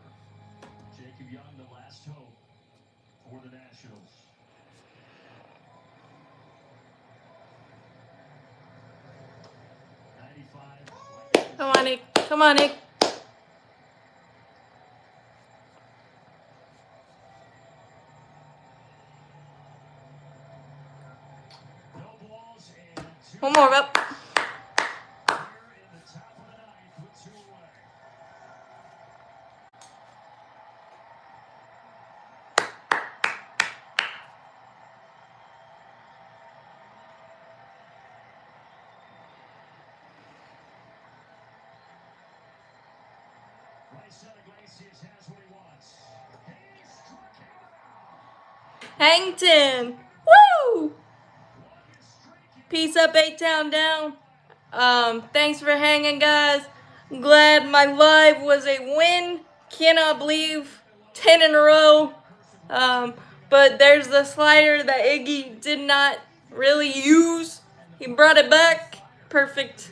Jacob Young, the last hope for the Nationals. Come on, Nick. Come on, Nick. No balls and 2 One more up. here in the top of the 9th with 2 away. Raisel Iglesias has what he wants. He struck him out. Hangton. Woo! Peace up, A-Town down. Thanks for hanging, guys. I'm glad my live was a win. Cannot believe 10 in a row. But there's the slider that Iggy did not really use. He brought it back. Perfect.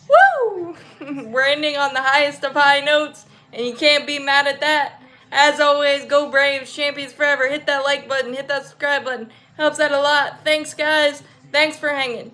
Woo! We're ending on the highest of high notes, and you can't be mad at that. As always, go Braves, champions forever. Hit that like button, hit that subscribe button. Helps out a lot. Thanks, guys. Thanks for hanging.